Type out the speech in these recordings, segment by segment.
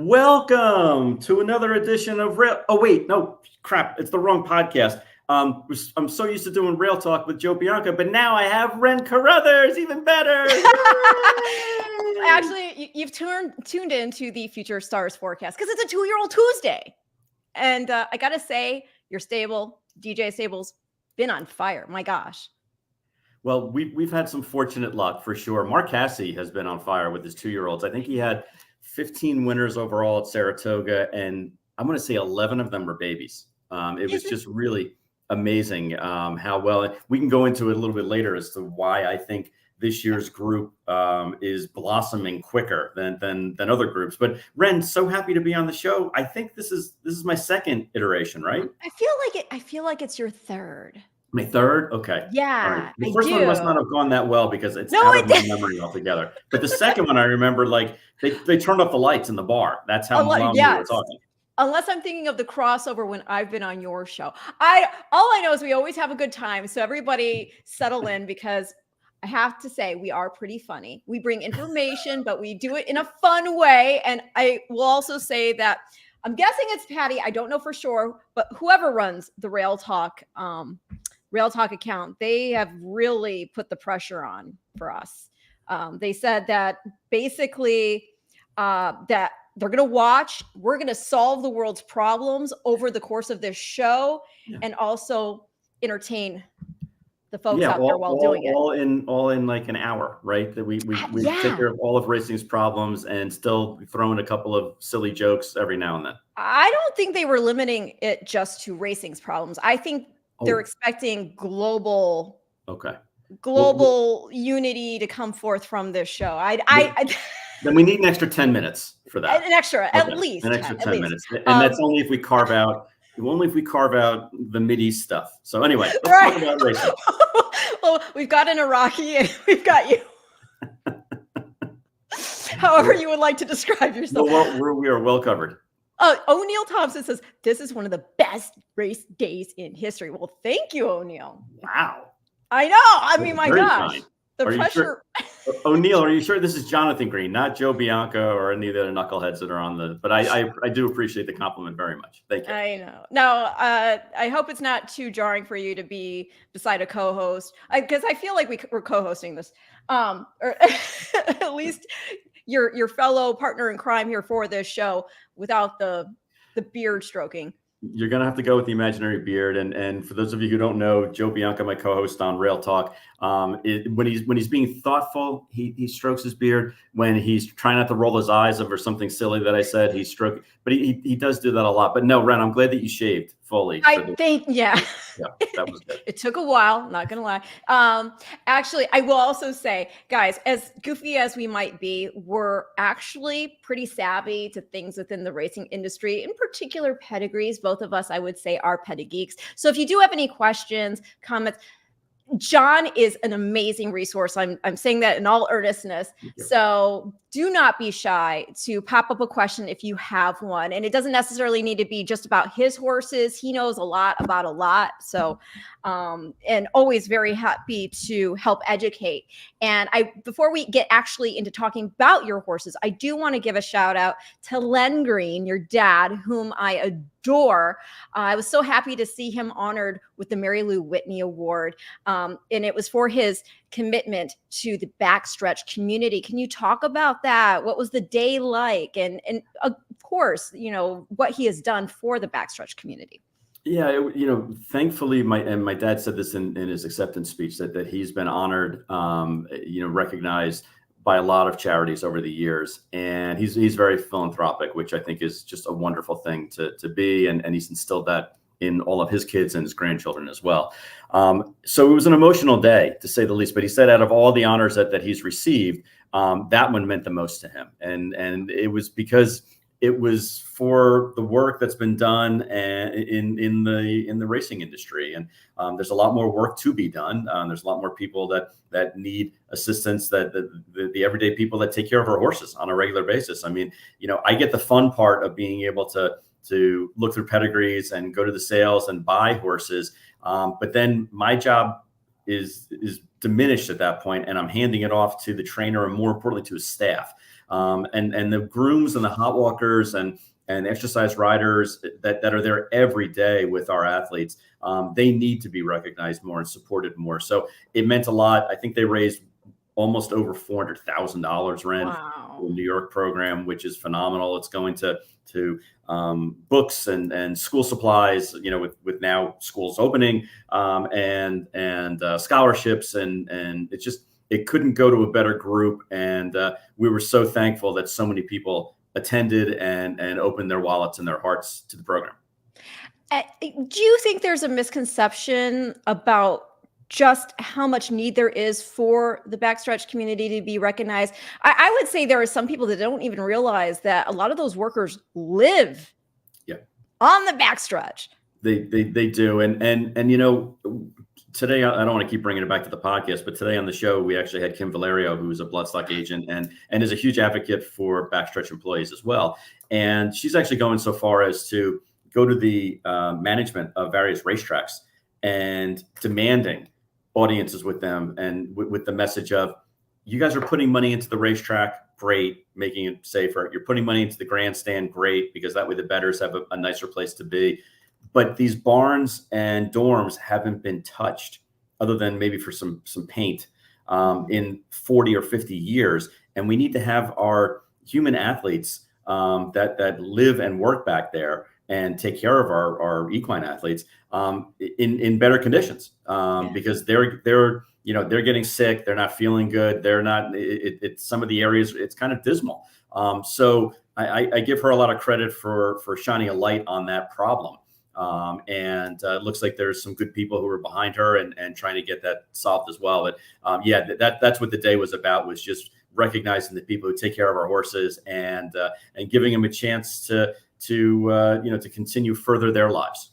Welcome to another edition of Rail. Oh, wait, no, crap. It's the wrong podcast. I'm so used to doing Rail Talk with Joe Bianca, but now I have Ren Carruthers, even better. Actually, you've tuned into the Future Stars forecast because it's a 2-year-old Tuesday. And I got to say, your stable, DJ Stable's been on fire. My gosh. Well, we've had some fortunate luck for sure. Mark Casse has been on fire with his 2-year-olds. I think he had 15 winners overall at Saratoga, and I'm going to say 11 of them were babies. It was just really amazing how well. We can go into it a little bit later as to why I think this year's group is blossoming quicker than other groups. But Ren, so happy to be on the show. I think this is my second iteration, right? I feel like it's your third. My third? Okay. Yeah. All right. The first one must not have gone that well because it's out of my memory altogether. But the second one, I remember, like they turned off the lights in the bar. That's how long we were talking. Unless I'm thinking of the crossover when I've been on your show. All I know is we always have a good time. So everybody settle in, because I have to say we are pretty funny. We bring information, but we do it in a fun way. And I will also say that I'm guessing it's Patty. I don't know for sure, but whoever runs the Rail Talk account, they have really put the pressure on for us. They said that basically that they're going to watch, we're going to solve the world's problems over the course of this show, and also entertain the folks out there while doing it. All in like an hour, right? That we take care of all of racing's problems and still throw in a couple of silly jokes every now and then. I don't think they were limiting it just to racing's problems. I think they're expecting global unity to come forth from this show. Then we need an extra 10 minutes for that. At least an extra 10 minutes, and that's only if we carve out the Mideast stuff. So anyway, let's talk about racing. Well, we've got an Iraqi and we've got you. However you would like to describe yourself. We are well covered. O'Neill Thompson says, this is one of the best race days in history. Well, thank you, O'Neill. Wow. I know. I mean, my gosh. Kind. The pressure. Sure? O'Neill, are you sure this is Jonathan Green, not Joe Bianca or any of the knuckleheads that are on the? But I do appreciate the compliment very much. Thank you. I know. Now, I hope it's not too jarring for you to be beside a co-host, because I feel like we're co-hosting this, or at least your fellow partner in crime here for this show without the beard stroking. You're going to have to go with the imaginary beard. And for those of you who don't know, Joe Bianca, my co-host on Rail Talk, when he's being thoughtful, he strokes his beard. When he's trying not to roll his eyes over something silly that I said, he's stroking. But he does do that a lot. But no, Ren, I'm glad that you shaved fully. Yeah, that was good. It took a while, not gonna lie. Actually, I will also say, guys, as goofy as we might be, we're actually pretty savvy to things within the racing industry, in particular pedigrees. Both of us, I would say, are pedigeeks. So if you do have any questions, comments, John is an amazing resource. I'm saying that in all earnestness. So do not be shy to pop up a question if you have one. And it doesn't necessarily need to be just about his horses. He knows a lot about a lot. So, and always very happy to help educate. And before we get actually into talking about your horses, I do want to give a shout out to Len Green, your dad, whom I adore. I was so happy to see him honored with the Mary Lou Whitney Award. And it was for his commitment to the backstretch community. Can you talk about that? What was the day like? And of course, what he has done for the backstretch community. Yeah, thankfully, my dad said this in his acceptance speech that he's been honored, recognized by a lot of charities over the years, and he's very philanthropic, which I think is just a wonderful thing to be, and he's instilled that in all of his kids and his grandchildren as well. So it was an emotional day, to say the least. But he said out of all the honors that he's received, that one meant the most to him, and it was because it was for the work that's been done in the racing industry, and there's a lot more work to be done. There's a lot more people that need assistance, that the everyday people that take care of our horses on a regular basis. I mean, I get the fun part of being able to look through pedigrees and go to the sales and buy horses, but then my job is diminished at that point, and I'm handing it off to the trainer and, more importantly, to his staff. And the grooms and the hot walkers and exercise riders that are there every day with our athletes, they need to be recognized more and supported more. So it meant a lot. I think they raised almost over $400,000 rent Wow. for the New York program, which is phenomenal. It's going to books and school supplies, with now schools opening, and scholarships, and it couldn't go to a better group. And we were so thankful that so many people attended and opened their wallets and their hearts to the program. Do you think there's a misconception about just how much need there is for the backstretch community to be recognized? I would say there are some people that don't even realize that a lot of those workers live on the backstretch. They do. And today, I don't want to keep bringing it back to the podcast, but today on the show, we actually had Kim Valerio, who is a Bloodstock agent and is a huge advocate for backstretch employees as well. And she's actually going so far as to go to the management of various racetracks and demanding audiences with them, and with the message of, you guys are putting money into the racetrack, great, making it safer. You're putting money into the grandstand, great, because that way the bettors have a nicer place to be. But these barns and dorms haven't been touched, other than maybe for some paint, in 40 or 50 years. And we need to have our human athletes that live and work back there and take care of our equine athletes in better conditions, because they're getting sick, they're not feeling good, they're not. It's some of the areas, it's kind of dismal. So I give her a lot of credit for shining a light on that problem. And it looks like there's some good people who are behind her and trying to get that solved as well. But that's what the day was about, was just recognizing the people who take care of our horses and giving them a chance to continue further their lives.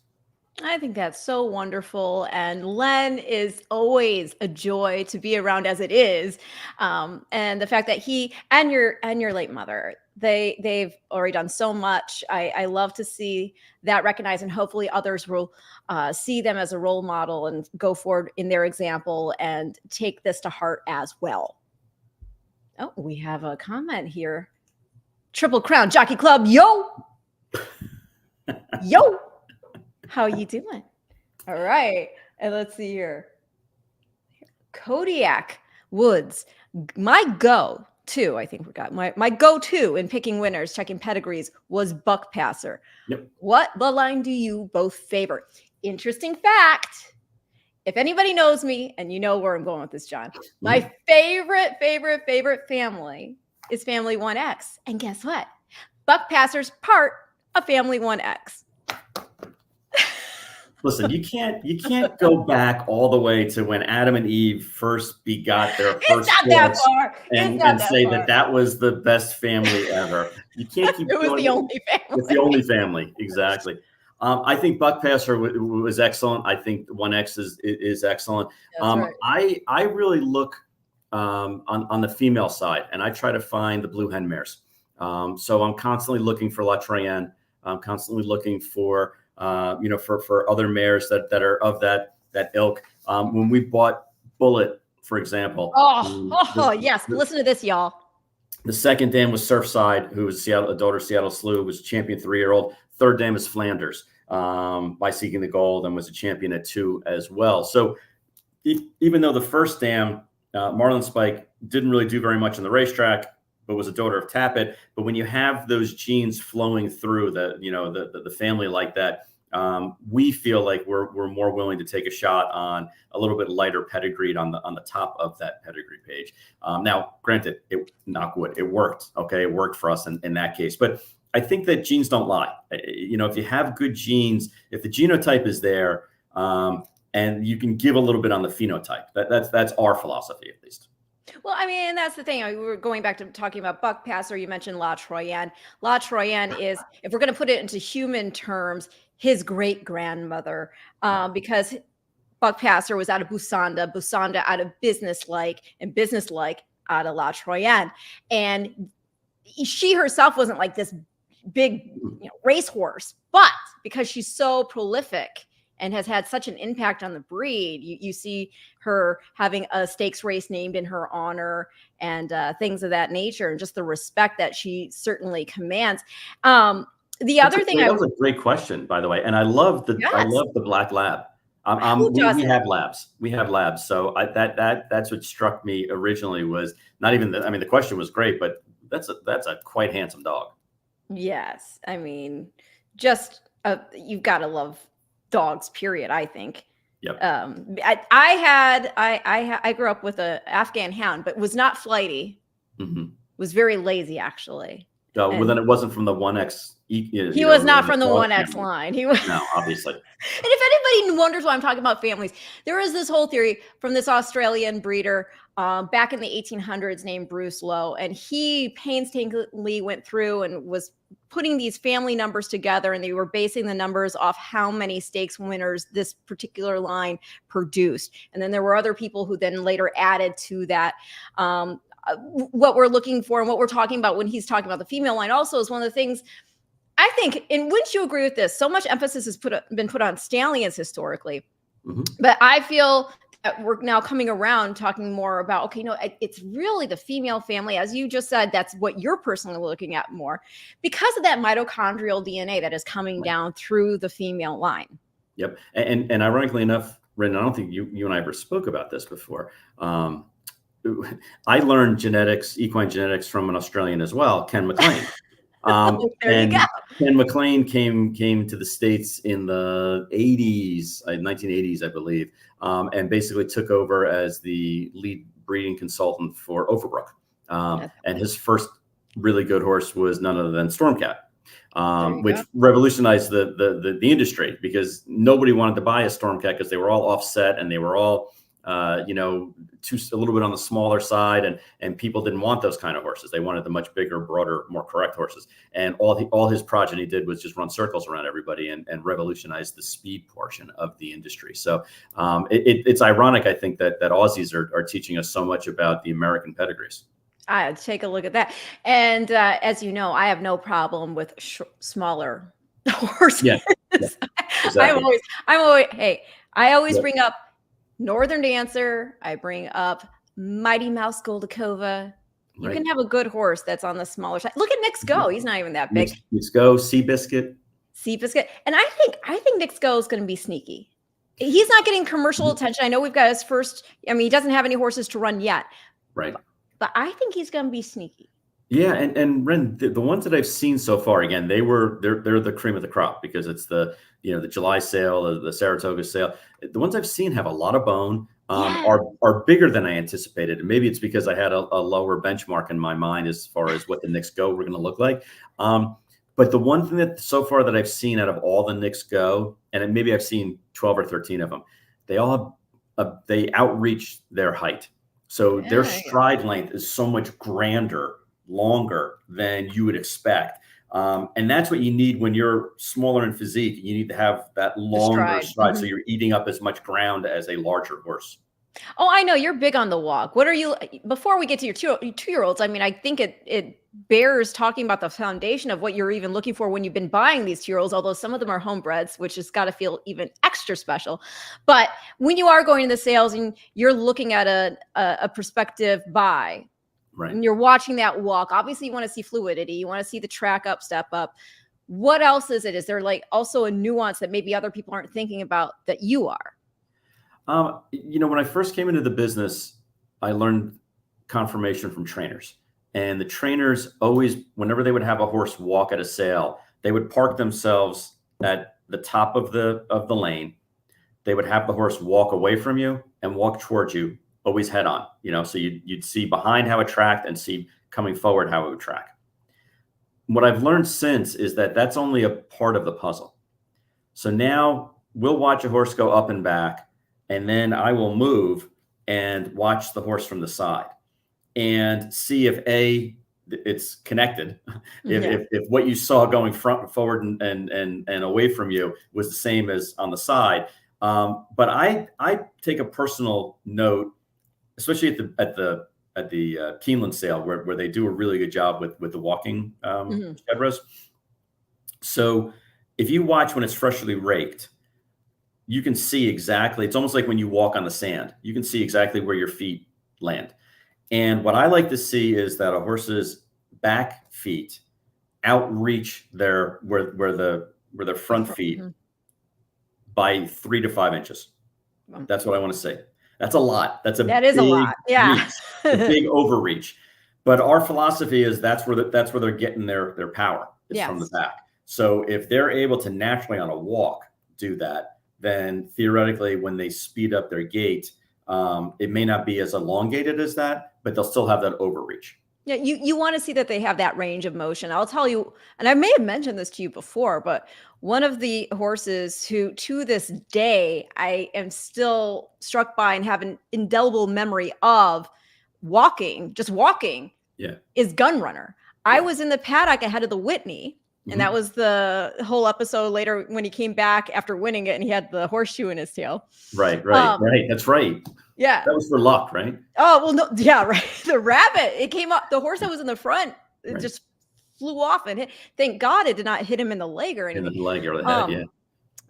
I think that's so wonderful. And Len is always a joy to be around, as it is. And the fact that he and your late mother, they've already done so much. I love to see that recognized, and hopefully others will see them as a role model and go forward in their example and take this to heart as well. Oh, we have a comment here. Triple Crown Jockey Club, yo. Yo. How you doing? All right. And let's see here. Kodiak Woods. My go-to, I think we got my go-to in picking winners, checking pedigrees, was Buck Passer. Yep. What bloodline do you both favor? Interesting fact. If anybody knows me, and you know where I'm going with this, John, my favorite family is Family 1X. And guess what? Buck Passer's part of Family 1X. Listen, you can't go back all the way to when Adam and Eve first begot their first kids and say that was the best family ever. You can't keep. It was the only family. It's the only family, exactly. I think Buck Passer was excellent. I think 1X is excellent. Right. I really look on the female side, and I try to find the blue hen mares. So I'm constantly looking for La Troyenne. I'm constantly looking for for other mares that are of that ilk. When we bought Bullet, for example. Yes. Listen to this, y'all. The second dam was Surfside, who was a daughter of Seattle Slew, was champion 3-year-old. Third dam is Flanders, by Seeking the Gold, and was a champion at 2 as well. So even though the first dam, Marlin Spike, didn't really do very much on the racetrack, but was a daughter of Tappet. But when you have those genes flowing through the family like that, we feel like we're more willing to take a shot on a little bit lighter pedigreed on the top of that pedigree page. Now, granted, knock wood, it worked. Okay, it worked for us in that case. But I think that genes don't lie. If you have good genes, if the genotype is there, and you can give a little bit on the phenotype, that's our philosophy, at least. Well, I mean, that's the thing. We were going back to talking about Buck Passer. You mentioned La Troyenne. La Troyenne is, if we're going to put it into human terms, his great grandmother, because Buck Passer was out of Busanda out of Businesslike, and Businesslike out of La Troyenne. And she herself wasn't like this big racehorse, but because she's so prolific and has had such an impact on the breed. You see her having a stakes race named in her honor and things of that nature, and just the respect that she certainly commands. The other thing that was a great question, by the way, and I love the yes. black lab. Who We doesn't? have labs. We have labs. So that's what struck me originally, was not even the, I mean, the question was great, but that's a quite handsome dog. Yes. I mean, just you've got to love dogs, period, I think. Yep. I grew up with a Afghan hound, but was not flighty. Was very lazy, actually. Well, then it wasn't from the 1X. He was not from the 1X line. He was no, obviously. And if anybody wonders why I'm talking about families, there is this whole theory from this Australian breeder back in the 1800s named Bruce Lowe, and he painstakingly went through and was putting these family numbers together, and they were basing the numbers off how many stakes winners this particular line produced. And then there were other people who then later added to that. What we're looking for and what we're talking about when he's talking about the female line also is one of the things I think, and wouldn't you agree with this? So much emphasis has been put on stallions historically, but I feel that we're now coming around talking more about, okay, no, it's really the female family. As you just said, that's what you're personally looking at more because of that mitochondrial DNA that is coming down through the female line. Yep. And ironically enough, Ren, I don't think you and I ever spoke about this before. I learned genetics, equine genetics, from an Australian as well, Ken McLean. And Ken McLean came to the States in the 1980s, I believe, and basically took over as the lead breeding consultant for Overbrook. And his first really good horse was none other than Stormcat, which revolutionized the industry, because nobody wanted to buy a Stormcat because they were all offset and they were all a little bit on the smaller side, and people didn't want those kind of horses. They wanted the much bigger, broader, more correct horses. And all his progeny did was just run circles around everybody and revolutionize the speed portion of the industry. So it's ironic, I think, that Aussies are teaching us so much about the American pedigrees. I take a look at that, and as you know, I have no problem with smaller horses. Yeah, exactly. I'm always. Hey, I always bring up Northern Dancer. I bring up Mighty Mouse Goldacova. You can have a good horse that's on the smaller side. Look at Nix Go. He's not even that big. Nix Go, Seabiscuit. And I think Nix Go is going to be sneaky. He's not getting commercial attention. I know we've got his first. I mean, he doesn't have any horses to run yet. Right. But I think he's going to be sneaky. Yeah, and Ren, the ones that I've seen so far, again, they're the cream of the crop, because it's the July sale, the Saratoga sale. The ones I've seen have a lot of bone, are bigger than I anticipated, and maybe it's because I had a lower benchmark in my mind as far as what the Nix Go were going to look like. But the one thing that so far that I've seen out of all the Nix Go, and maybe I've seen 12 or 13 of them, they all they outreach their height. So their stride length is so much grander, longer than you would expect. And that's what you need when you're smaller in physique. You need to have that longer stride. So you're eating up as much ground as a larger horse. Oh, I know you're big on the walk. What are you, before we get to your two-year-olds, I mean, I think it bears talking about the foundation of what you're even looking for when you've been buying these 2-year-olds, although some of them are homebreds, which has got to feel even extra special. But when you are going to the sales and you're looking at a prospective buy, right, and you're watching that walk, obviously you want to see fluidity, you want to see the track up, step up. What else is it? Is there like also a nuance that maybe other people aren't thinking about that you are? When I first came into the business, I learned confirmation from trainers, and the trainers always, whenever they would have a horse walk at a sale, they would park themselves at the top of the lane. They would have the horse walk away from you and walk towards you, always head on, so you'd see behind how it tracked and see coming forward how it would track. What I've learned since is that that's only a part of the puzzle. So now we'll watch a horse go up and back, and then I will move and watch the horse from the side and see if it's connected. If what you saw going forward and away from you was the same as on the side. But I take a personal note, especially at the Keeneland sale, where they do a really good job with the walking shed rows. So if you watch when it's freshly raked, you can see exactly, it's almost like when you walk on the sand, you can see exactly where your feet land. And what I like to see is that a horse's back feet outreach where their front feet Mhm. by 3 to 5 inches. Um, That's what I want to say. That's a lot. That's a That is a big lot. Yeah. reach, a big overreach. But our philosophy is that's where they're getting their power is from the Yes. back. So if they're able to naturally on a walk do that, then theoretically when they speed up their gait, it may not be as elongated as that, but they'll still have that overreach. Yeah, you want to see that they have that range of motion. I'll tell you, and I may have mentioned this to you before, but one of the horses who to this day I am still struck by and have an indelible memory of just walking, Yeah. is Gunrunner. I Yeah. was in the paddock ahead of the Whitney, and that Mhm. was the whole episode later when he came back after winning it and he had the horseshoe in his tail. Right, right, Um, right. That's right. yeah. That was for luck, right? Oh, well, no, yeah, right. The rabbit, it came up. The horse that was in the front, it Right. just flew off and hit. Thank God it did not hit him in the leg or In the anything. leg or the head, yeah. Um,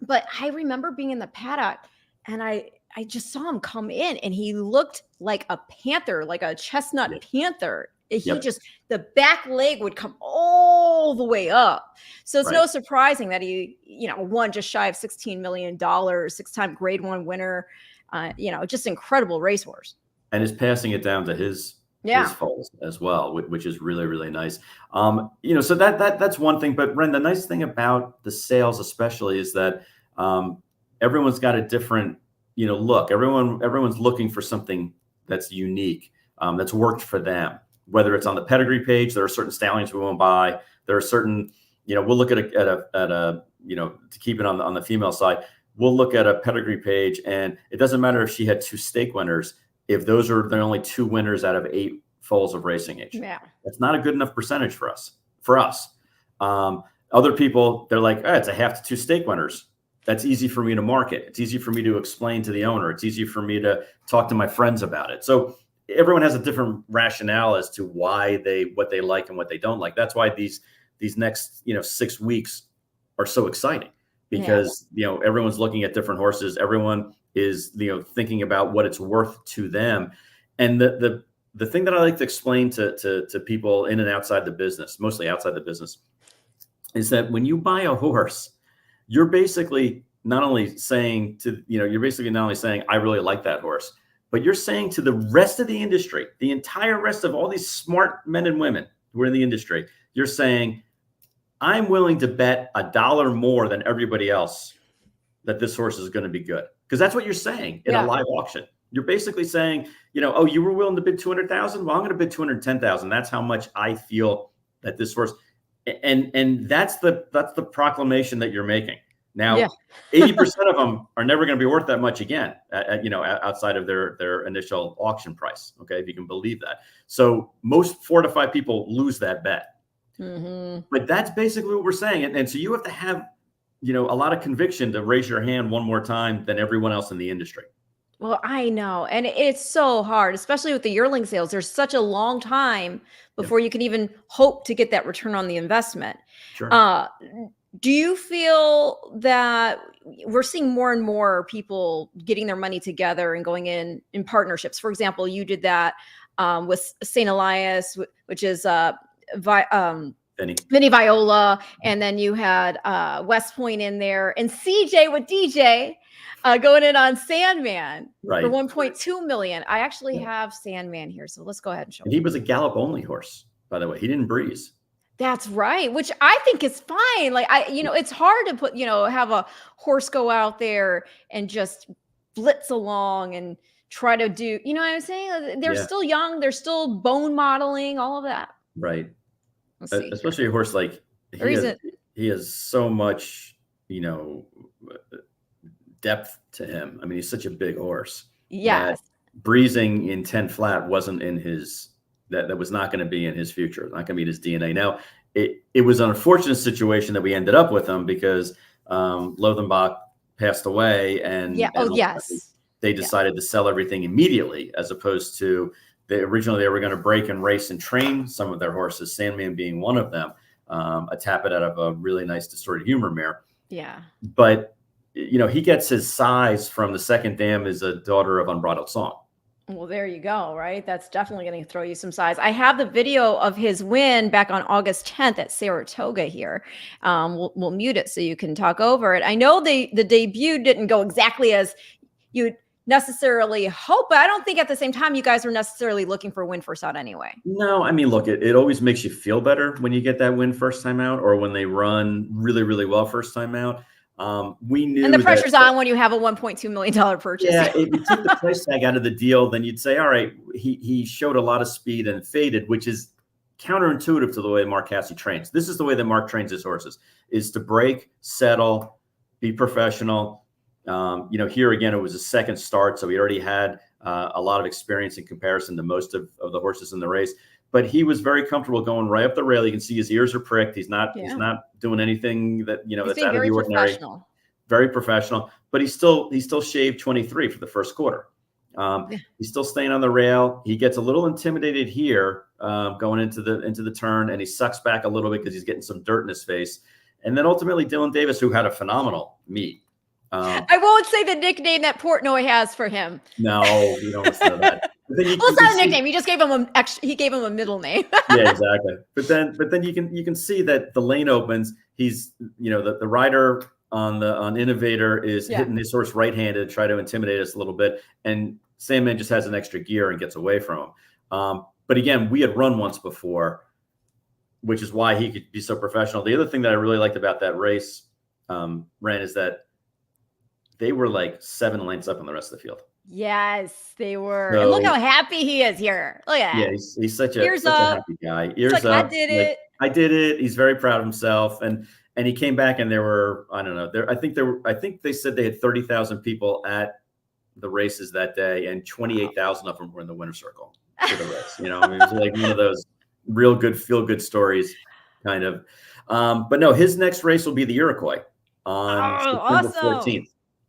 but I remember being in the paddock and I just saw him come in and he looked like a panther, like a chestnut Yeah. panther. He Yep. just the back leg would come all the way up. So it's Right. no surprising that he, won just shy of $16 million, 6-time grade one winner. Just incredible racehorse. And is passing it down to his Yeah. foals as well, which is really, really nice. So that's one thing. But Ren, the nice thing about the sales, especially, is that everyone's got a different, look. Everyone's looking for something that's unique, that's worked for them. Whether it's on the pedigree page, there are certain stallions we won't buy. There are certain, we'll look at a to keep it on the female side, we'll look at a pedigree page, and it doesn't matter if she had 2 stake winners. If those are the only 2 winners out of 8 foals of racing age, Yeah. that's not a good enough percentage for us. Other people, they're like, it's a half to 2 stake winners. That's easy for me to market. It's easy for me to explain to the owner. It's easy for me to talk to my friends about it. So everyone has a different rationale as to what they like and what they don't like. That's why these next 6 weeks are so exciting, because everyone's looking at different horses. Everyone is thinking about what it's worth to them. And the thing that I like to explain to people in and outside the business, mostly outside the business, is that when you buy a horse, you're basically not only saying I really like that horse, but you're saying to the rest of the industry, the entire rest of all these smart men and women who are in the industry, you're saying, I'm willing to bet $1 more than everybody else that this horse is going to be good. Because that's what you're saying in a live auction. You're basically saying, oh, you were willing to bid 200,000. Well, I'm going to bid 210,000. That's how much I feel that this horse, and that's the proclamation that you're making. Now, 80% of them are never going to be worth that much again, outside of their initial auction price. Okay, if you can believe that. So most 4 to 5 people lose that bet. Mm-hmm. But that's basically what we're saying. And so you have to have, a lot of conviction to raise your hand one more time than everyone else in the industry. Well, I know. And it's so hard, especially with the yearling sales. There's such a long time before you can even hope to get that return on the investment. Sure. Do you feel that we're seeing more and more people getting their money together and going in partnerships? For example, you did that with St. Elias, which is Vinny Viola, and then you had West Point in there, and CJ with DJ going in on Sandman for 1.2 million. I actually have Sandman here, so let's go ahead and show. And he was a gallop only horse, by the way. He didn't breeze. That's right, which I think is fine. Like it's hard to put, have a horse go out there and just blitz along and try to do, what I'm saying? They're still young, they're still bone modeling, all of that. Right. Especially a horse like he has so much, depth to him. I mean, he's such a big horse. Yes. Breezing in 10 flat wasn't in his, that was not going to be in his future, not going to be in his DNA. Now, it was an unfortunate situation that we ended up with him because Lothenbach passed away, and they decided to sell everything immediately, as opposed to originally they were going to break and race and train some of their horses, Sandman being one of them, a Tappet out of a really nice Distorted Humor mare. Yeah. But he gets his size from the second dam is a daughter of Unbridled Song. Well, there you go, right? That's definitely going to throw you some size. I have the video of his win back on August 10th at Saratoga here. We'll mute it so you can talk over it. I know the debut didn't go exactly as you'd necessarily hope, but I don't think at the same time you guys were necessarily looking for a win first out anyway. No, I mean, look, it always makes you feel better when you get that win first time out, or when they run really, really well first time out. We knew, and the pressure's on when you have a $1.2 million purchase. Yeah, if you took the price tag out of the deal, then you'd say, all right, he showed a lot of speed and faded, which is counterintuitive to the way Mark Casse trains. This is the way that Mark trains his horses: is to break, settle, be professional. Here again, it was a second start, so he already had a lot of experience in comparison to most of the horses in the race. But he was very comfortable going right up the rail. You can see his ears are pricked. He's not doing anything that that's out of the ordinary. Very professional. But he still shaved 23 for the first quarter. He's still staying on the rail. He gets a little intimidated here going into the turn, and he sucks back a little bit because he's getting some dirt in his face. And then ultimately, Dylan Davis, who had a phenomenal meet. I won't say the nickname that Portnoy has for him. No, you don't listen to that. Well, it's not a nickname. He just gave him he gave him a middle name. Yeah, exactly. But then you can see that the lane opens. He's the rider on Innovator is hitting his horse right-handed, try to intimidate us a little bit, and Sandman just has an extra gear and gets away from him. But again, we had run once before, which is why he could be so professional. The other thing that I really liked about that race, Ren, is that they were like 7 lengths up on the rest of the field. Yes, they were. So, and look how happy he is here. Look at that. Yeah, he's such a happy guy. Ears up. I did it. I did it. He's very proud of himself. And he came back, and there were, I don't know, I think they said they had 30,000 people at the races that day, and 28,000 of them were in the winner's circle for the race. It was like one of those real good feel-good stories, kind of. But no, his next race will be the Iroquois on September 14th.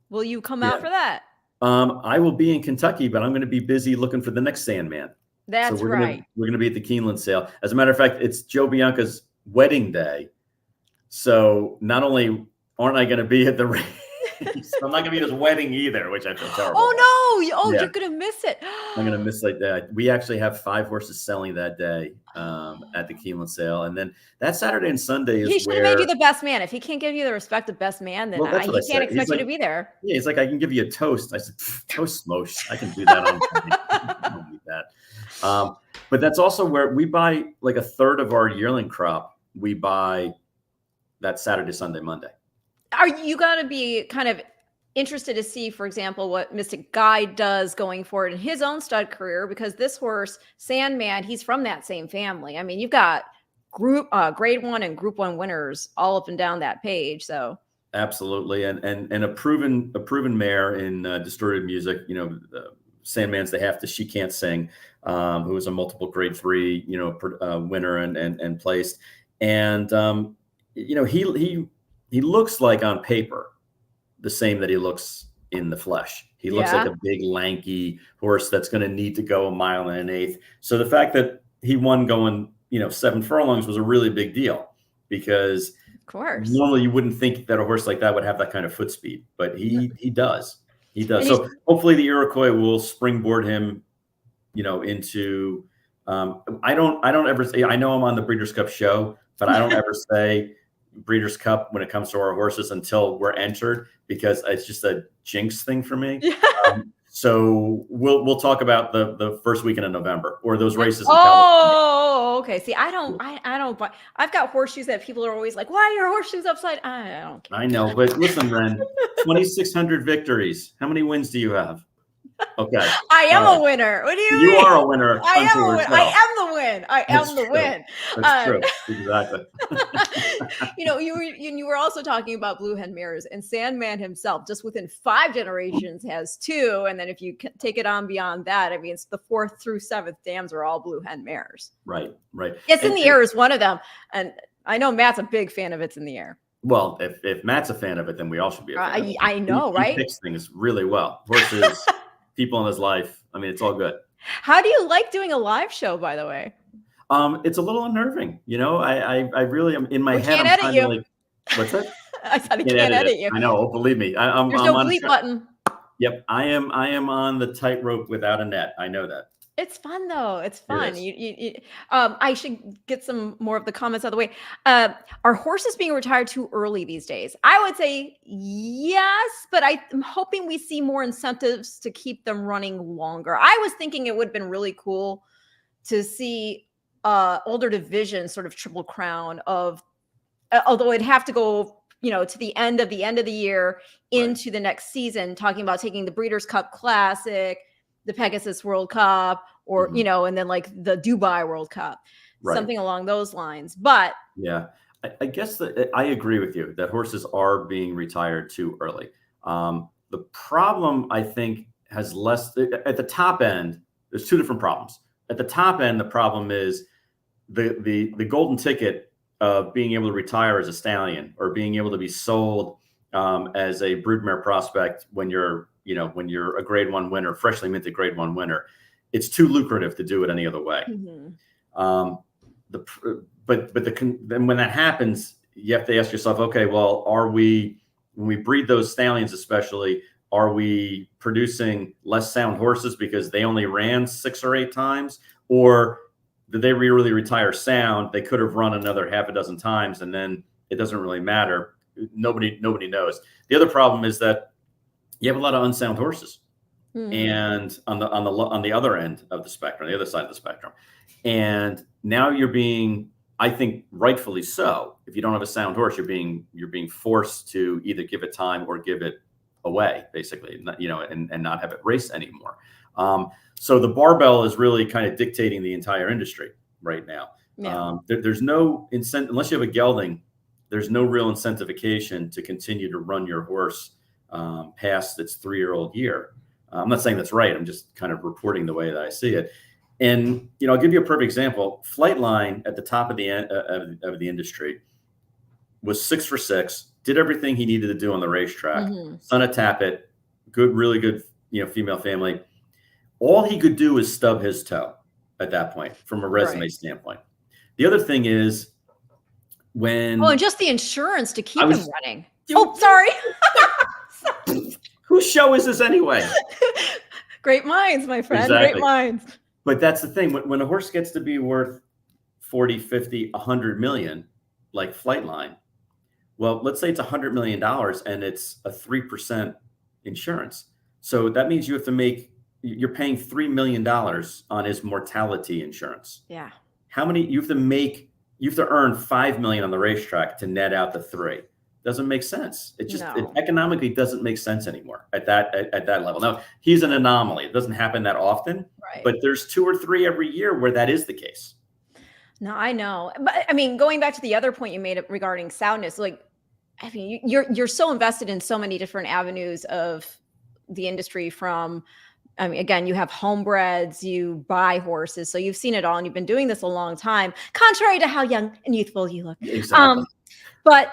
Will you come out for that? I will be in Kentucky, but I'm going to be busy looking for the next Sandman. That's right. We're going to be at the Keeneland sale. As a matter of fact, it's Joe Bianca's wedding day. So not only aren't I going to be at the race, I'm not going to be at his wedding either, which I feel terrible. Oh, no. Oh, yeah. You're going to miss it. I'm going to miss like that. We actually have 5 horses selling that day at the Keeneland sale. And then that Saturday and Sunday is he should have made you the best man. If he can't give you the respect of best man, then he can't expect you to be there. Yeah, he's like, I can give you a toast. I said, toast smosh. I can do that on I don't need that. But that's also where we buy like a third of our yearling crop. We buy that Saturday, Sunday, Monday. Are you going to be kind of interested to see, for example, what Mystic Guide does going forward in his own stud career? Because this horse, Sandman, he's from that same family. I mean, you've got grade 1 and group 1 winners all up and down that page. So absolutely. And a proven mare in Distorted Music, Sandman's the half that she can't sing, who was a multiple grade 3, winner and placed. And, he looks like on paper the same that he looks in the flesh. He looks like a big, lanky horse that's going to need to go 1 1/8 miles. So the fact that he won going, 7 furlongs was a really big deal, because of course normally you wouldn't think that a horse like that would have that kind of foot speed, but he does. He does. So hopefully the Iroquois will springboard him, into. I don't ever say, I know I'm on the Breeders' Cup show, but I don't ever say Breeders' Cup when it comes to our horses until we're entered, because it's just a jinx thing for me. So we'll talk about the first weekend of November, or those races in California. Okay. See, I don't I've got horseshoes that people are always like, why are your horseshoes upside? I don't care. I know, but listen, Ren, 2,600 victories. How many wins do you have? Okay. I am a winner. What do you mean? You are a winner. I am a winner. I am the win. I am the win. That's true. Exactly. You were also talking about blue hen mares, and Sandman himself, just within 5 generations, has 2. And then if you take it on beyond that, I mean, it's the 4th through 7th dams are all blue hen mares. Right. It's in the Air is one of them. And I know Matt's a big fan of It's in the Air. Well, if Matt's a fan of it, then we all should be a fan of it. I know, right? He picks things really well. Horses, people in his life. I mean, it's all good. How do you like doing a live show, by the way? It's a little unnerving. I really am in my head. Can't edit you. What's that? I said I can't edit you. I know. Oh, believe me. There's I'm no on. bleep button. Yep. I am on the tightrope without a net. I know that. It's fun though. It's It fun. is. I should get some more of the comments out of the way. Are horses being retired too early these days? I would say yes, but I'm hoping we see more incentives to keep them running longer. I was thinking it would have been really cool to see older division sort of triple crown of, although it'd have to go, to the end of the year into the next season, talking about taking the Breeders' Cup Classic, the Pegasus World Cup, or, and then like the Dubai World Cup, something along those lines. But yeah, I guess that I agree with you that horses are being retired too early. The problem, I think, has less at the top end. There's two different problems. At the top end, the problem is the golden ticket of being able to retire as a stallion or being able to be sold as a broodmare prospect when you're a grade 1 winner, freshly minted grade 1 winner. It's too lucrative to do it any other way. Then when that happens, you have to ask yourself, okay, well, when we breed those stallions, especially, are we producing less sound horses because they only ran 6 or 8 times, or did they really retire sound? They could have run another half a dozen times, and then it doesn't really matter. Nobody knows. The other problem is that you have a lot of unsound horses, and on the other end of the spectrum, the other side of the spectrum, and now you're being, I think, rightfully so. If you don't have a sound horse, you're being forced to either give it time or give it away, basically, and not have it race anymore. So the barbell is really kind of dictating the entire industry right now. There's no incentive unless you have a gelding. There's no real incentivization to continue to run your horse past its 3-year-old year. I'm not saying that's right. I'm just kind of reporting the way that I see it. And I'll give you a perfect example. Flightline at the top of the industry was 6 for 6. Did everything he needed to do on the racetrack. Son of Tappet, really good, female family. All he could do is stub his toe at that point from a resume standpoint. The other thing is and just the insurance to keep him running. Sorry. Whose show is this anyway? Great minds, my friend. Exactly. Great minds. But that's the thing. When a horse gets to be worth 40, 50, 100 million, like Flightline, well, let's say it's $100 million and it's a 3% insurance. So that means you're paying $3 million on his mortality insurance. Yeah. You have to earn $5 million on the racetrack to net out the 3. Doesn't make sense. It economically doesn't make sense anymore at that level. Now, he's an anomaly. It doesn't happen that often, but there's 2 or 3 every year where that is the case. No, I know. But I mean, going back to the other point you made regarding soundness, you're so invested in so many different avenues of the industry again, you have homebreds, you buy horses, so you've seen it all and you've been doing this a long time, contrary to how young and youthful you look. Exactly. But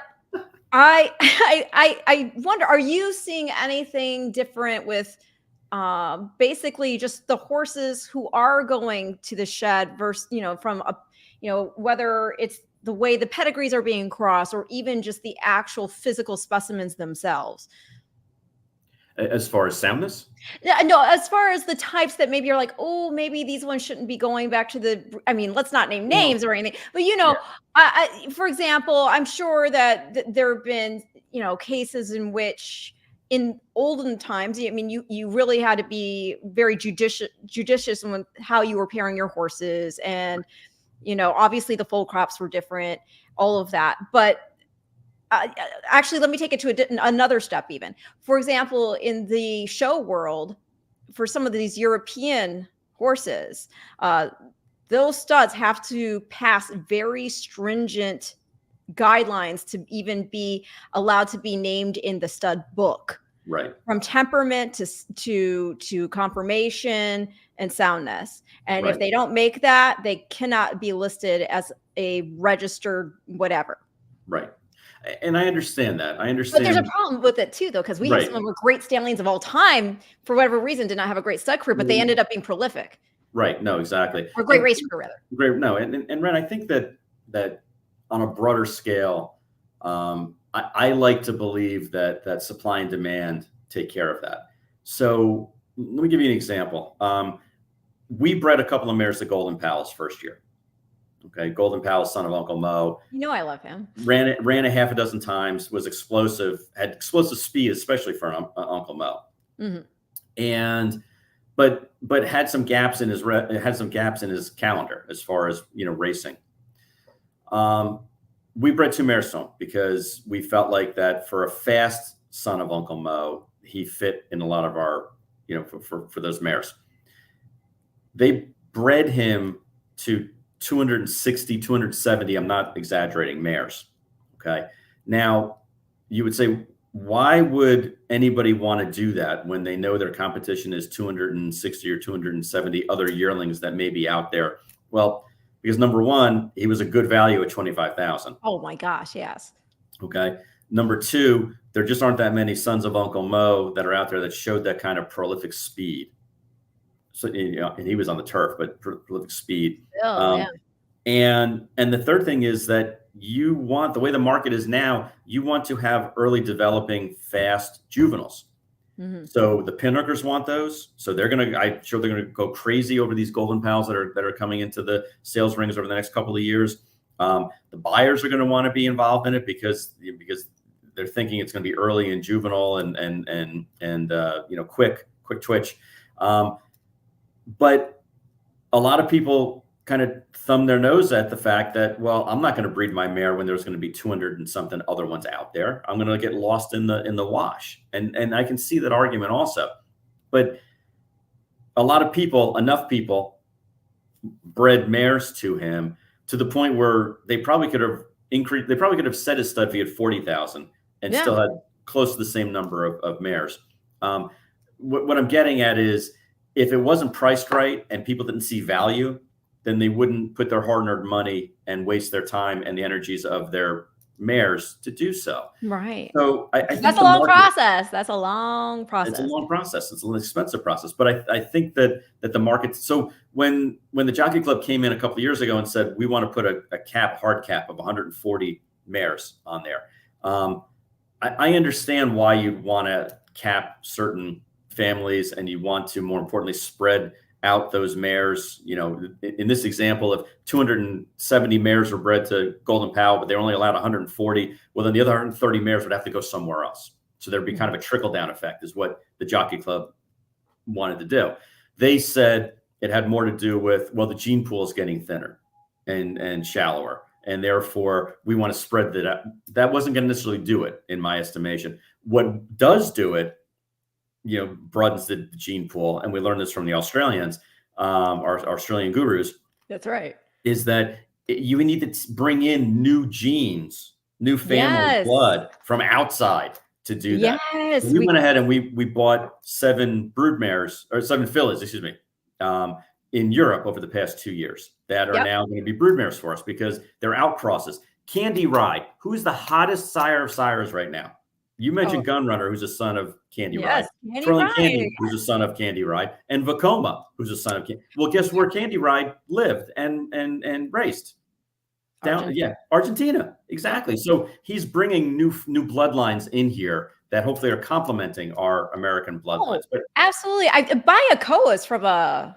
I wonder, are you seeing anything different with basically just the horses who are going to the shed versus, from whether it's the way the pedigrees are being crossed or even just the actual physical specimens themselves? As far as soundness? No, as far as the types that maybe you're like, oh, maybe these ones shouldn't be going back to let's not name names or anything, but for example, I'm sure that there have been, cases in which in olden times, you really had to be very judicious in how you were pairing your horses. And, obviously the foal crops were different, all of that. But actually, let me take it to another step even. For example, in the show world, for some of these European horses, those studs have to pass very stringent guidelines to even be allowed to be named in the stud book. Right. From temperament to conformation and soundness. And if they don't make that, they cannot be listed as a registered whatever. Right. And I understand that. But there's a problem with it too, though, because we have some of the great stallions of all time, for whatever reason, did not have a great stud career, but they ended up being prolific. Right. No, exactly. Or great race career, rather. Great. No. And Ren, I think that on a broader scale, I like to believe that supply and demand take care of that. So let me give you an example. We bred a couple of mares to Golden Palace first year. Okay, Golden Palace, son of Uncle Mo, You know, I love him. ran a half a dozen times, was explosive, had explosive speed, especially for Uncle Mo, Mhm. and but had some gaps in his calendar as far as racing. We bred two mares to him because we felt like that for a fast son of Uncle Mo, he fit in a lot of our for those mares. They bred him to 260, 270. I'm not exaggerating, mares. Okay. Now, you would say, why would anybody want to do that when they know their competition is 260 or 270 other yearlings that may be out there? Well, because number one, he was a good value at 25,000. Oh my gosh, yes. Okay. Number two, there just aren't that many sons of Uncle Mo that are out there that showed that kind of prolific speed. So, and he was on the turf, but prolific speed. Oh yeah. And the third thing is that you want, the way the market is now, you want to have early developing fast juveniles. Mhm. So the pinhookers want those. So I'm sure they're gonna go crazy over these Golden Pals that are coming into the sales rings over the next couple of years. The buyers are going to want to be involved in it because they're thinking it's going to be early and juvenile and quick twitch. But a lot of people kind of thumb their nose at the fact that, well, I'm not going to breed my mare when there's going to be 200 and something other ones out there. I'm going to get lost in the wash. And I can see that argument also. But enough people bred mares to him to the point where they probably could have set his stud fee at 40,000 and Yeah. still had close to the same number of mares. What I'm getting at is, if it wasn't priced right and people didn't see value, then they wouldn't put their hard-earned money and waste their time and the energies of their mares to do so. Right. So I think That's a long process. That's a long process. It's a long process. It's an expensive process. But I think that the market. So when the Jockey Club came in a couple of years ago and said we want to put a hard cap of 140 mares on there, I understand why you'd want to cap certain families and you want to, more importantly, spread out those mares. In this example, if 270 mares were bred to Golden Pal, but they're only allowed 140, well, then the other 130 mares would have to go somewhere else. So there'd be kind of a trickle down effect, is what the Jockey Club wanted to do. They said it had more to do with, well, the gene pool is getting thinner and shallower, and therefore we want to spread that out. That wasn't going to necessarily do it, in my estimation. What does do it, broadens the gene pool, and we learned this from the Australians, our Australian gurus. That's right. Is that you need to bring in new genes, new family blood from outside to do that. Yes. So we went ahead and we bought 7 7 fillies, excuse me, in Europe over the past 2 years that are now going to be brood mares for us because they're outcrosses. Candy Ride, who's the hottest sire of sires right now? You mentioned Gunrunner, who's a son of Candy Ride. Candy, who's a son of Candy Ride, and Vekoma, who's a son of Candy. Well, guess where Candy Ride lived and raced? Argentina. Exactly. So he's bringing new bloodlines in here that hopefully are complementing our American bloodlines. But absolutely, Bayacoa is from a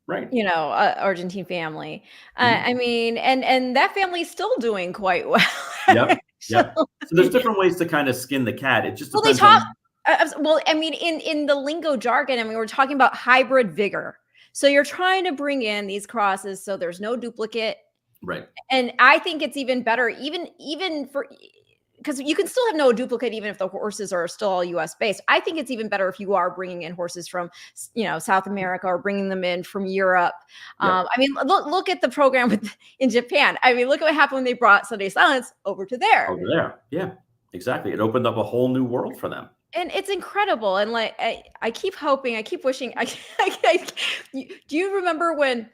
Argentine family. I mean, and that family is still doing quite well. Yep. So there's different ways to kind of skin the cat. It just depends well, I mean, in the lingo jargon, I mean, we're talking about hybrid vigor. So you're trying to bring in these crosses so there's no duplicate. Right. And I think it's even better, even for, because you can still have no duplicate even if the horses are still all U.S. based. I think it's even better if you are bringing in horses from, South America or bringing them in from Europe. I mean, look at the program in Japan. I mean, look at what happened when they brought Sunday Silence over to there. Over there, yeah, exactly. It opened up a whole new world for them. And it's incredible. And like, I keep hoping, I keep wishing. Do you remember when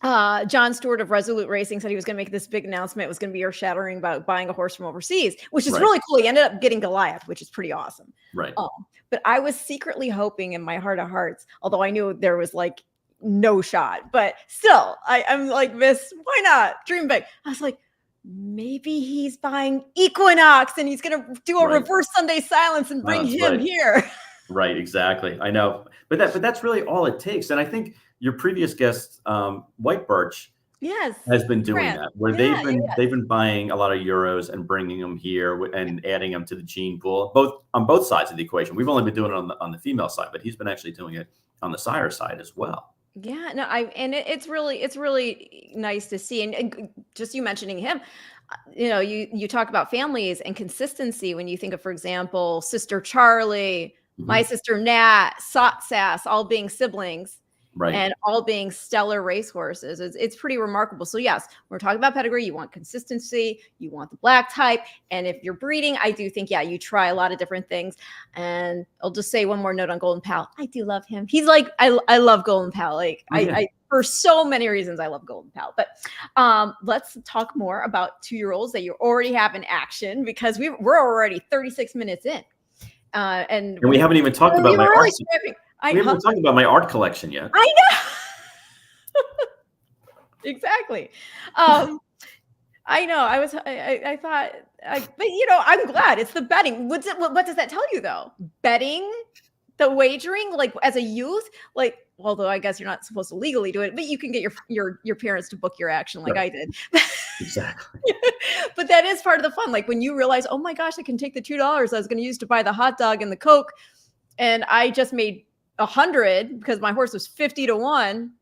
John Stewart of Resolute Racing said he was going to make this big announcement? It was going to be earth-shattering about buying a horse from overseas, which is really cool. He ended up getting Goliath, which is pretty awesome. Right. But I was secretly hoping in my heart of hearts, although I knew there was like no shot, but still, I'm like, Miss, why not dream big? I was like, maybe he's buying Equinox and he's going to do a Right. reverse Sunday silence and bring him Right. here. Right. Exactly. I know, but that's really all it takes. And I think your previous guest, White Birch, Yes. has been doing France. that, where Yeah, yeah, yeah. they've been buying a lot of euros and bringing them here and adding them to the gene pool, both on both sides of the equation. We've only been doing it on the female side, but he's been actually doing it on the sire side as well. Yeah, no, it's really nice to see, and just you mentioning him, you talk about families and consistency when you think of, for example, Sister Charlie, my Mhm. sister Nat, Sot Sass, all being siblings Right. and all being stellar racehorses. It's pretty remarkable. So yes, we're talking about pedigree. You want consistency. You want the black type. And if you're breeding, I do think, yeah, you try a lot of different things. And I'll just say one more note on Golden Pal. I do love him. He's like, I love Golden Pal. Like Oh, yeah. I for so many reasons, I love Golden Pal. But let's talk more about 2-year-olds that you already have in action, because we're already 36 minutes in. And And we haven't even talked about you my were really art. scrapping. We haven't talked about my art collection yet. I know. Exactly. I know. I thought, but I'm glad it's the betting. What does that tell you though? Betting, the wagering, like as a youth, like, although I guess you're not supposed to legally do it, but you can get your parents to book your action like Right. I did. Exactly. But that is part of the fun. Like when you realize, oh my gosh, I can take the $2 I was going to use to buy the hot dog and the Coke, and I just made 100 because my horse was 50 to 1,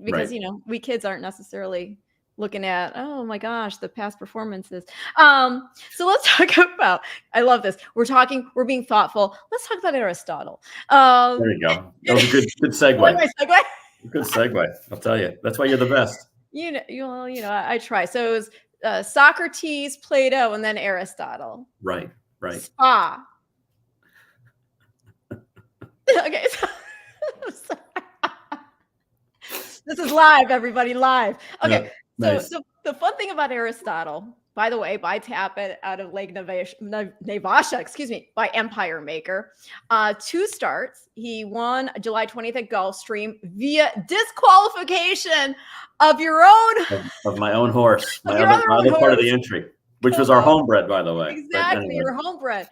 because Right. we kids aren't necessarily looking at, oh my gosh, the past performances. So let's talk about, I love this, we're being thoughtful, let's talk about Aristotle. There you go. That was a good Like segue. my segue. Good segue. I'll tell you. That's why you're the best. I try. So it was Socrates, Plato, and then Aristotle. Right. Right. Spa. Okay. This is live, everybody, live. Okay. Yeah, nice. So the fun thing about Aristotle, by the way, by Tapit out of Lake Nevasha, excuse me, by Empire Maker, 2 starts. He won July 20th at Gulfstream via disqualification of your own. Of my own horse, Of my your other other part of horse. the entry, which was our homebred, by the way. But Exactly, anyway. your homebred.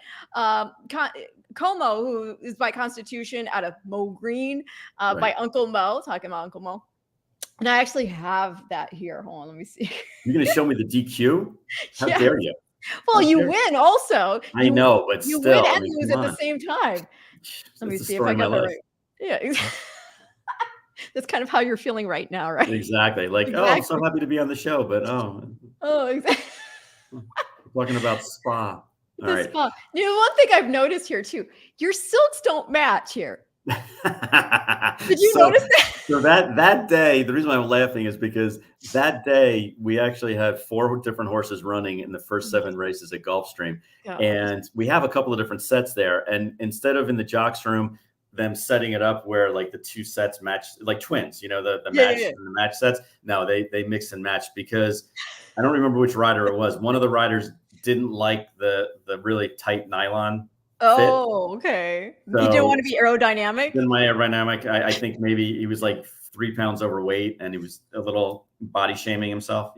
Como, who is by constitution out of Mo Green, by Right. Uncle Mo, talking about Uncle Mo. And I actually have that here. Hold on, let me see. You're going to show me the DQ? How Yeah. dare you? Well, How you dare win also. I know, but You still, win I and mean, lose come at the on. same time. Let me That's the see if story I of my got that life. right. Yeah, that's kind of how you're feeling right now, right? Exactly. Like, oh, I'm so happy to be on the show, but Oh, exactly. we're talking about spa. All The right. spa. One thing I've noticed here too, your silks don't match here. Did you notice that? So that day, the reason why I'm laughing is because that day we actually had 4 different horses running in the first 7 races at Gulfstream, Yeah. and we have a couple of different sets there. And instead of in the jocks room, them setting it up where like the 2 sets match like twins, the match and the match sets. No, they mix and match, because I don't remember which rider it was. One of the riders didn't like the really tight nylon. Oh, okay. You didn't want to be aerodynamic? In my aerodynamic, I think maybe he was like 3 pounds overweight and he was a little body shaming himself,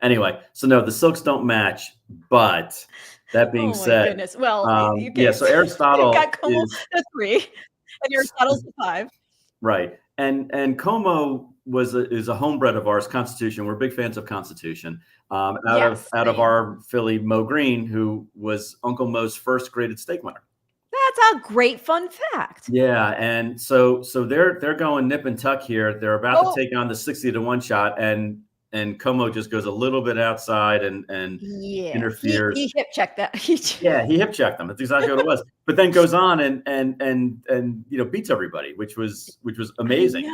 Anyway, so no, the silks don't match. But that being said, goodness. Well, yeah, so Aristotle got Como is the 3, and Aristotle's the 5. right. And Como is a homebred of ours, Constitution. We're big fans of Constitution. Out of our filly Mo Green, who was Uncle Mo's first graded stake winner. That's a great fun fact. Yeah, and so they're going nip and tuck here. They're about to take on the 60 to 1 shot, and Como just goes a little bit outside and interferes. He hip checked that. He hip checked them. That's exactly what it was. But then goes on and beats everybody, which was amazing.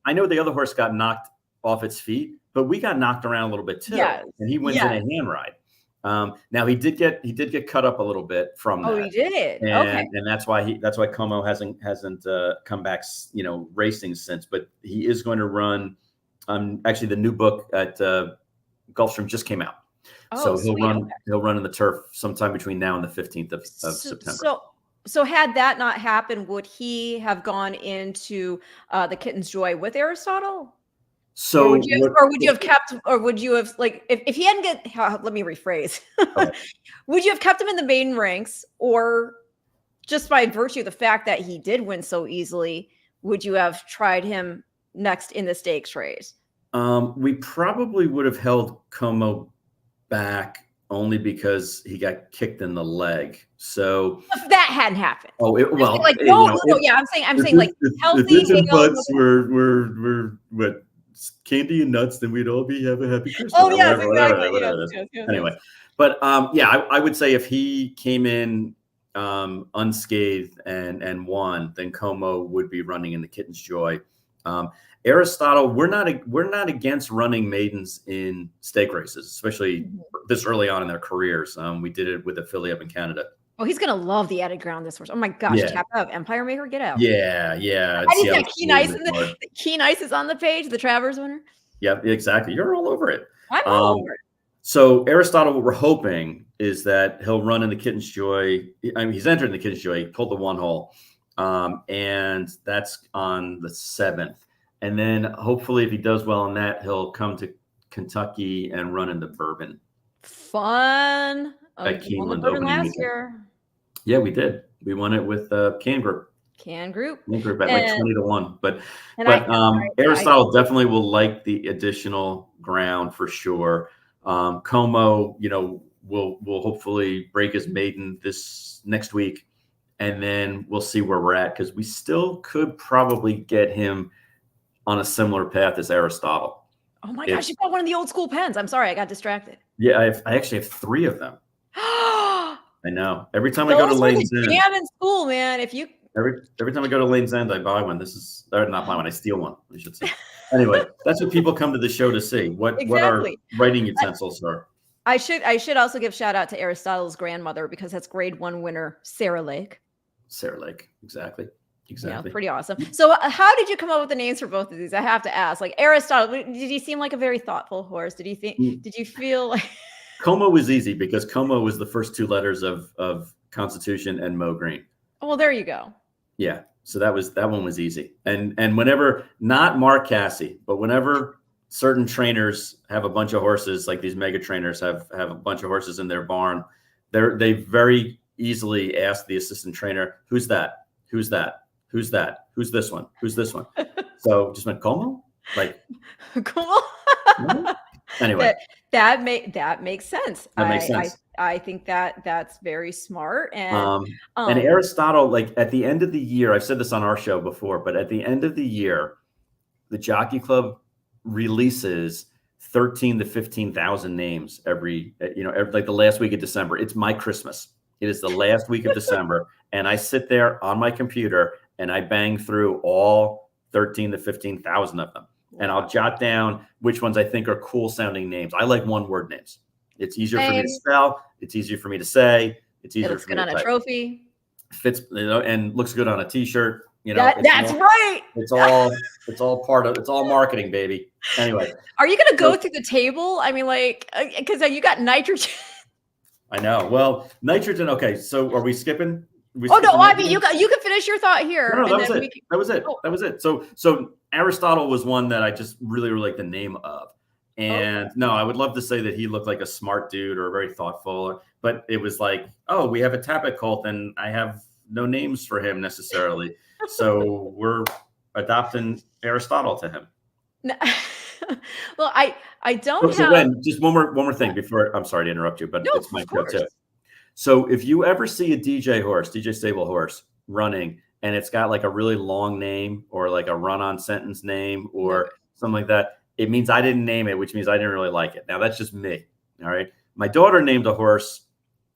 I know the other horse got knocked off its feet, but we got knocked around a little bit too. Yes. And he wins in a hand ride. Now he did get cut up a little bit from that. Oh, he did. And that's why Como hasn't come back, racing since. But he is going to run. Actually, the new book at Gulfstream just came out, so he'll run in the turf sometime between now and the 15th of September. So had that not happened, would he have gone into the Kitten's Joy with Aristotle? So what, or would you have kept, or would you have like if he hadn't let me rephrase. okay. Would you have kept him in the main ranks, or just by virtue of the fact that he did win so easily, would you have tried him next in the stakes race? We probably would have held Como back only because he got kicked in the leg. So If that hadn't happened. well, Like, yeah, I'm saying like healthy. If this and butts were what candy and nuts, then we'd all have a happy Christmas. Oh yes, exactly. Whatever Yes. Anyway, but yeah, I would say if he came in unscathed and won, then Como would be running in the Kitten's Joy. Aristotle, we're not against running maidens in stake races, especially this early on in their careers. We did it with a filly up in Canada. Oh, he's gonna love the added ground this horse. Oh my gosh, Yeah. Tap out, Empire Maker, get out. Yeah. I think that Keen Ice, Keen Ice is on the page, the Travers winner. Yep, exactly. You're all over it. I'm all over it. So Aristotle, what we're hoping is that he'll run in the Kitten's Joy. I mean, he's entering the Kitten's Joy. He pulled the 1 hole, and that's on the 7th. And then hopefully, if he does well in that, he'll come to Kentucky and run in the Bourbon. Fun. At Keeneland Bourbon last weekend. year. Yeah, we did. We won it with Can Group. Can Group. Can Group at like 20-1. But I Aristotle definitely will like the additional ground for sure. Como, will hopefully break his maiden this next week, and then we'll see where we're at, because we still could probably get him on a similar path as Aristotle. Oh my gosh, you got one of the old school pens. I'm sorry, I got distracted. Yeah, I actually have 3 of them. I know. Every time I go to Lane's End, in school, man. If you every time I go to Lane's End, I buy one. Not buy one. I steal one. I should say. Anyway, that's what people come to the show to see. What our writing utensils are. I should also give shout out to Aristotle's grandmother, because that's grade 1 winner Sarah Lake. Sarah Lake, exactly. Yeah, pretty awesome. So, how did you come up with the names for both of these? I have to ask. Like Aristotle, did he seem like a very thoughtful horse? Did you feel like Como was easy because Como was the first 2 letters of Constitution and Mo Green. Oh, well, there you go. Yeah. So that one was easy. And whenever, not Mark Cassie, but whenever certain trainers have a bunch of horses, like these mega trainers have a bunch of horses in their barn, they very easily ask the assistant trainer, who's that? Who's that? Who's that? Who's this one? Who's this one? So just went Como? Like Como? Anyway. That makes sense. That makes sense. I think that's very smart. And Aristotle, like at the end of the year, I've said this on our show before, but at the end of the year, the Jockey Club releases 13 to 15,000 names every like the last week of December. It's my Christmas. It is the last week of December, and I sit there on my computer and I bang through all 13 to 15,000 of them. And I'll jot down which ones I think are cool sounding names. I like 1-word names. It's easier for me to spell. It's easier for me to say. It's easier for me to type. It looks good on a trophy. Fits, and looks good on a T-shirt. That's right. It's all part of. It's all marketing, baby. Anyway, are you going to go through the table? I mean, like, because you got nitrogen. I know. Well, nitrogen. Okay, so are we skipping? I mean, you can finish your thought here. No, that was it. That was it. So Aristotle was one that I just really like the name of. And no, I would love to say that he looked like a smart dude or very thoughtful, but it was like, oh, we have a Tapit colt and I have no names for him necessarily. So we're adopting Aristotle to him. Well, I don't have. Just one more thing before, I'm sorry to interrupt you, but it's my show too. So if you ever see a DJ stable horse running, and it's got like a really long name or like a run-on sentence name or something like that, it means I didn't name it, which means I didn't really like it. Now that's just me. All right. My daughter named a horse.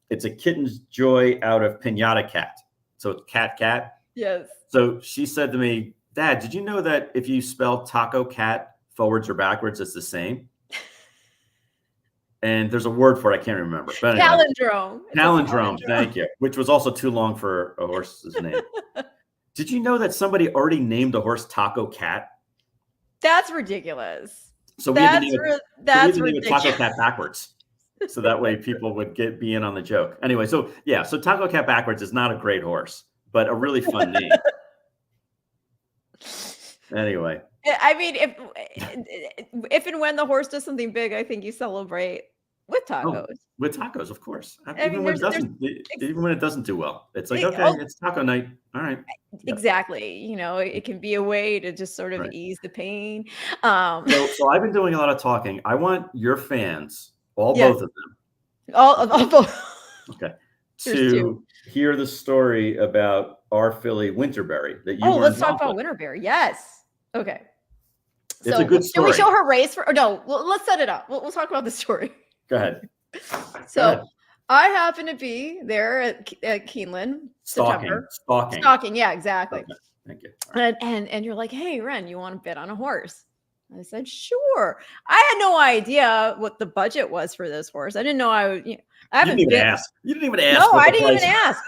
It's a Kitten's Joy out of Pinata Cat. So it's Cat. Yes. So she said to me, Dad, did you know that if you spell taco cat forwards or backwards, it's the same? And there's a word for it. I can't remember. But anyway, palindrome. Thank you. Which was also too long for a horse's name. Did you know that somebody already named a horse Taco Cat? That's ridiculous. So we had to name ridiculous. Taco Cat backwards. So that way people would be in on the joke. Anyway, so Taco Cat backwards is not a great horse, but a really fun name. Anyway, I mean, if and when the horse does something big, I think you celebrate with Oh, tacos. with tacos, of course. I mean, ex- Even when it doesn't do well, it's like, it- okay, oh, it's taco night. All right. Yep. exactly. You know, it can be a way to just sort of Right. ease the pain. Um, So I've been doing a lot of talking. I want your fans, all yes, both of them, all both. okay, There's two. to hear the story about our filly Winterberry that you Oh, were let's talk involved about with. Winterberry. Yes. Okay. It's a So good can we story. show her race for? Or no, let's set it up. We'll talk about the story. Go ahead. So Go ahead. I happen to be there at Keeneland, Stalking. September. Stalking, yeah, exactly. Okay. Thank you. All right. And you're like, hey, Ren, you want to bid on a horse? I said, sure. I had no idea what the budget was for this horse. I didn't know I would. You know, I You haven't didn't even been. ask. You didn't even ask. No, what I the didn't even price- ask.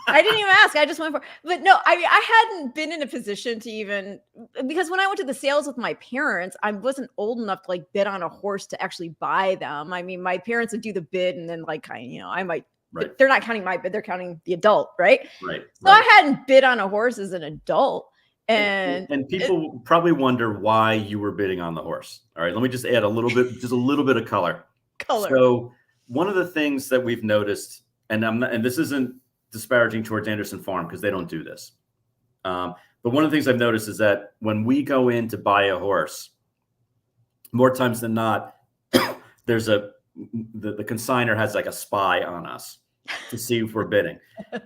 I didn't even ask. I just went for. But no, I mean, I hadn't been in a position to even because when I went to the sales with my parents, I wasn't old enough to like bid on a horse to actually buy them. I mean, my parents would do the bid, and then like kind of, you know, I might. Right. They're not counting my bid; they're counting the adult, right? Right. So I hadn't bid on a horse as an adult, and people probably wonder why you were bidding on the horse. All right, let me just add a little bit, just a little bit of color. So one of the things that we've noticed, and this isn't disparaging towards Anderson Farm because they don't do this, but one of the things I've noticed is that when we go in to buy a horse, more times than not, there's the consignor has like a spy on us to see if we're bidding,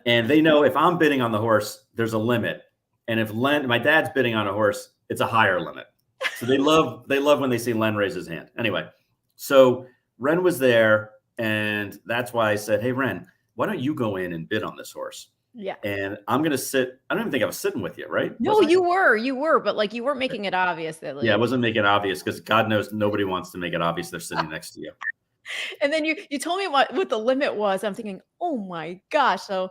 and they know if I'm bidding on the horse, there's a limit. And if my dad's bidding on a horse, it's a higher limit. So they love when they see Len raise his hand. Anyway, so Ren was there, and that's why I said, hey, Ren, why don't you go in and bid on this horse? Yeah. And I'm going to sit. I don't even think I was sitting with you, right? No, you were, but like you weren't making it obvious that like, yeah, I wasn't making it obvious because God knows nobody wants to make it obvious they're sitting next to you. And then you told me what the limit was. I'm thinking, oh my gosh. So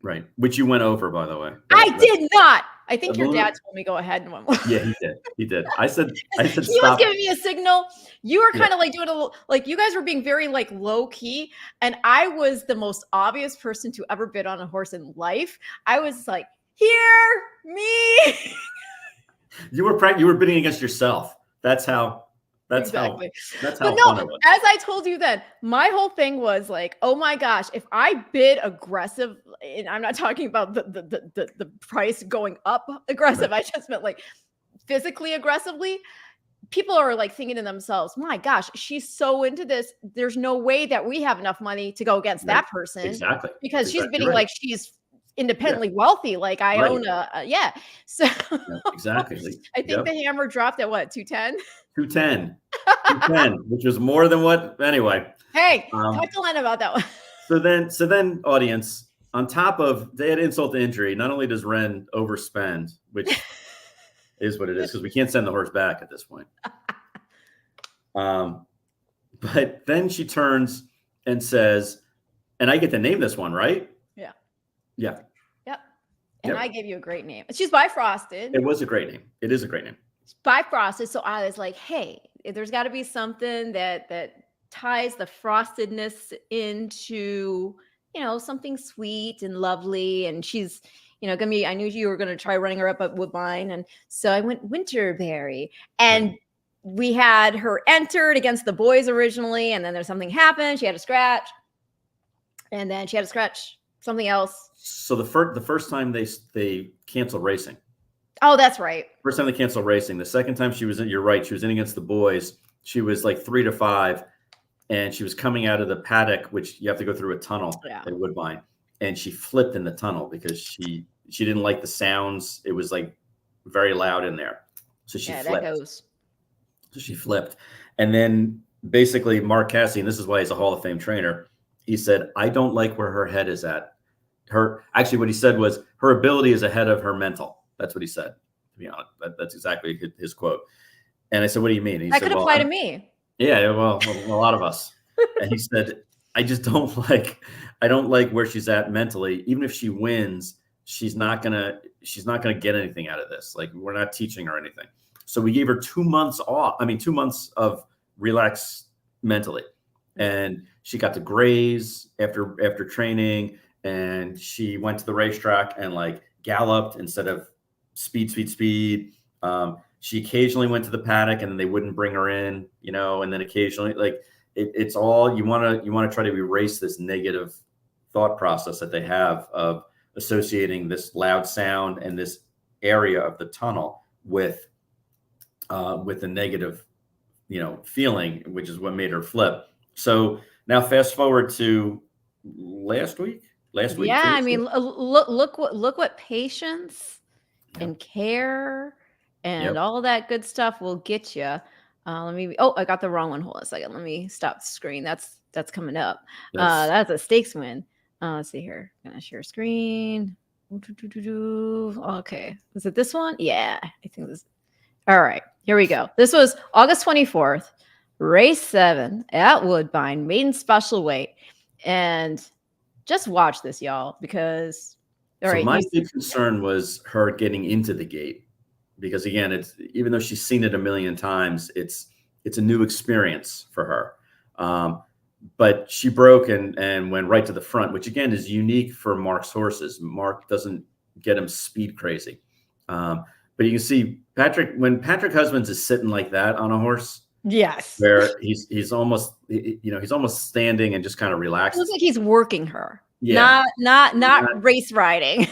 right. Which you went over, by the way. I did not. I think your dad told me go ahead and went. Yeah, he did. He did. I said he stop. was giving me a signal. You were kind of like doing a little, like you guys were being very like low key. And I was the most obvious person to ever bid on a horse in life. I was like, here, me. You were bidding against yourself. That's how Exactly. That's how but no, fun it was. as I told you then, my whole thing was like, oh my gosh, if I bid aggressive, and I'm not talking about the price going up aggressive, right. I just meant like physically aggressively. People are like thinking to themselves, my gosh, she's so into this. There's no way that we have enough money to go against that person. Exactly. Because she's bidding right. like she's independently wealthy. Like I own yeah. So exactly. I think the hammer dropped at what, 210? 210. 210, which was more than what anyway. Hey, talk to Len about that one. So then audience, on top of they had insult to injury, not only does Ren overspend, which is what it is, because we can't send the horse back at this point. But then she turns and says, and I get to name this one, right? Yeah. Yeah. Yep. And I gave you a great name. She's Bifrosted. It was a great name. It is a great name. Bifrosted. So I was like, hey, there's got to be something that ties the frostedness into, you know, something sweet and lovely. And she's, you know, I knew you were going to try running her up at Woodbine. And so I went Winterberry, and we had her entered against the boys originally. And then there's something happened. She had a scratch, and then she had to scratch something else. So the first time they canceled racing. Oh, that's right. First time they canceled racing. The second time she was in, you're right, she was in against the boys. She was like 3-5, and she was coming out of the paddock, which you have to go through a tunnel at Woodbine. And she flipped in the tunnel because she didn't like the sounds. It was like very loud in there. So she flipped. So she flipped. And then basically Mark Cassidy, and this is why he's a Hall of Fame trainer, he said, I don't like where her head is at. Actually, what he said was her ability is ahead of her mental. That's what he said, to be honest. That's exactly his quote. And I said, what do you mean? And he said, could apply to me. Yeah, well, a lot of us. And he said, I don't like where she's at mentally. Even if she wins, she's not gonna get anything out of this. Like, we're not teaching her anything. So we gave her 2 months off. 2 months of relax mentally. And she got to graze after training, and she went to the racetrack and like galloped instead of speed. She occasionally went to the paddock and then they wouldn't bring her in, and then occasionally it's all you want to try to erase this negative thought process that they have of associating this loud sound and this area of the tunnel with a negative, feeling, which is what made her flip. So now fast forward to last week. Yeah, I mean, look what patience and care and all that good stuff will get you. I got the wrong one. Hold on a second. Let me stop the screen. That's coming up. That's a stakes win. Let's see here. I'm gonna share screen. Okay. Is it this one? Yeah, I think this. All right, here we go. This was August 24th, race 7 at Woodbine, maiden special weight. And just watch this, y'all, because my big concern was her getting into the gate, because again, it's, even though she's seen it a million times, it's a new experience for her. But she broke and went right to the front, which again is unique for Mark's horses. Mark doesn't get him speed crazy. But you can see when Patrick Husbands is sitting like that on a horse. Yes. Where he's almost, he's almost standing and just kind of relaxed. It looks like he's working her. Yeah. Not race riding.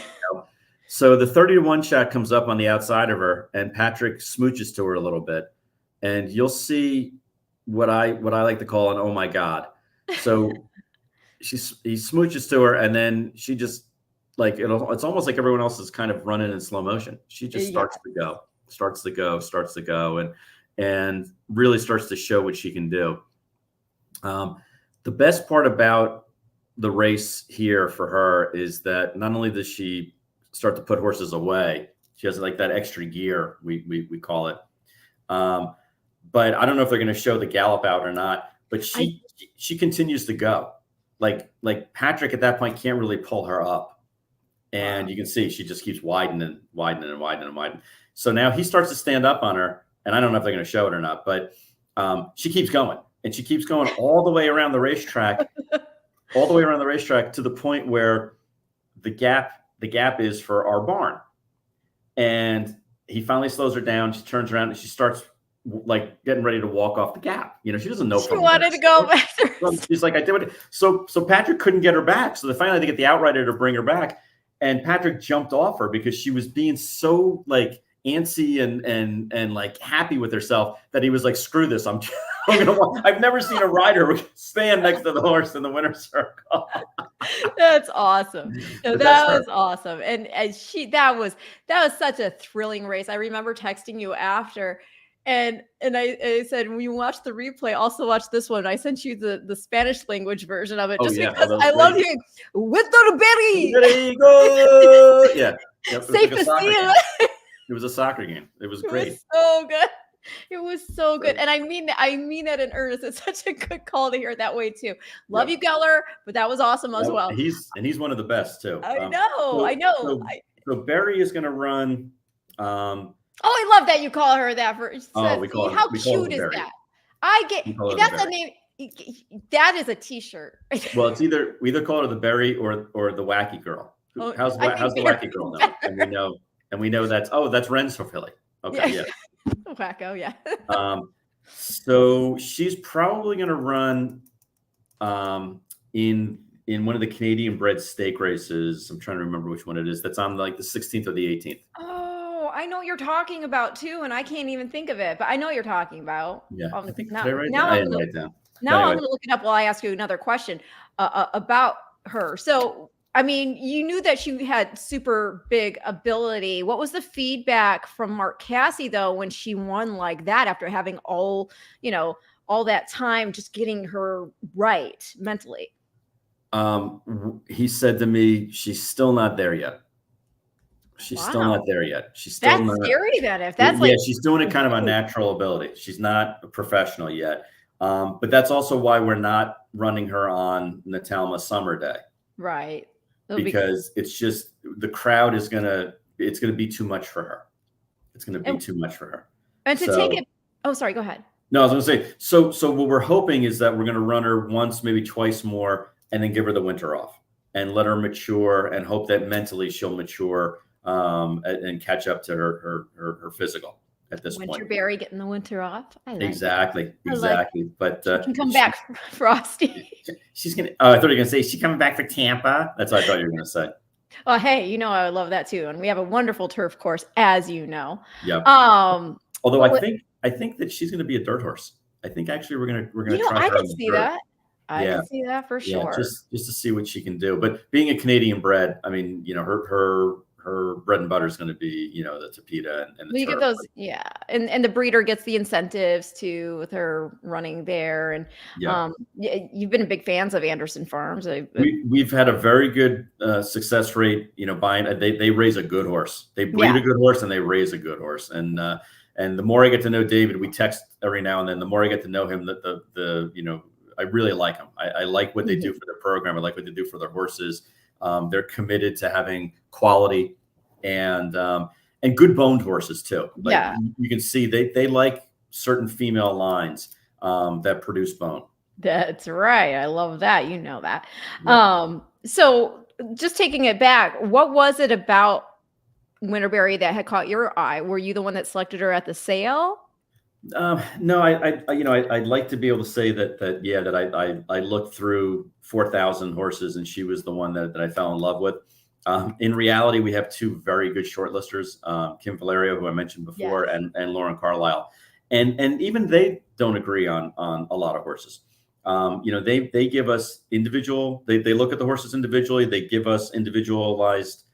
So the 30-1 shot comes up on the outside of her and Patrick smooches to her a little bit. And you'll see what I like to call an oh my God. So he smooches to her and then she just it's almost like everyone else is kind of running in slow motion. She just starts to go and really starts to show what she can do. The best part about the race here for her is that not only does she start to put horses away, she has like that extra gear, we call it. But I don't know if they're going to show the gallop out or not, but she continues to go. Like Patrick at that point can't really pull her up. And you can see she just keeps widening. So now he starts to stand up on her, and I don't know if they're going to show it or not, but she keeps going, and she keeps going all the way around the racetrack, to the point where the gap is for our barn. And he finally slows her down. She turns around and she starts getting ready to walk off the gap. She doesn't know. She wanted to go back. She's like, I did it. So Patrick couldn't get her back. So they finally had to get the outrider to bring her back. And Patrick jumped off her because she was being so antsy and happy with herself that he was like, screw this. I've never seen a rider stand next to the horse in the winner's circle. That's awesome. No, that was awesome. And that was such a thrilling race. I remember texting you after and I said, when you watch the replay, also watch this one. I sent you the Spanish language version of it because I love hearing with the berry. There you go. Yeah. Yep, Safe to see you. It was a soccer game. It was great. It was so good. It was so good. And I mean that in earnest. It's such a good call to hear it that way too. Love you, Geller, but that was awesome as well. He's one of the best too. I know. So Barry is going to run. I love that you call her that. How cute is that? That's a name. That is a T-shirt. Well, it's we either call her the Berry or the Wacky Girl. How's the Wacky Girl now? And we know that's Ren's for Philly. Okay, yeah. Wacko, yeah. So she's probably going to run in one of the Canadian bred stake races. I'm trying to remember which one it is. That's on the 16th or the 18th. Oh, I know what you're talking about too, and I can't even think of it, but I know what you're talking about. Yeah, I think now I'm going to look it up while I ask you another question about her. So, I mean, you knew that she had super big ability. What was the feedback from Mark Casse, though, when she won like that after having all that time just getting her right mentally? He said to me, she's still not there yet. She's still not there yet. She's still that's not scary then. If that's she's doing it kind of on natural ability. She's not a professional yet. But that's also why we're not running her on Natalma Summer Day. Right. Because it's just the crowd it's gonna be too much for her. It's gonna be too much for her. And to take it. Oh, sorry. Go ahead. No, I was gonna say. So what we're hoping is that we're gonna run her once, maybe twice more, and then give her the winter off and let her mature, and hope that mentally she'll mature and catch up to her physical. at this point. Winterberry getting the winter off. I like Exactly, it. I like exactly. But she can come back, Frosty. she's gonna. Oh, I thought you were gonna say is she coming back for Tampa. That's what I thought you were gonna say. Oh, hey, you know I would love that too. And we have a wonderful turf course, as you know. Yep. Um, Although I think that she's gonna be a dirt horse. I think actually we're gonna try I her can in the see dirt. that. I Yeah. can see that for Yeah, sure. just to see what she can do. But being a Canadian bred, I mean, you know, her bread and butter is going to be, you know, the Tapeta and the You get turf. those, yeah, and the breeder gets the incentives too with her running there, and Yeah. you've been big fans of Anderson Farms. We've had a very good success rate, you know, buying. They raise a good horse. They breed a good horse and they raise a good horse. And the more I get to know David, we text every now and then. The more I get to know him, the you know, I really like him. I like what they do for their program. I like what they do for their horses. They're committed to having quality and good boned horses too. Like you can see they like certain female lines that produce bone. That's right. I love that. You know that. Yeah. So just taking it back, what was it about Winterberry that had caught your eye? Were you the one that selected her at the sale? No, I'd like to be able to say that I looked through 4,000 horses and she was the one that I fell in love with. In reality, we have two very good shortlisters, Kim Valerio, who I mentioned before, and Lauren Carlisle, and even they don't agree on a lot of horses. You know, they give us individual. They look at the horses individually. They give us individualized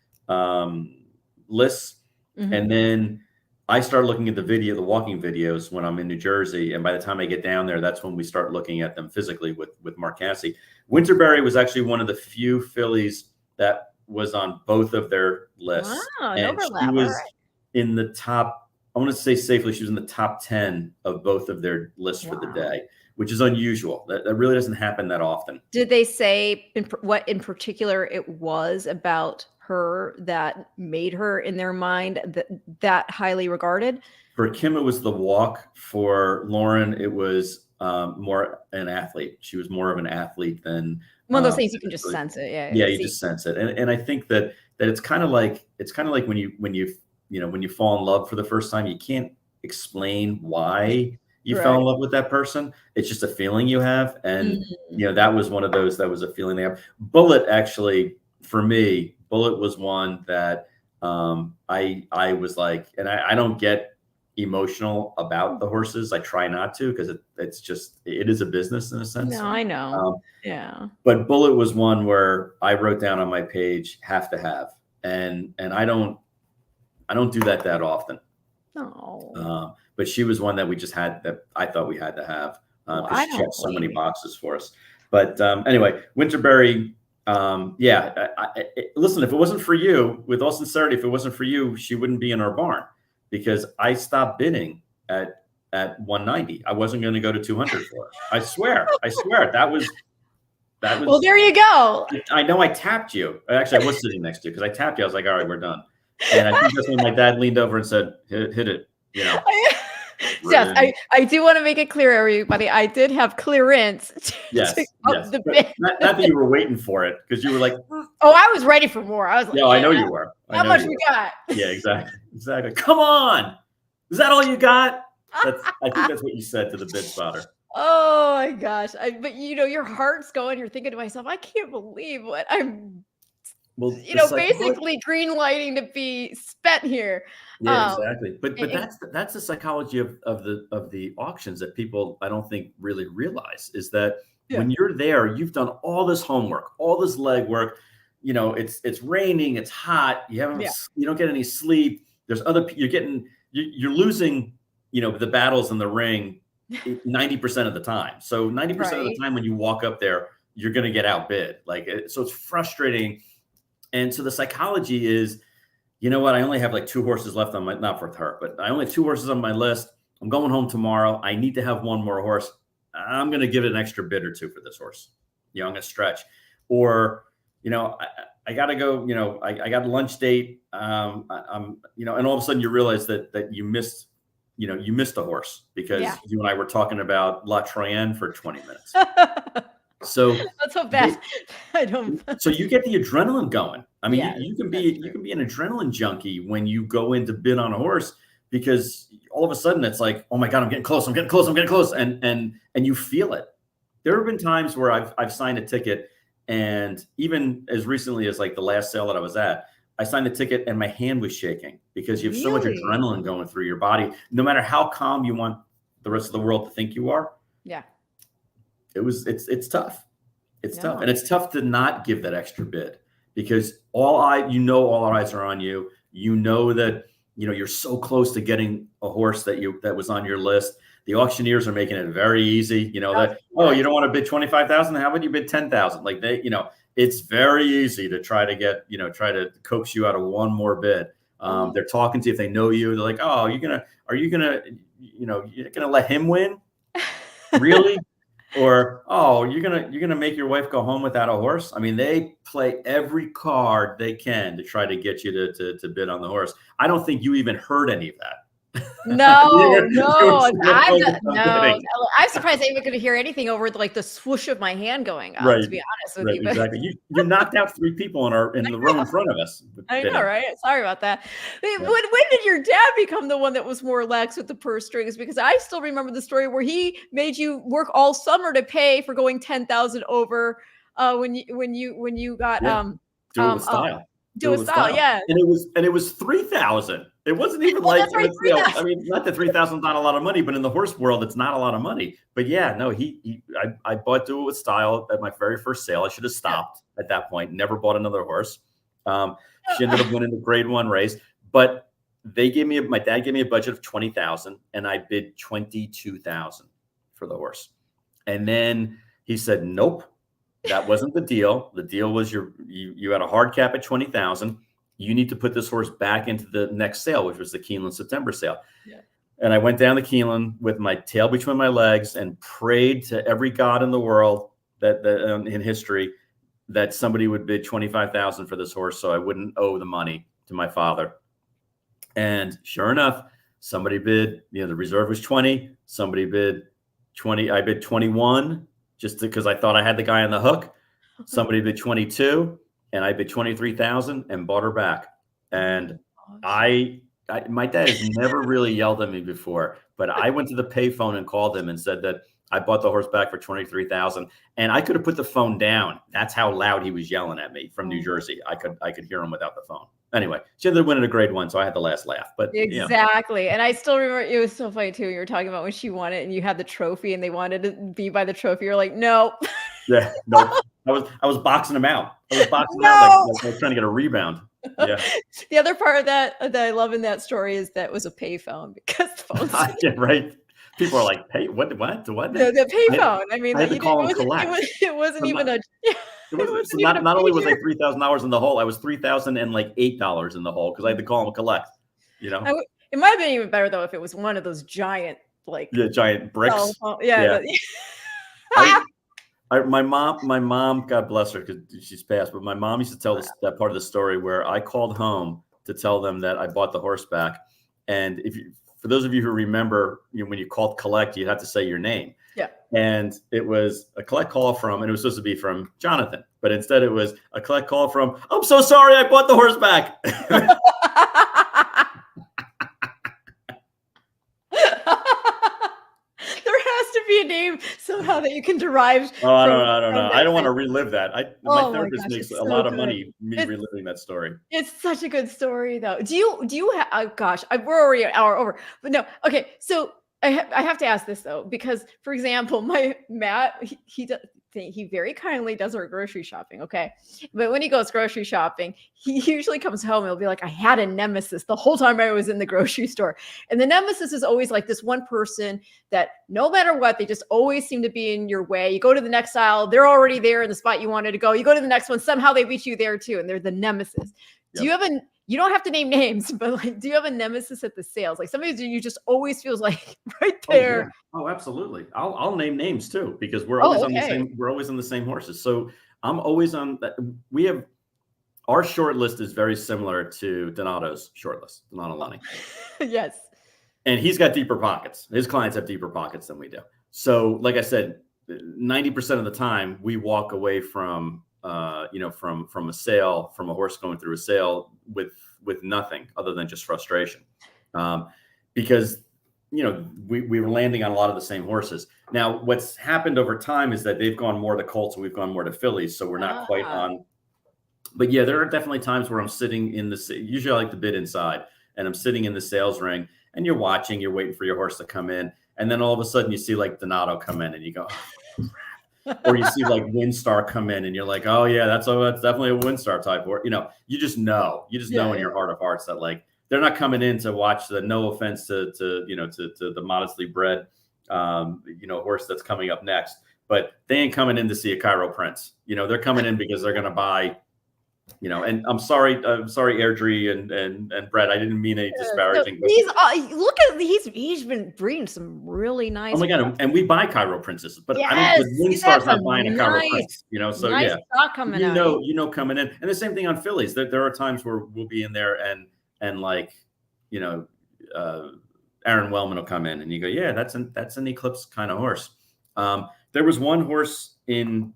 lists, and then I start looking at the walking videos when I'm in New Jersey. And by the time I get down there, that's when we start looking at them physically with Mark Casse. Winterberry was actually one of the few fillies that was on both of their lists. Wow, and she was in the top, I want to say safely, she was in the top 10 of both of their lists for the day, which is unusual. That really doesn't happen that often. Did they say what in particular it was about her that made her in their mind that highly regarded? For Kim, it was the walk. For Lauren, it was more an athlete. She was more of an athlete than one of those things you can just sense it. Yeah, you just sense it. And I think that it's kind of like when you fall in love for the first time, you can't explain why you fell in love with that person. It's just a feeling you have. And you know, that was one of those, that was a feeling they have. Bullet, actually, for me, Bullet was one that I was like, and I don't get emotional about the horses. I try not to, because it is a business in a sense. No, I know. Yeah. But Bullet was one where I wrote down on my page, have to have. And I don't do that often. No. But she was one that we just had, that I thought we had to have, because she checked so many boxes for us. But anyway, Winterberry, listen, if it wasn't for you, with all sincerity, if it wasn't for you, she wouldn't be in our barn, because I stopped bidding at 190. I wasn't going to go to 200 for her. I swear. That was. Well, there you go. I know I tapped you. Actually, I was sitting next to you, because I tapped you. I was like, all right, we're done. And I think that's when my dad leaned over and said, hit it. You know. Yes, I do want to make it clear, everybody. I did have clearance. The bid. Not that you were waiting for it, because you were like, oh, I was ready for more. I was like, yeah, I know you were. How much we got? Yeah, exactly. Come on, is that all you got? I think that's what you said to the bid spotter. Oh my gosh! But you know, your heart's going. You're thinking to myself, I can't believe what I'm. Well, basically green lighting to be spent here. Yeah, exactly. But that's the psychology of the auctions that people, I don't think, really realize, is that when you're there, you've done all this homework, all this legwork. You know, it's raining, it's hot, you don't get any sleep. There's you're losing, you know, the battles in the ring 90% of the time. So 90% of the time when you walk up there, you're going to get outbid. So it's frustrating. And so the psychology is, you know what? I only have like 2 horses left on not for her, but I only have 2 horses on my list. I'm going home tomorrow. I need to have one more horse. I'm going to give it an extra bid or 2 for this horse. You know, I'm going to stretch. Or, you know, I got to go, you know, I got a lunch date. I'm, you know, and all of a sudden you realize that you missed a horse, because you and I were talking about La Troyenne for 20 minutes. So that's so bad. I don't. So you get the adrenaline going. I mean, you can be an adrenaline junkie when you go in to bid on a horse, because all of a sudden it's like, oh my God, I'm getting close. I'm getting close. I'm getting close. And you feel it. There have been times where I've signed a ticket, and even as recently as like the last sale that I was at, I signed a ticket and my hand was shaking because you have so much Really? adrenaline going through your body. No matter how calm you want the rest of the world to think you are, Yeah. it's tough. It's tough. No. And it's tough to not give that extra bid because all our eyes are on you. You know that, you're so close to getting a horse that was on your list. The auctioneers are making it very easy. You don't want to bid 25,000. How about you bid 10,000? Like it's very easy to try to coax you out of one more bid. They're talking to you if they know you. They're like, oh, are you gonna let him win? Really? Or, oh, you're gonna make your wife go home without a horse? I mean, they play every card they can to try to get you to bid on the horse. I don't think you even heard any of that. No, no. I'm surprised I even could hear anything over the swoosh of my hand going up. Right, to be honest with right, you, but exactly. You knocked out 3 people in the row in front of us. I know, right? Sorry about that. Yeah. When did your dad become the one that was more lax with the purse strings? Because I still remember the story where he made you work all summer to pay for going 10,000 over when you got do it with style. Do it with style, yeah. And it was 3,000. It wasn't even that's right, I mean, not that 3,000 is not a lot of money, but in the horse world, it's not a lot of money. But yeah, no, I bought Do It With Style at my very first sale. I should have stopped at that point. Never bought another horse. She ended up winning the grade 1 race, but my dad gave me a budget of 20,000 and I bid 22,000 for the horse. And then he said, nope, that wasn't the deal. The deal was you had a hard cap at 20,000. You need to put this horse back into the next sale, which was the Keeneland September sale. Yeah. And I went down to Keeneland with my tail between my legs and prayed to every god in the world that in history that somebody would bid 25,000 for this horse, so I wouldn't owe the money to my father. And sure enough, somebody bid. The reserve was 20. Somebody bid 20. I bid 21 just because I thought I had the guy on the hook. Somebody bid 22. And I bid 23,000 and bought her back. And my dad has never really yelled at me before, but I went to the payphone and called him and said that I bought the horse back for 23,000. And I could have put the phone down. That's how loud he was yelling at me from New Jersey. I could hear him without the phone. Anyway, she ended up winning a grade 1, so I had the last laugh. But exactly. And I still remember it was so funny too. You were talking about when she won it and you had the trophy and they wanted to be by the trophy. You're like, no. Yeah, no. I was boxing him out. I was boxing him out like I was trying to get a rebound. Yeah. The other part of that I love in that story is that it was a payphone because the phone's yeah, right. People are like, "Pay what? The payphone. I mean, I had to call and collect. It wasn't even a. Not only was I $3,000 in the hole, I was $3,008 in the hole because I had to call and collect. It might have been even better though if it was one of those giant giant bricks. Yeah. My mom, God bless her because she's passed, but my mom used to tell that part of the story where I called home to tell them that I bought the horse back. And for those of you who remember, when you called collect, you had to say your name. Yeah. And it was a collect call from, and it was supposed to be from Jonathan, but instead it was a collect call from, I'm so sorry, I bought the horse back. Be a name somehow that you can derive. I don't know. I don't want to relive that. My therapist makes a lot of money reliving that story. It's such a good story, though. Do you have? We're already an hour over, but no. Okay, so I have to ask this though, because for example, my Matt, he very kindly does our grocery shopping. Okay. But when he goes grocery shopping, he usually comes home and he'll be like, I had a nemesis the whole time I was in the grocery store. And the nemesis is always like this one person that no matter what, they just always seem to be in your way. You go to the next aisle, they're already there in the spot you wanted to go. You go to the next one, somehow they beat you there too. And they're the nemesis. Yep. You don't have to name names, but do you have a nemesis at the sales? Like somebody you just always feels like right there. Oh, absolutely. I'll name names too, because we're always on the same, we're always on the same horses. So I'm always on that. Our short list is very similar to Donato's short list, Donato Lonnie. Yes. And he's got deeper pockets. His clients have deeper pockets than we do. So like I said, 90% of the time we walk away from from a sale, from a horse going through a sale with nothing other than just frustration. because we were landing on a lot of the same horses. Now, what's happened over time is that they've gone more to Colts and we've gone more to Fillies, so we're not quite on. But yeah, there are definitely times where I'm sitting in usually I like to bid inside, and I'm sitting in the sales ring, and you're watching, you're waiting for your horse to come in, and then all of a sudden you see like Donato come in, and you go, oh, or you see like Windstar come in, and you're like, oh yeah, that's definitely a Windstar type, or you just know in your heart of hearts that like they're not coming in to watch the, no offense to the modestly bred horse that's coming up next, but they ain't coming in to see a Cairo Prince. They're coming in because they're going to buy. And I'm sorry, Airdrie and Brett. I didn't mean any disparaging. He's been breeding some really nice. Oh my god! And we buy Cairo Princesses, but I don't. Windstar's not buying a Cairo Prince. So nice yeah, stock coming out. Coming in, and the same thing on Fillies. There are times where we'll be in there and like, Aaron Wellman will come in, and you go, yeah, that's an Eclipse kind of horse. There was one horse in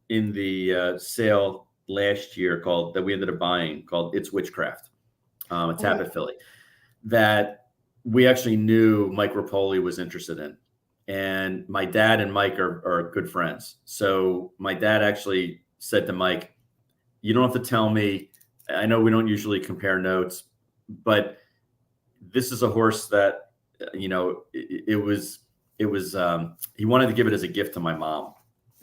the sale last year that we ended up buying called It's Witchcraft, a Tapit filly that we actually knew Mike Rapoli was interested in. And my dad and Mike are good friends. So my dad actually said to Mike, you don't have to tell me. I know we don't usually compare notes, but this is a horse that, it was he wanted to give it as a gift to my mom.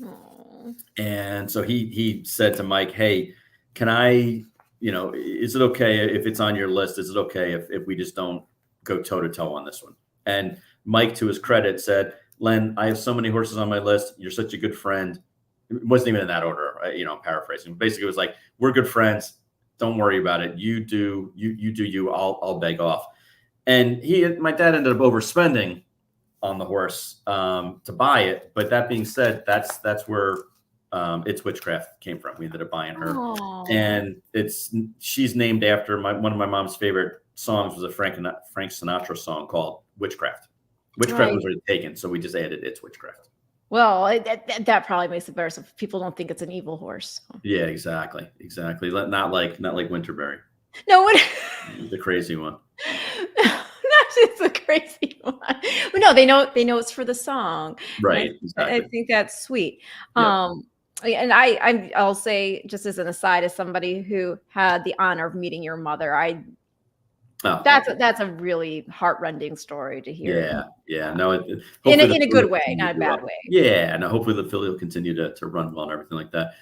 Aww. And so he said to Mike, hey, can I, is it okay if it's on your list? Is it okay if we just don't go toe to toe on this one? And Mike, to his credit, said, Len, I have so many horses on my list. You're such a good friend. It wasn't even in that order. I'm paraphrasing. Basically, it was like, we're good friends. Don't worry about it. You do you. I'll beg off. And my dad ended up overspending on the horse to buy it. But that being said, that's where It's Witchcraft came from. We ended up buying her. Aww. And she's named after one of my mom's favorite songs was a Frank Sinatra song called Witchcraft. Witchcraft was already taken, so we just added It's Witchcraft. Well, that probably makes it better, so people don't think it's an evil horse. Yeah, exactly. Not like Winterberry. No, what? The crazy one. Not just the crazy one. But no, they know it's for the song. Right. Exactly. I think that's sweet. Yeah. And I'll say, just as an aside, as somebody who had the honor of meeting your mother, that's a really heartrending story to hear. Yeah. No, in a good way, not a bad way. Yeah. No, hopefully the filly will continue to run well and everything like that.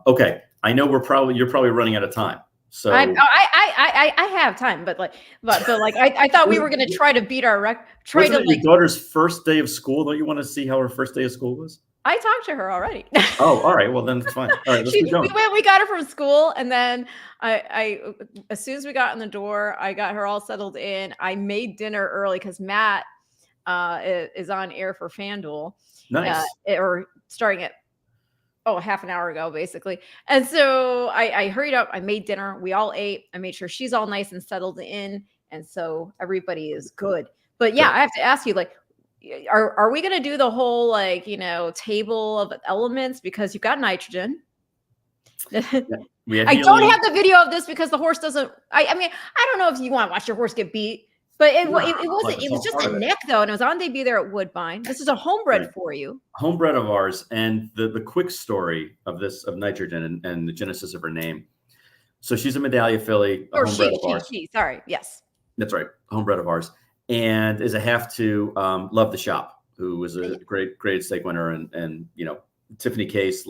Okay. I know you're probably running out of time. So I have time, but I thought we were going to try to beat our record. Wasn't it your daughter's first day of school? Don't you want to see how her first day of school was? I talked to her already. Oh, all right. Well, then it's fine. All right, let's keep going. We got her from school, and then I as soon as we got in the door, I got her all settled in. I made dinner early because Matt is on air for FanDuel. Nice. Or starting at half an hour ago, basically. And so I hurried up. I made dinner. We all ate. I made sure she's all nice and settled in, and so everybody is good. But yeah, I have to ask you, are we going to do the whole table of elements, because you've got nitrogen? I don't have the video of this because the horse doesn't. I mean, I don't know if you want to watch your horse get beat, but it wasn't. It was just a neck though, and it was on debut there at Woodbine. This is a homebred for you. Homebred of ours, and the quick story of nitrogen and the genesis of her name. So she's a Medallia filly, a homebred of ours. Sorry, yes, that's right, homebred of ours. And is a half to Love the Shop, who was a great stake winner, and Tiffany Case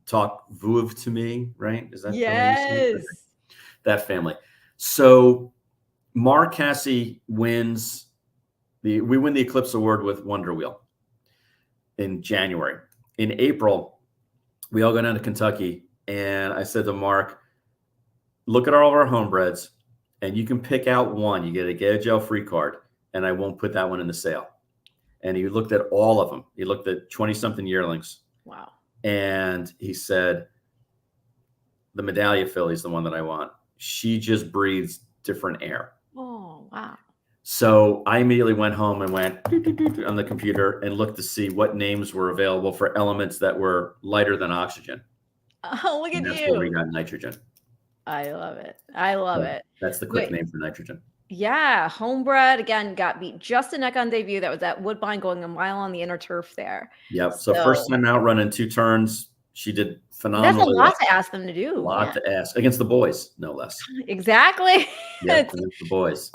talk Vouv to me, right? Is that yes? That family. So Mark Casse wins we win the Eclipse Award with Wonder Wheel in January. In April, we all go down to Kentucky, and I said to Mark, look at all of our homebreds, and you can pick out one. You get a Get a Gel free card, and I won't put that one in the sale. And he looked at all of them. He looked at 20-something yearlings. Wow. And he said, the Medallia filly is the one that I want. She just breathes different air. Oh, wow. So I immediately went home and went on the computer and looked to see what names were available for elements that were lighter than oxygen. Oh, look at you. That's where we got nitrogen. I love it. I love it. That's the quick name for nitrogen. Yeah, homebred again got beat just a neck on debut. That was at Woodbine going a mile on the inner turf there. Yep. So first So time out running 2 turns. She did that's a phenomenally lot well. to ask them to A do, lot man. to ask against the boys, no less. Exactly. Yep, against the boys.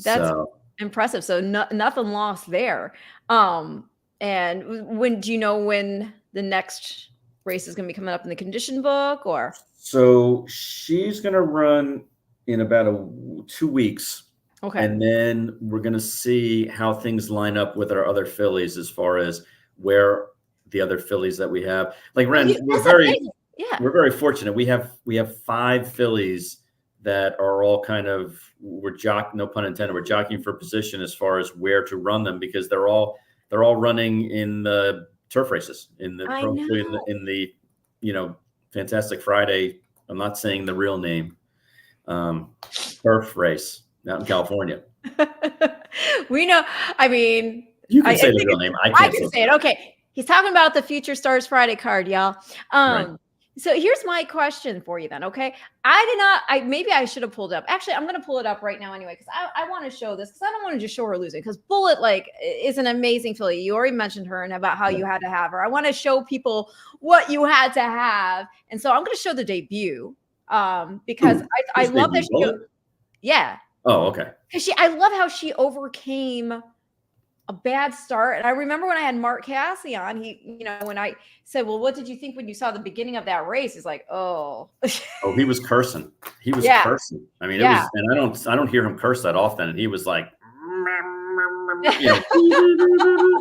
That's So impressive. So nothing lost there. And when do you know when the next race is going to be coming up in the condition book or? so she's gonna run in about 2 weeks, Okay. and then we're gonna see how things line up with our other fillies as far as where the other fillies that we have. Like Well, Ren, that's the thing. Yeah. we're very fortunate. We have 5 fillies that are all kind of no pun intended, we're jockeying for position as far as where to run them because they're all running in the turf races in the I know. you know Fantastic Friday. I'm not saying the real name. Turf race out in California. We know. I mean, You can I say the think real name. I I can't can say say it. Okay. He's talking about the Future Stars Friday card, y'all. right. So here's my question for you then. Okay. I did not, maybe I should have pulled it up. Actually, I'm going to pull it up right now anyway, because I want to show this because I don't want to just show her losing because Bullet like is an amazing filly. You already mentioned her and about how Yeah. you had to have her. I want to show people what you had to have. And so I'm going to show the debut because I Who's love that debut? Bullet? yeah. Oh, okay. Because I love how she overcame a bad start. And I remember when I had Mark Cassie on, when I said, well, what did you think when you saw the beginning of that race? He's like, oh. Oh, he was cursing. He was Yeah. cursing. I mean, it Yeah. was, and I don't hear him curse that often. And he was like,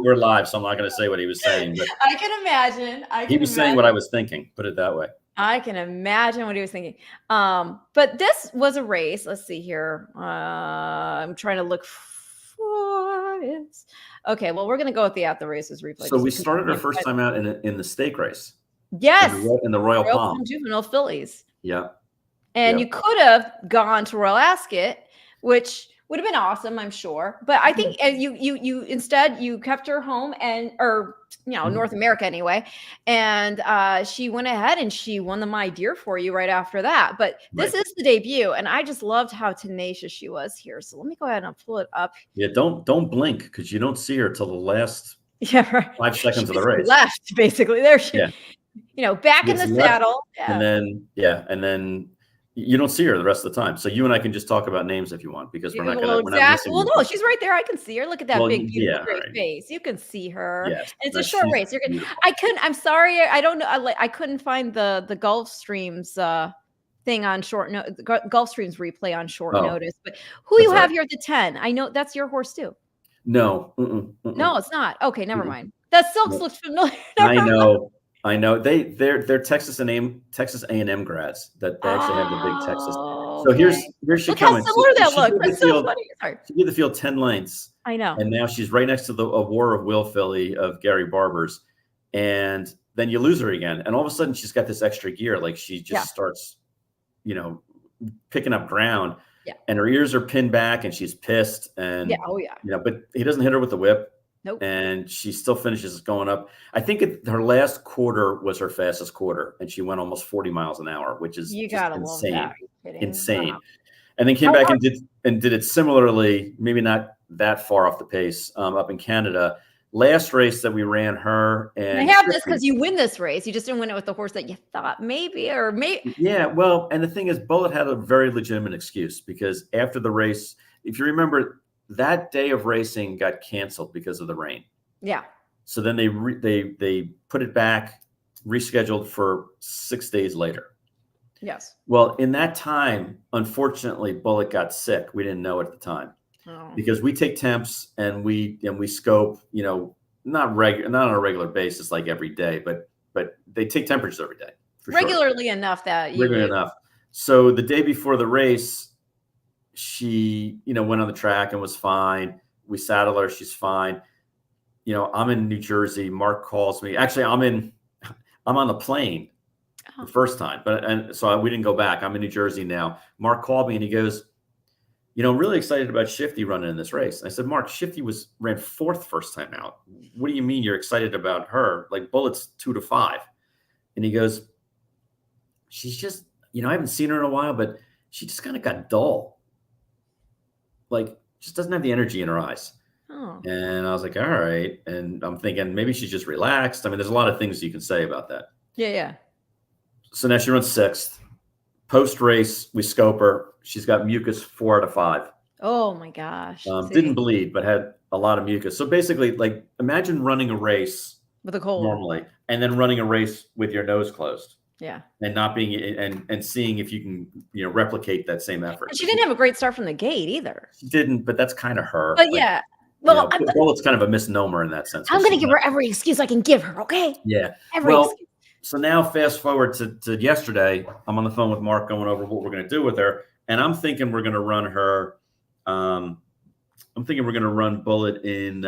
we're live, so I'm not going to say what he was saying, but I can imagine. he was saying what I was thinking. Put it that way. I can imagine what he was thinking. But this was a race. Let's see here. I'm trying to look for it. Okay, well, we're going to go with the at the races replay. So we started our first time out in the stake race. Yes. In the Royal Palm. Juvenile fillies. Yeah. And you could have gone to Royal Ascot, which would have been awesome, I'm sure. But I think you instead you kept her home North America anyway. And she went ahead and she won the My Dear for you right after that. But this is the debut, and I just loved how tenacious she was here. So let me go ahead and pull it up. Yeah, don't blink because you don't see her till the last 5 seconds of the race. Left basically there. She, back in the saddle. Yeah. And then you don't see her the rest of the time. So you and I can just talk about names if you want, because we're not going to. Exactly. Well, no, she's right there. I can see her. Look at that big, beautiful, great face. You can see her. Yes, and it's a short race. I couldn't. I'm sorry. I don't know. I couldn't find the Gulfstreams thing on short note. Gulfstreams replay on short notice. But who you have here at the 10? I know that's your horse too. No. No, it's not. Okay, never mind. That Silks looks familiar. I know they're Texas A&M grads that they actually have the big Texas. So here's she coming. How similar that looks. That's so funny. Sorry. She did the field 10 lengths. I know. And now she's right next to a War of Will filly of Gary Barber's, and then you lose her again, and all of a sudden she's got this extra gear, like she just starts, picking up ground. Yeah. And her ears are pinned back, and she's pissed, and but he doesn't hit her with the whip. Nope. And she still finishes going up. I think her last quarter was her fastest quarter, and she went almost 40 miles an hour, which is insane. Insane. And then came back and did it similarly, maybe not that far off the pace, up in Canada. Last race that we ran her, and I have this because you win this race. You just didn't win it with the horse that you thought maybe. Yeah, well, and the thing is, Bullet had a very legitimate excuse, because after the race, if you remember, that day of racing got canceled because of the rain. Yeah. So then they put it back, rescheduled for 6 days later. Yes. Well, in that time, unfortunately, Bullet got sick. We didn't know it at the time because we take temps and we scope, not on a regular basis like every day, but they take temperatures every day. Regularly enough that regularly enough. So the day before the race, she, went on the track and was fine. We saddle her. She's fine. I'm in New Jersey. Mark calls me. Actually, I'm on the plane the first time, so we didn't go back. I'm in New Jersey now. Mark called me and he goes, I'm really excited about Shifty running in this race. And I said, Mark, Shifty ran 4th first time out. What do you mean you're excited about her? Like Bullet's 2 to 5. And he goes, she's just, I haven't seen her in a while, but she just kind of got dull. like just doesn't have the energy in her eyes. Oh. And I was like, all right. And I'm thinking maybe she's just relaxed. I mean, there's a lot of things you can say about that. Yeah, yeah. So now she runs 6th. Post race, we scope her. She's got mucus 4 out of 5. Oh my gosh. Didn't bleed, but had a lot of mucus. So basically, like imagine running a race With a cold. normally and then running a race with your nose closed. Yeah. And not being and seeing if you can, replicate that same effort. But she didn't have a great start from the gate either. She didn't, but that's kind of her. But yeah. Well, Bullet's kind of a misnomer in that sense. I'm going to give her every excuse I can give her. Okay. Yeah. Every excuse. So now fast forward to yesterday, I'm on the phone with Mark going over what we're going to do with her. And I'm thinking we're going to run her. I'm thinking we're going to run Bullet in,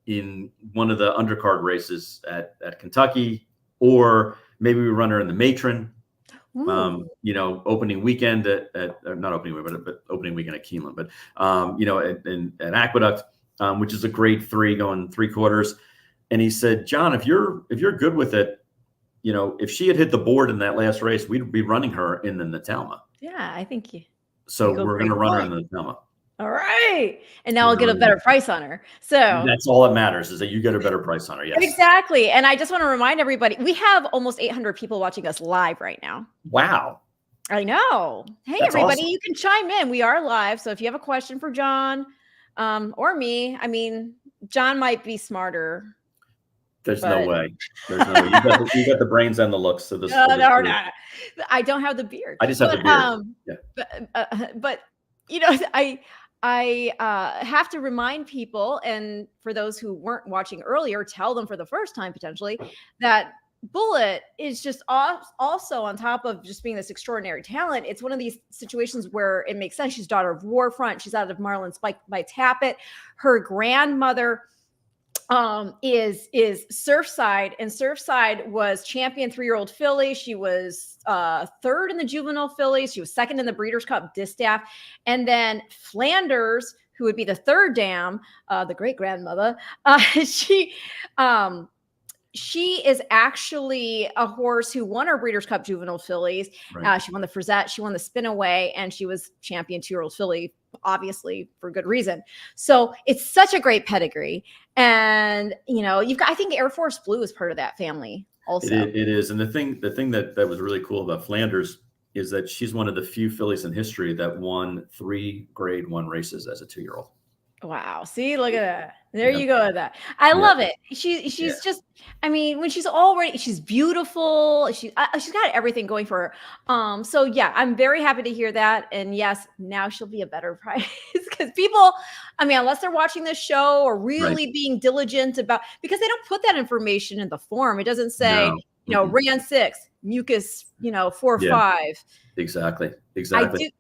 in one of the undercard races at Kentucky, or maybe we run her in the Matron, opening weekend not opening weekend, but opening weekend at Keeneland, but, at Aqueduct, which is a grade 3 going 3/4. And he said, John, if you're good with it, if she had hit the board in that last race, we'd be running her in the Natalma. Yeah, I think so we're going to run her in the Natalma. All right. And now I'll get a better price on her. So that's all that matters, is that you get a better price on her. Yes. Exactly. And I just want to remind everybody, we have almost 800 people watching us live right now. Wow. I know. Hey, that's everybody, awesome. You can chime in. We are live. So if you have a question for John or me, I mean, John might be smarter. There's no way. There's no way. You got the brains and the looks. So this. No. I don't have the beard. I just have the beard. But I have to remind people, and for those who weren't watching earlier, tell them for the first time potentially that Bullet is just also, on top of just being this extraordinary talent, it's one of these situations where it makes sense. She's daughter of Warfront. She's out of Marlin Spike by Tappet. Her grandmother is Surfside, and Surfside was champion 3-year-old filly. She was 3rd in the juvenile fillies. She was 2nd in the Breeders' Cup Distaff. And then Flanders, who would be the 3rd dam, the great grandmother, she is actually a horse who won our Breeders' Cup juvenile fillies. Right. She won the Frizette, she won the Spinaway, and she was champion 2-year-old filly, obviously for good reason. So it's such a great pedigree. And, you've got, I think Air Force Blue is part of that family also. It is. And the thing that was really cool about Flanders is that she's one of the few fillies in history that won 3 grade 1 races as a 2-year-old. Wow. See, look at that. There you go with that. I love it. She's just, I mean, when she's beautiful. She's got everything going for her. So yeah, I'm very happy to hear that. And yes, now she'll be a better price, because people, I mean, unless they're watching this show or really being diligent because they don't put that information in the form. It doesn't say, ran 6, mucus, 4 or 5. Exactly.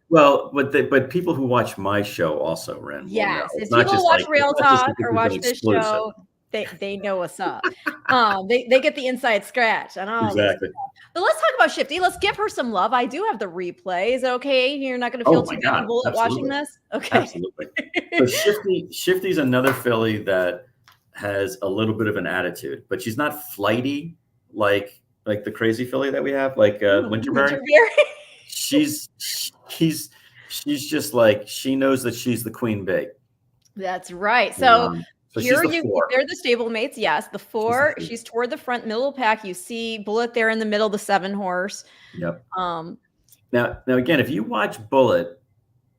Well, but people who watch my show also, Ren. Yes. If people watch Rail Talk or watch this show, they know what's up. They get the inside scratch and all. Exactly. But let's talk about Shifty. Let's give her some love. I do have the replay. Is it okay? You're not going to feel too comfortable at watching this? Okay. Absolutely. So Shifty's another filly that has a little bit of an attitude, but she's not flighty like the crazy filly that we have, like Winterberry. She's just like, she knows that she's the queen bee. That's right. So here they're the stable mates. Yes, the 4. She's toward the front, middle of the pack. You see Bullet there in the middle, the 7 horse. Yep. Now again, if you watch Bullet,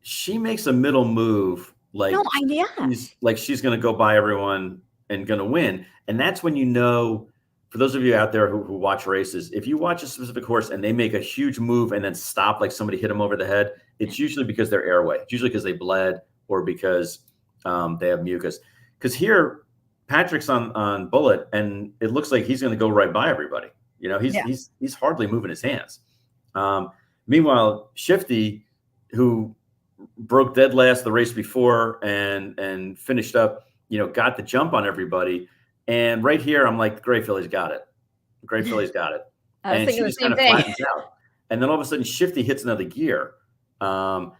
she makes a middle move like she's going to go by everyone and going to win, and that's when for those of you out there who watch races, if you watch a specific horse and they make a huge move and then stop, like somebody hit them over the head, it's usually because they're airway. It's usually because they bled or because they have mucus. Because here, Patrick's on Bullet, and it looks like he's going to go right by everybody. He's hardly moving his hands. Meanwhile, Shifty, who broke dead last the race before and finished up, got the jump on everybody. And right here, I'm like, Gray Filly's got it. Gray Filly's got it. And she just kind of flattens out. And then all of a sudden, Shifty hits another gear. And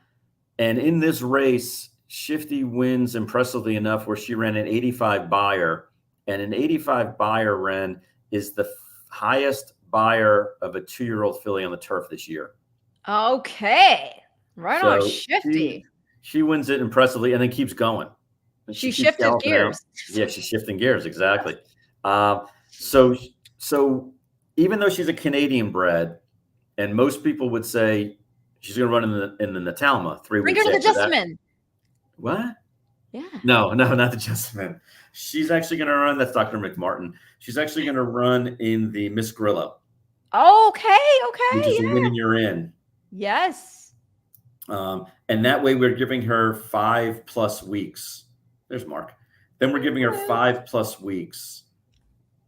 in this race, Shifty wins impressively enough where she ran an 85 buyer. And an 85 buyer, Ren, is the highest buyer of a 2-year-old filly on the turf this year. Okay. On, Shifty. She wins it impressively and then keeps going. And She keeps shifted galloping out. gears. Yeah, she's shifting gears, exactly. So even though she's a Canadian bred, and most people would say she's going to run in the Natalma 3 Bring weeks her to the after that. Jessamine. What? Yeah. No, not the Jessamine. She's actually going to run. That's Dr. McMartin. She's actually going to run in the Miss Grillo. Okay. Which is a win and you're in. Yes. And that way we're giving her 5+ weeks. There's Mark. Then we're giving her 5+ weeks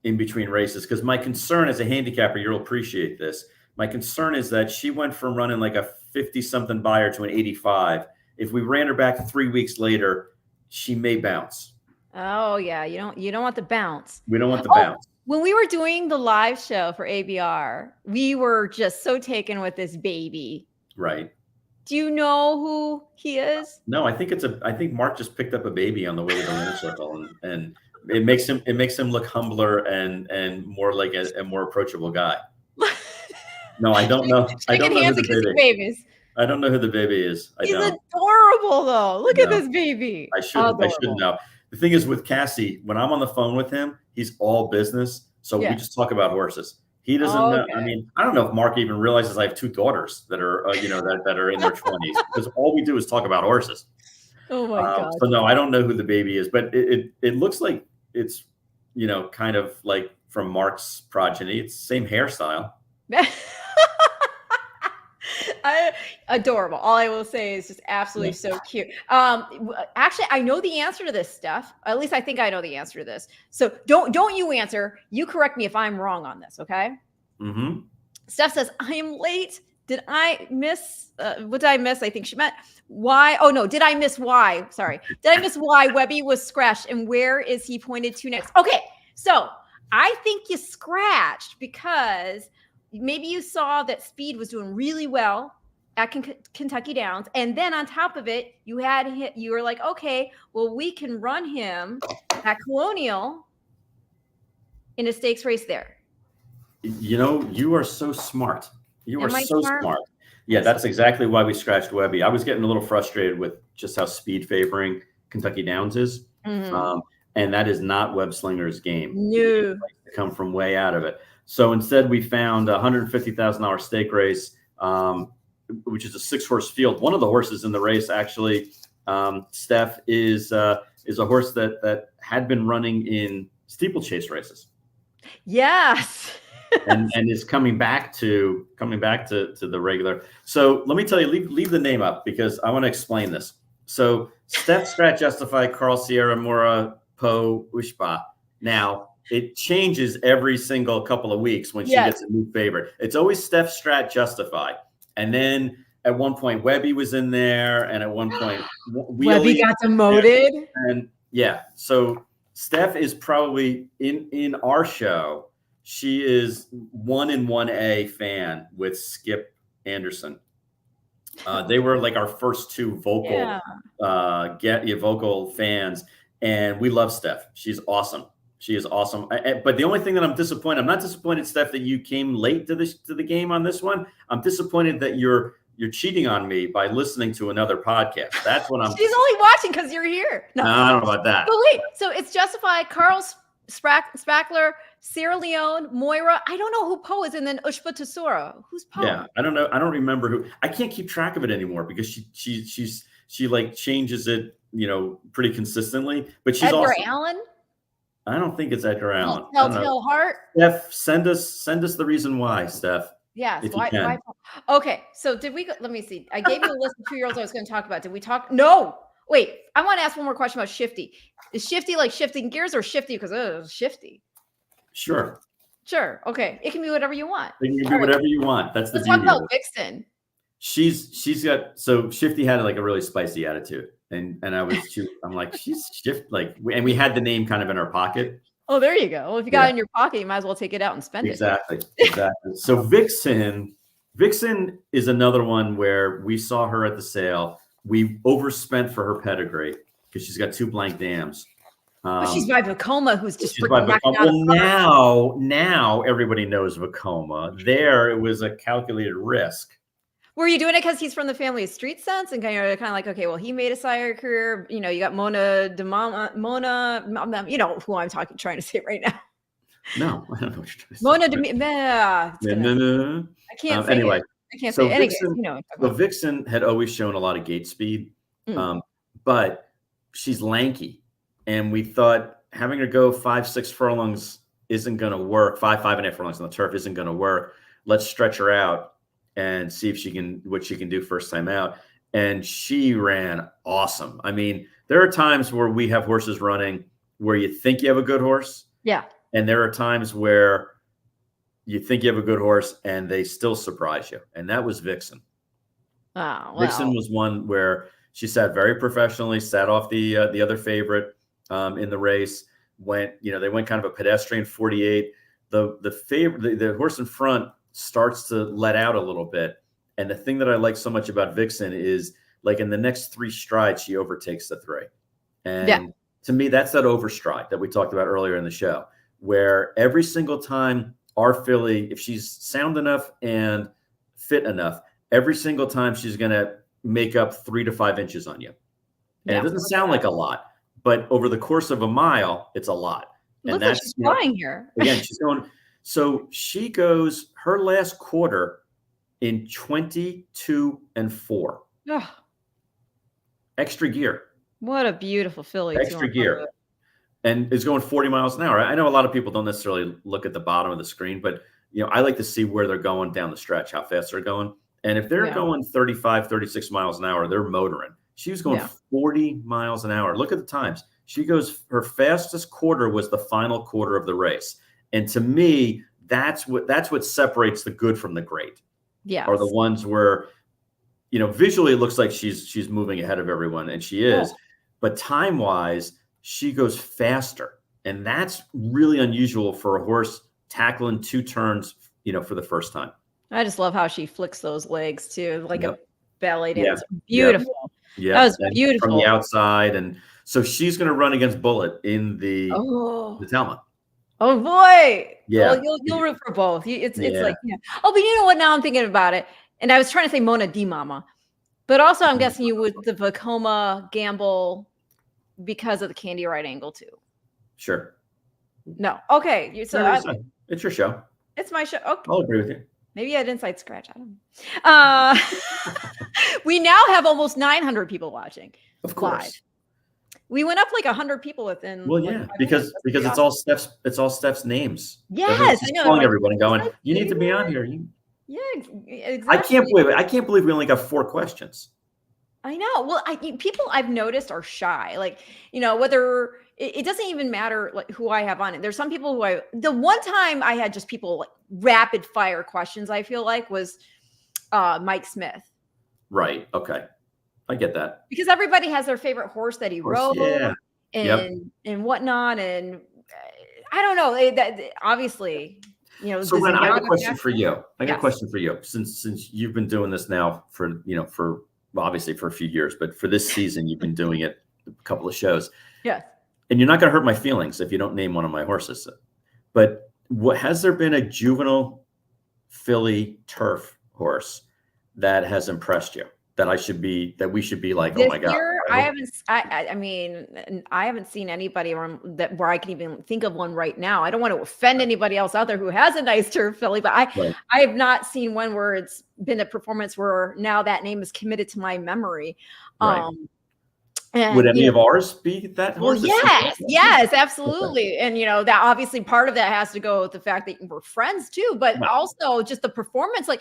in between races. Because my concern as a handicapper, you'll appreciate this. My concern is that she went from running like a 50-something buyer to an 85. If we ran her back 3 weeks later, she may bounce. Oh yeah, you don't want the bounce. We don't want the bounce. When we were doing the live show for ABR, we were just so taken with this baby. Right. Do you know who he is? No, I think Mark just picked up a baby on the way to the winner's circle, and it makes him look humbler and more like a more approachable guy. No, I don't know. I don't know who the baby. I don't know who the baby is. He's adorable though. Look at this baby. I should know. The thing is with Cassie, when I'm on the phone with him, he's all business. So we just talk about horses. He doesn't know. I mean, I don't know if Mark even realizes I have 2 daughters that are, that are in their 20s, because all we do is talk about horses. Oh my God. So no, I don't know who the baby is, but it looks like it's, kind of like from Mark's progeny. It's the same hairstyle. Adorable. All I will say is just absolutely so cute. Actually, I know the answer to this, Steph. At least I think I know the answer to this. So don't you answer. You correct me if I'm wrong on this, okay? Mm-hmm. Steph says, I am late. Did I miss? What did I miss? I think she meant why. Oh no, did I miss why? Sorry. Did I miss why Webby was scratched and where is he pointed to next? Okay, so I think you scratched because maybe you saw that Speed was doing really well at Kentucky Downs. And then on top of it, you were like, okay, well, we can run him at Colonial in a stakes race there. You are so smart. You are so smart. Yeah, that's exactly why we scratched Webby. I was getting a little frustrated with just how speed favoring Kentucky Downs is. Mm-hmm. And that is not Web Slinger's game. No. To come from way out of it. So instead, we found a $150,000 stake race, which is a 6-horse field. One of the horses in the race, actually, Steph, is a horse that had been running in steeplechase races. Yes. and is coming back to the regular. So let me tell you, leave the name up because I want to explain this. So Steph, Strat, Justify, Carl, Sierra, Mora, Poe, Ushba. Now, it changes every single couple of weeks when she gets a new favorite. It's always Steph, Strat, Justify. And then at one point, Webby was in there. And at one point, Webby got demoted. And so Steph is probably in our show. She is 1 in 1A fan with Skip Anderson. They were like our first 2 vocal fans. And we love Steph. She's awesome. She is awesome. But the only thing that I'm not disappointed, Steph, that you came late to the game on this one. I'm disappointed that you're cheating on me by listening to another podcast. That's what I'm. She's only watching because you're here. No, I don't know about that. But wait, so it's Justify, Carl Spackler, Sierra Leone, Moira. I don't know who Poe is, and then Ushba Tesoro. Who's Poe? Yeah, I don't know. I don't remember who. I can't keep track of it anymore because she like changes it, pretty consistently. But she's Edgar Allen. I don't think it's Edgar Allen. Telltale Heart. Steph, send us the reason why, Steph. Yes. Why? Okay. So let me see. I gave you a list of 2-year-olds I was going to talk about. Did we talk? No. Wait. I want to ask one more question about Shifty. Is Shifty like shifting gears or Shifty because it's Shifty? Sure. Okay. It can be whatever you want. It can be whatever you want. That's the beauty. Let's talk about Vixen. She's got, so Shifty had like a really spicy attitude. And I'm like, she's shift, like, and we had the name kind of in our pocket. Oh, there you go. Well, if you got it in your pocket, you might as well take it out and spend it. Exactly. So Vixen is another one where we saw her at the sale. We overspent for her pedigree because she's got 2 blank dams. But she's by Vekoma, who's just now everybody knows Vekoma. There, it was a calculated risk. Were you doing it because he's from the family of Street Sense and kind of like, okay, well, he made a sire career. You know, you got Mona, you know who I'm trying to say right now. No, I don't know what you're trying to say. Mona, No, no, no. I can't say Anyway, it. I can't so say it. Anyways, Vixen, you know what I'm so talking about. Vixen had always shown a lot of gate speed, Mm. but she's lanky, and we thought having her go 5-6 furlongs isn't going to work. 5.5 furlongs on the turf isn't going to work. Let's stretch her out and see if what she can do first time out. And she ran awesome. I mean, there are times where we have horses running where you think you have a good horse. Yeah. And there are times where you think you have a good horse and they still surprise you. And that was Vixen. Oh, well. Vixen was one where she sat very professionally, sat off the other favorite in the race. They went kind of a pedestrian 48. The horse in front starts to let out a little bit. And the thing that I like so much about Vixen is, like, in the next 3 strides, she overtakes the 3. And to me, that's that overstride that we talked about earlier in the show, where every single time our filly, if she's sound enough and fit enough, every single time she's going to make up 3 to 5 inches on you. And it doesn't sound like a lot, but over the course of a mile, it's a lot. Look like she's flying here. Again, she's going. So she goes her last quarter in 22 and 4. Oh, Extra gear. what a beautiful filly. Extra gear. And is going 40 miles an hour. I know a lot of people don't necessarily look at the bottom of the screen, but I like to see where they're going down the stretch, how fast they're going. And if they're going 35, 36 miles an hour, they're motoring. She was going 40 miles an hour. Look at the times. Her fastest quarter was the final quarter of the race. And to me, that's what separates the good from the great. Yeah. Are the ones where, visually it looks like she's moving ahead of everyone, and she is, but time-wise, she goes faster. And that's really unusual for a horse tackling 2 turns, for the first time. I just love how she flicks those legs too, like a ballet dance. Yeah. Beautiful. Yeah. That was beautiful. From the outside. And so she's going to run against Bullet in the Talma. Oh boy. Yeah. Well, you'll root for both. It's like, oh, but you know what? Now I'm thinking about it. And I was trying to say Mona Di Mama, but also I'm guessing you would the Vekoma gamble because of the Candy Ride angle too. Sure. No. Okay. It's your show. It's my show. Okay. I'll agree with you. Maybe I had inside scratch. I don't know. We now have almost 900 people watching. Of course. Live. We went up like 100 people within. Well, yeah, because it's all Steph's names. Yes, I know. Calling everybody, going, you need to be on here. Yeah, exactly. I can't believe we only got 4 questions. I know. Well, people I've noticed are shy. Like, whether it doesn't even matter like who I have on it. There's some people who the one time I had just people like rapid fire questions, I feel like was Mike Smith. Right. Okay. I get that. Because everybody has their favorite horse that he rode and whatnot. And I don't know. Obviously, So Ren, I have a question for you. I got a question for you. Since you've been doing this now for obviously for a few years, but for this season, you've been doing it a couple of shows. Yes. And you're not going to hurt my feelings if you don't name one of my horses. But has there been a juvenile filly turf horse that has impressed you? That we should be like, oh my God. I mean, I haven't seen anybody where I can even think of one right now. I don't want to offend anybody else out there who has a nice turf filly, but I have not seen one where it's been a performance where now that name is committed to my memory. Right. Would any of ours be that horse? Well, yes, absolutely. Okay. And that obviously part of that has to go with the fact that we're friends too, but also just the performance, like,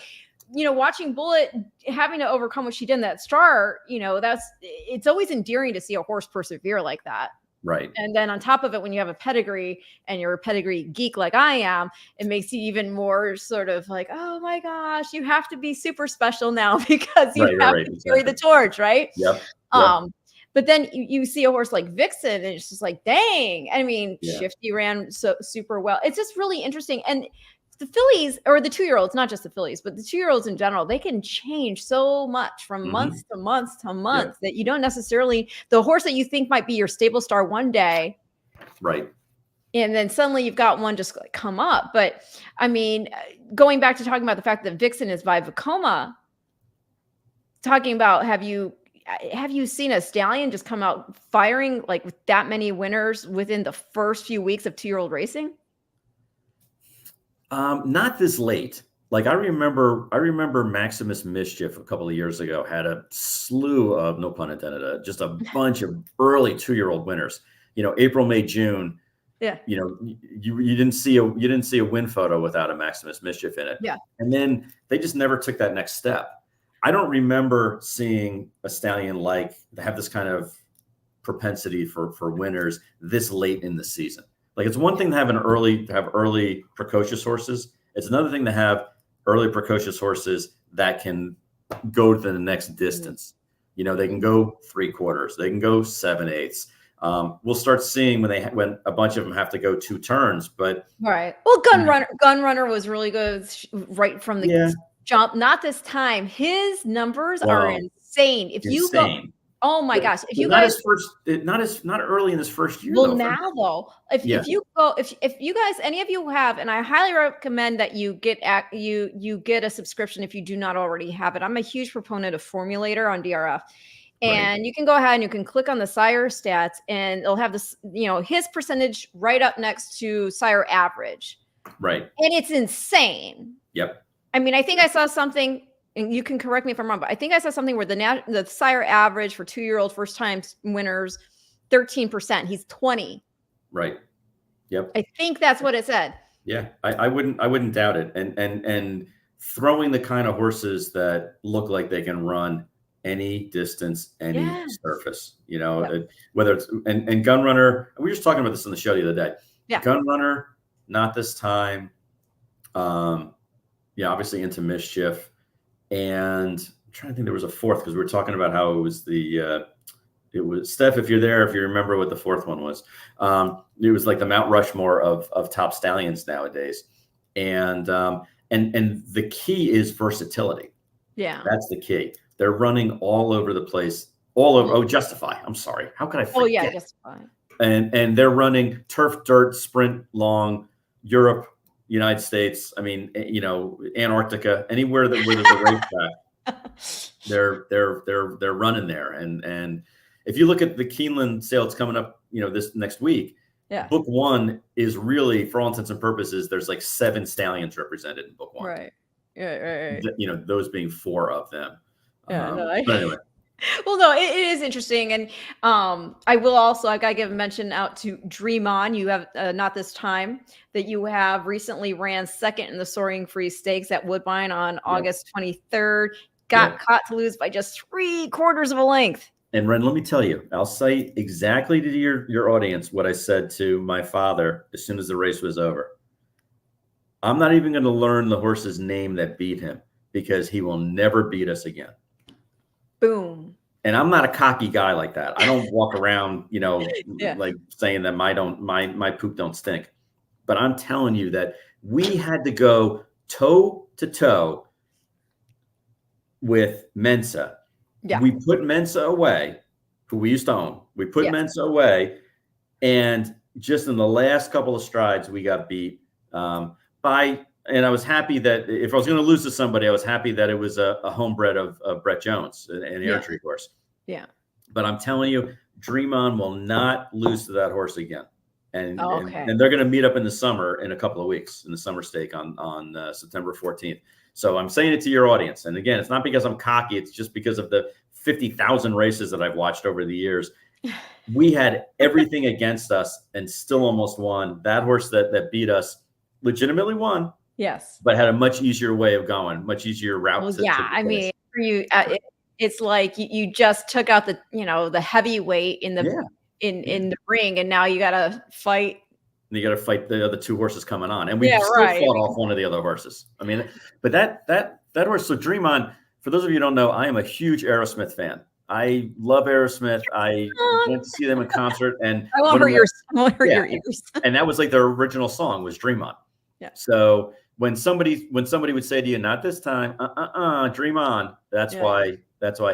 watching Bullet having to overcome what she did in that start, it's always endearing to see a horse persevere like that. Right. And then on top of it, when you have a pedigree and you're a pedigree geek like I am, it makes you even more sort of like, oh my gosh, you have to be super special now because you have to carry the torch, right? Yep. But then you see a horse like Vixen and it's just like, dang. I mean, Shifty ran so super well. It's just really interesting. And the fillies, or the 2-year-olds, not just the fillies, but the 2-year-olds in general, they can change so much from month to month to month that you don't necessarily, the horse that you think might be your stable star one day. Right. And then suddenly you've got one just like come up. But I mean, going back to talking about the fact that Vixen is by Vekoma, talking about have you seen a stallion just come out firing like with that many winners within the first few weeks of 2-year-old racing? Not this late. Like I remember Maximus Mischief a couple of years ago had a slew of, no pun intended, just a bunch of early 2-year-old winners. April, May, June. Yeah. You didn't see a win photo without a Maximus Mischief in it. Yeah. And then they just never took that next step. I don't remember seeing a stallion have this kind of propensity for winners this late in the season. Like, it's one thing to have early precocious horses. It's another thing to have early precocious horses that can go to the next distance. They can go 3/4, they can go 7/8. We'll start seeing when a bunch of them have to go 2 turns, but right. Well, Gun Runner was really good right from the jump. Not this time. His numbers are insane. If you go, oh my gosh! If you guys not early in his first year. Well, now though, if you go, if you guys, any of you have, and I highly recommend that you get you get a subscription if you do not already have it. I'm a huge proponent of Formulator on DRF. And you can go ahead and you can click on the sire stats and it'll have this, his percentage right up next to sire average. Right. And it's insane. Yep. I mean, I think I saw something, and you can correct me if I'm wrong, but I think I saw something where the sire average for 2-year-old first time winners, 13%. He's 20. Right. Yep. I think that's what it said. Yeah. I wouldn't doubt it. And throwing the kind of horses that look like they can run any distance, any surface, whether it's and Gun Runner. We were just talking about this on the show the other day. Yeah. Gun Runner, not this time. Obviously Into Mischief, and I'm trying to think there was a fourth because we were talking about how it was Steph. If you're there, if you remember what the fourth one was, it was like the Mount Rushmore of top stallions nowadays, and the key is versatility. Yeah, that's the key. They're running all over the place, all over. Oh, Justify. I'm sorry. How could I forget? Oh, yeah, Justify. And they're running turf, dirt, sprint, long, Europe, United States. I mean, Antarctica, anywhere where there's a racetrack, they're running there. And if you look at the Keeneland sale, it's coming up, this next week. Yeah. Book 1 is really, for all intents and purposes, there's like 7 stallions represented in Book 1. Right. Yeah. Right. Those being 4 of them. Yeah, but anyway. Well, no, it is interesting. And I will also, I got to give a mention out to Dream On. You have, not this time, that you have recently ran second in the Soaring Free Stakes at Woodbine on August 23rd. Got caught to lose by just 3/4 of a length. And Ren, let me tell you, I'll say exactly to your audience what I said to my father as soon as the race was over. I'm not even going to learn the horse's name that beat him because he will never beat us again. Boom. And I'm not a cocky guy like that. I don't walk around, like saying that my poop don't stink. But I'm telling you that we had to go toe to toe with Mensa. Yeah. We put Mensa away, who we used to own. We put Mensa away, and just in the last couple of strides, we got beat by. And I was happy that if I was going to lose to somebody, I was happy that it was a homebred of Brett Jones, an Air Tree horse. Yeah. But I'm telling you, Dream On will not lose to that horse again. And they're going to meet up in the summer in a couple of weeks in the summer stake on September 14th. So I'm saying it to your audience. And again, it's not because I'm cocky. It's just because of the 50,000 races that I've watched over the years. We had everything against us and still almost won. That horse that beat us legitimately won. Yes, but had a much easier way of going, much easier route. Well, I mean, for you, it's like you just took out the heavyweight in the in the ring, and now you got to fight. And you got to fight the other 2 horses coming on, and we still fought off one of the other horses. I mean, but that horse. So Dream On. For those of you who don't know, I am a huge Aerosmith fan. I love Aerosmith. I went to see them in concert, and I want to hear your ears. And that was like their original song was Dream On. Yeah. So when somebody would say to you, not this time, Dream On, that's why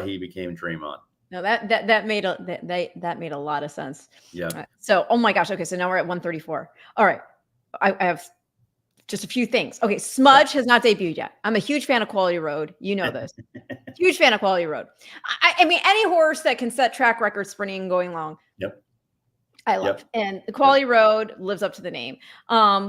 he became Dream On. No, that made a lot of sense. Yeah. So, oh my gosh. Okay. So now we're at 134. All right. I have just a few things. Okay. Smudge has not debuted yet. I'm a huge fan of Quality Road. You know this. Huge fan of Quality Road. I mean, any horse that can set track records sprinting and going long. Yep. I love. And the Quality Road lives up to the name.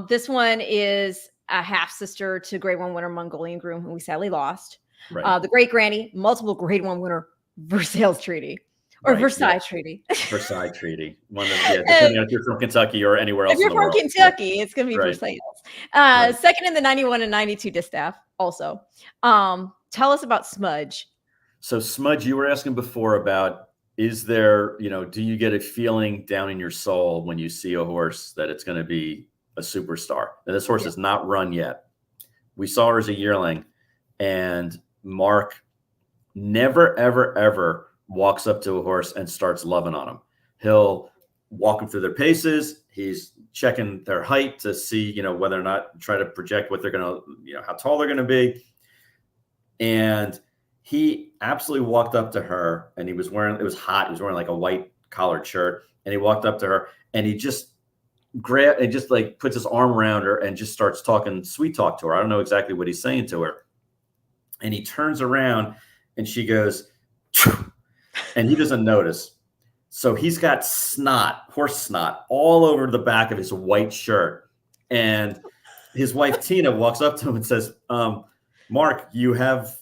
This one is a half sister to Grade 1 winner Mongolian Groom, who we sadly lost. Right. The great granny, multiple Grade 1 winner Versailles Treaty. Or Right, Versailles yeah. Treaty. Versailles Treaty. One of, depending if you're from Kentucky or anywhere else. If you're in the from world. Kentucky, it's going to be Right. Versailles. Right. Second in the 91 and 92 distaff also. Tell us about Smudge. So Smudge, you were asking before about, is there, do you get a feeling down in your soul when you see a horse that it's going to be a superstar? And this horse is not run yet. We saw her as a yearling, and Mark never, ever, ever walks up to a horse and starts loving on him. He'll walk them through their paces. He's checking their height to see, whether or not try to project what they're going to, how tall they're going to be. And he absolutely walked up to her, and it was hot. He was wearing like a white collared shirt, and he walked up to her and he just grabbed and just like puts his arm around her and just starts talking sweet talk to her. I don't know exactly what he's saying to her. And he turns around and she goes, and he doesn't notice. So he's got horse snot all over the back of his white shirt. And his wife, Tina, walks up to him and says, Mark, do you have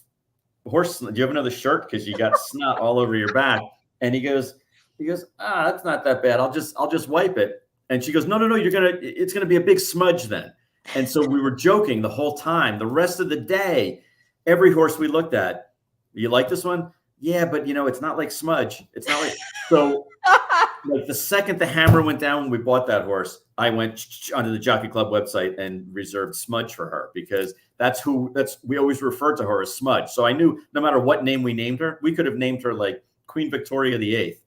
another shirt? Because you got snot all over your back. And he goes, that's not that bad. I'll just wipe it. And she goes, no, it's going to be a big smudge then. And so we were joking the whole time. The rest of the day, every horse we looked at, you like this one? Yeah, but it's not like Smudge. It's not like, so like the second the hammer went down when we bought that horse, I went onto the Jockey Club website and reserved Smudge for her, because we always referred to her as Smudge. So I knew no matter what name we named her, we could have named her like Queen Victoria VIII.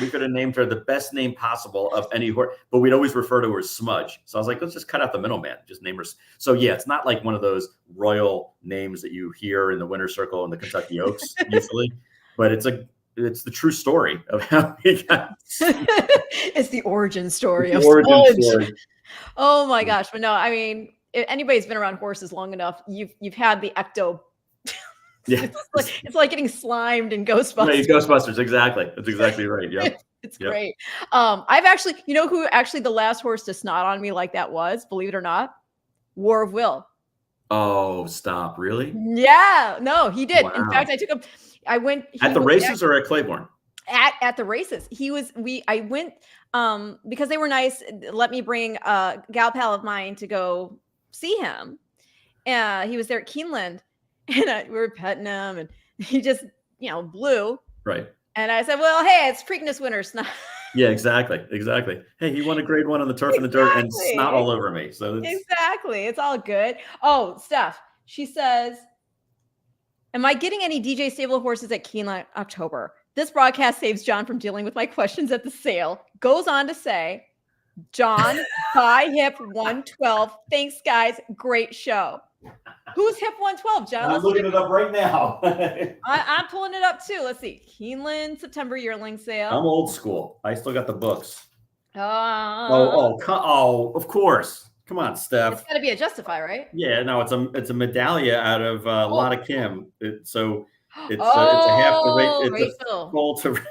We could have named her the best name possible of any horse, but we'd always refer to her as Smudge. So I was like, let's just cut out the middleman, just name her. So yeah, it's not like one of those royal names that you hear in the winner's circle in the Kentucky Oaks usually, but it's the true story of how he got. It's the origin story of origin Smudge. story. Oh my gosh. But no, I mean, if anybody's been around horses long enough, you've had the ecto. Yeah. It's like getting slimed in Ghostbusters. Right, Ghostbusters, exactly. That's exactly right. Yeah. It's great. I've actually, who actually the last horse to snot on me like that was, believe it or not? War of Will. Oh, stop. Really? Yeah. No, he did. Wow. In fact, I went at the races or at Claiborne? At the races. I went because they were nice, let me bring a gal pal of mine to go see him. He was there at Keeneland, and we were petting him, and he just, blew. Right. And I said, well, hey, it's Preakness winner snot. Yeah, exactly. Hey, he won a Grade 1 on the turf in the dirt and snot all over me. So exactly. It's all good. Oh, Steph, she says, am I getting any DJ stable horses at Keeneland October? This broadcast saves John from dealing with my questions at the sale. Goes on to say, John, buy hip 112. Thanks, guys. Great show. Who's hip 112, John? I'm looking it up right now. I'm pulling it up too. Let's see. Keeneland September yearling sale. I'm old school. I still got the books. Oh, of course. Come on, Steph. It's got to be a Justify, right? Yeah, no, it's a medallia out of Lotta Kim. It's a half the rate. It's Rachel. a goal to Rachel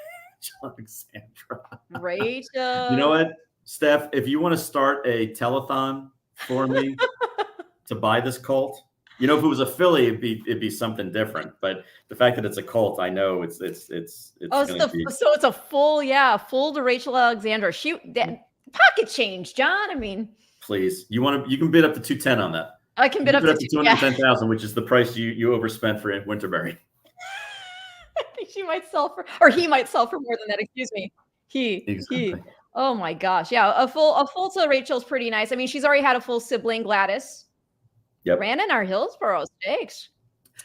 Alexandra. Rachel. You know what, Steph? If you want to start a telethon for me to buy this colt, if it was a filly, it'd be something different. But the fact that it's a colt, I know it's. So it's a full to Rachel Alexandra. Pocket change, John. I mean, please, you can bid up to 210 on that. I can bid up to 210,000, which is the price you overspent for Winterberry. I think she might sell for, or he might sell for more than that. Excuse me. He. Oh my gosh, yeah, a full to Rachel's pretty nice. I mean, she's already had a full sibling, Gladys. Yep. Ran in our Hillsborough Stakes.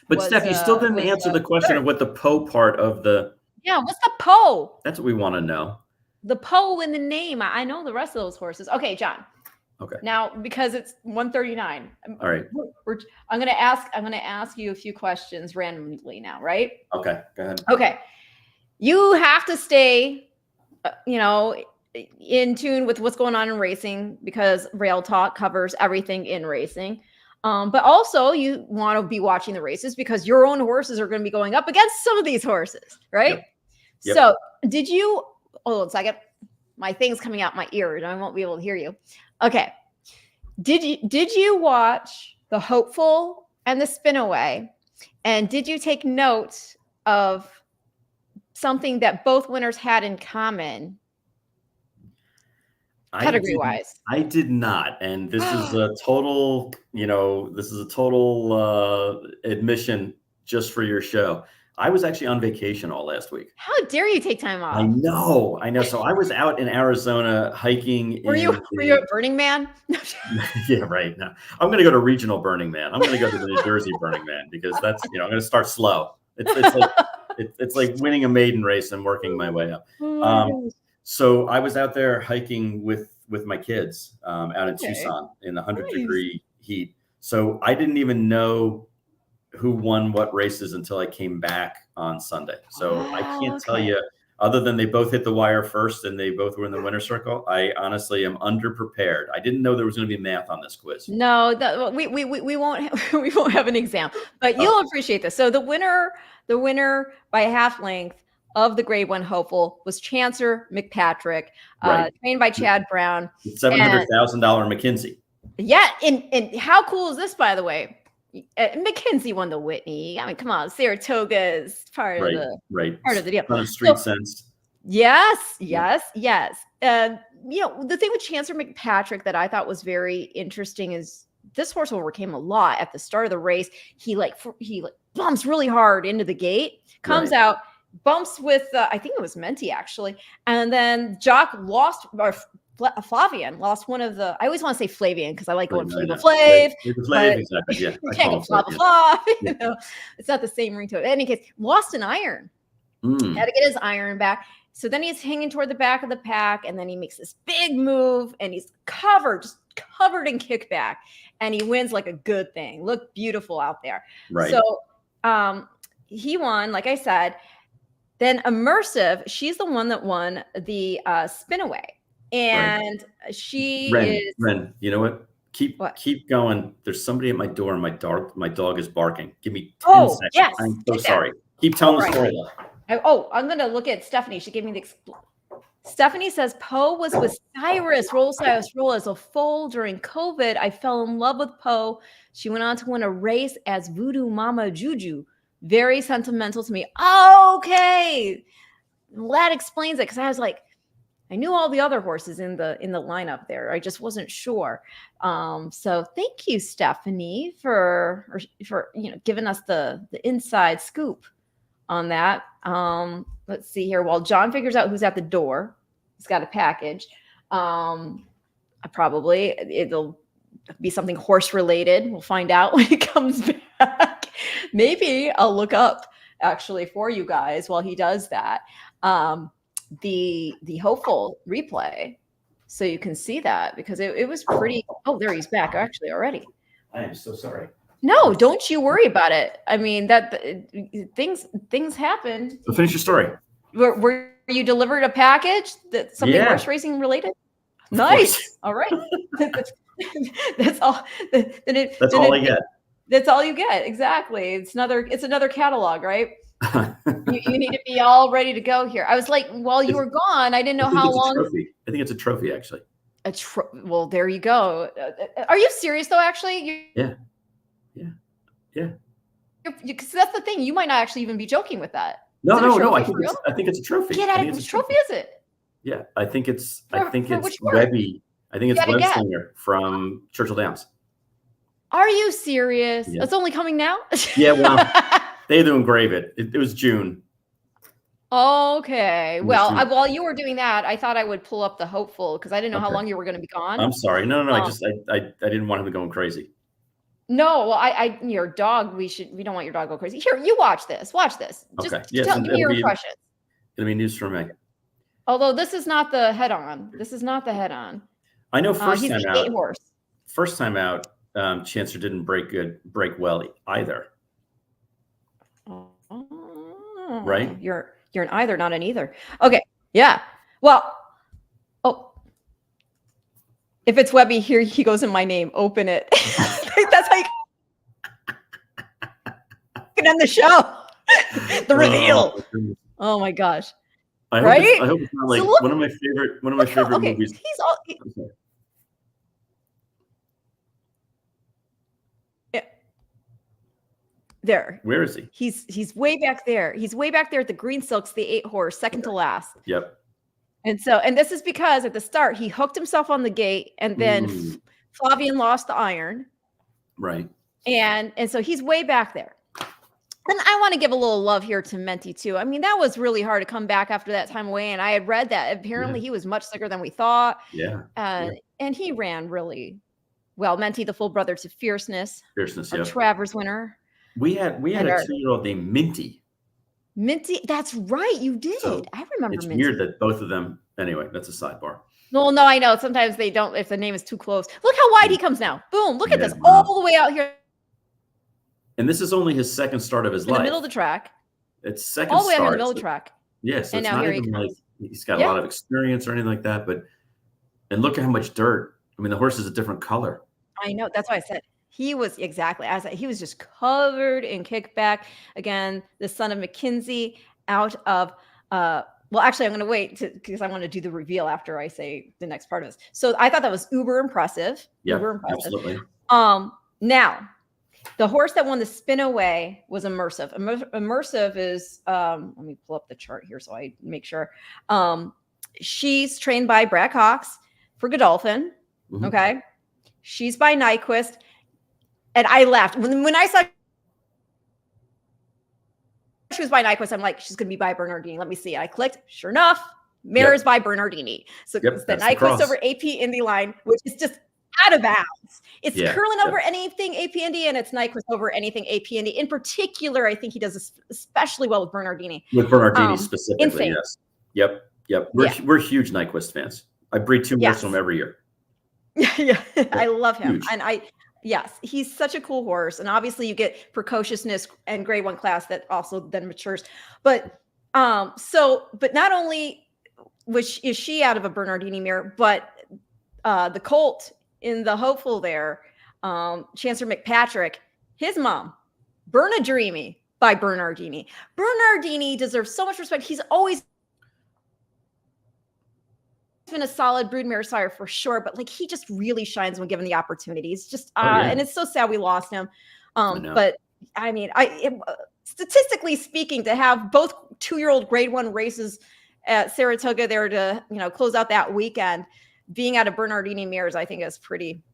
But Steph, you still didn't answer the question of what the Poe part of the. Yeah, what's the Poe? That's what we want to know. The Poe in the name. I know the rest of those horses. Okay, John. Okay. Now, because it's 139. All right. I'm gonna ask you a few questions randomly now, right? Okay, go ahead. Okay. You have to stay, in tune with what's going on in racing, because Rail Talk covers everything in racing. But also you want to be watching the races because your own horses are going to be going up against some of these horses, right? Yep. Yep. So did you, hold on a second. My thing's coming out my ear and I won't be able to hear you. Okay. Did you watch the Hopeful and the Spinaway? And did you take note of something that both winners had in common, pedigree wise? I did not. And this is a total, admission just for your show. I was actually on vacation all last week. How dare you take time off? I know. So I was out in Arizona hiking. Were you at Burning Man? Yeah, right. No, I'm going to go to regional Burning Man. I'm going to go to the New Jersey Burning Man because that's, I'm going to start slow. It's like winning a maiden race and working my way up. So I was out there hiking with my kids out in Tucson in the 100-degree heat. So I didn't even know who won what races until I came back on Sunday. So I can't tell you, other than they both hit the wire first and they both were in the winner's circle. I honestly am underprepared. I didn't know there was going to be math on this quiz. No, we won't we won't have an exam, but you'll appreciate this. So the winner by a half length of the Grade 1 Hopeful was Chancer McPatrick, trained by Chad Brown. $700,000 McKinsey. Yeah, and how cool is this, by the way? McKinsey won the Whitney. I mean, come on, Saratoga is part of the deal. Kind of street sense. Yes. The thing with Chancer McPatrick that I thought was very interesting is this horse overcame a lot at the start of the race. He bumps really hard into the gate, comes out, bumps with I think it was Menti actually, and then Jock lost. Flavian lost one of the. I always want to say Flavian because I like going Flava Flav. Exactly. Yeah, you can't get Flava Flav. It's not the same ring to it. In any case, lost an iron. Had to get his iron back. So then he's hanging toward the back of the pack, and then he makes this big move, and he's covered in kickback, and he wins like a good thing. Looked beautiful out there. Right. So he won, like I said. Then Immersive, she's the one that won the Spinaway. And she is Ren, you know what? Keep going. There's somebody at my door and my dog is barking. Give me 10 seconds. Yes. I'm so sorry. Keep telling the story though. I'm gonna look at Stephanie. She gave me the Stephanie says Poe was with Cyrus, Roll Cyrus Roll as a foal during COVID. I fell in love with Poe. She went on to win a race as Voodoo Mama Juju. Very sentimental to me. Okay. Well, that explains it because I was like, I knew all the other horses in the lineup there. I just wasn't sure. So thank you, Stephanie, for giving us the inside scoop on that. Let's see here. While John figures out who's at the door, he's got a package. Probably it'll be something horse related. We'll find out when he comes back. Maybe I'll look up actually for you guys while he does that. The Hopeful replay so you can see that because it was pretty. Oh, there he's back actually already. I am so sorry. No, don't you worry about it. I mean things happen. So finish your story. Were you delivered a package that something horse racing related? Nice. All right. That's all. That's all I get. That's all you get. Exactly. It's another catalog, right? you need to be all ready to go here. I was like, while you were gone, I didn't know how long. I think it's a trophy, actually. Well, there you go. Are you serious though? Actually, Yeah. Because that's the thing. You might not actually even be joking with that. No. I think it's a trophy. Get out of which trophy is it? Yeah, I think it's Webby. I think it's Web Slinger from Churchill Downs. Are you serious? Yeah. It's only coming now? Yeah, well, they had to engrave it. It was June. Okay. Well, while you were doing that, I thought I would pull up the Hopeful because I didn't know how long you were going to be gone. I'm sorry. No. I didn't want him going crazy. No, well, your dog. We don't want your dog to go crazy. Here, you watch this. Just give me your impressions. It'll be news for me. Although this is not the head-on. I know he's a gate horse. First time out, Chancer didn't break well either. Oh, right? You're an either, not an either. Okay. Yeah. Well, if it's Webby, here he goes in my name. Open it. That's how you can end the show. The reveal. my goodness. Oh my gosh. I hope Right? I hope it's not like So look, one of my favorite okay, movies. he's all I'm sorry. yeah, there. Where is he? He's way back there. He's way back there at the Green Silks, the 8 horse, second to last. Yep. And this is because at the start he hooked himself on the gate, and then Mm, Flavian lost the iron, right. and so he's way back there. And I want to give a little love here to Menti too. I mean, that was really hard to come back after that time away, and I had read that apparently he was much sicker than we thought, Yeah. and he ran really well. Menti, the full brother to Fierceness, Fierceness. our Yep. Travers winner. We had And a our 2-year-old named Minty. Minty, that's right, you did. So I remember it's Minty. weird that both of them. Anyway, that's a sidebar. Well, no, I know. Sometimes they don't, if the name is too close. Look how wide he comes now. Boom. Look at Yeah, this. wow. All the way out here And this is only his second start of his in life. the middle of the track. It's second All the way out here in start. the middle of the So, track. yeah, so And it's now not here he even like comes. he's got a Yeah. lot of experience or anything like that. And look at how much dirt. I mean, the horse is a different color. I know. That's why I said he was exactly. I said he was just covered in kickback. Again, the son of McKinsey out of well, actually, I'm going to wait because I want to do the reveal after I say the next part of this. So I thought that was uber impressive. Yeah, Uber impressive. absolutely. Now the horse that won the spin away was Immersive. Immersive is let me pull up the chart here so I make sure. She's trained by Brad Cox for Godolphin. Mhm. Okay. She's by Nyquist. And I laughed. When I saw she was by Nyquist, I'm like, she's going to be by Bernardini. Let me see. I clicked. Sure enough, Mare's by Bernardini. So it's the that's the Nyquist cross. over AP Indy line, which is just out of bounds. It's Yeah, curling yeah. over anything AP Indy, and it's Nyquist over anything AP Indy. In particular, I think he does this especially well with Bernardini. With Bernardini specifically, insane. yes. Yep. We're huge Nyquist fans. I breed 2 more from him every year. Yeah, I love him. Huge. And yes, he's such a cool horse. And obviously you get precociousness and grade 1 class that also then matures. But but not only is she out of a Bernardini mare, but the colt in the hopeful there, Chancellor McPatrick, his mom, Bernardini by Bernardini. Bernardini deserves so much respect. He's always been a solid broodmare sire for sure, but like he just really shines when given the opportunities. Just and it's so sad we lost him. But I mean, statistically speaking, to have both 2-year-old grade 1 races at Saratoga there to close out that weekend, being out of Bernardini mares, I think is pretty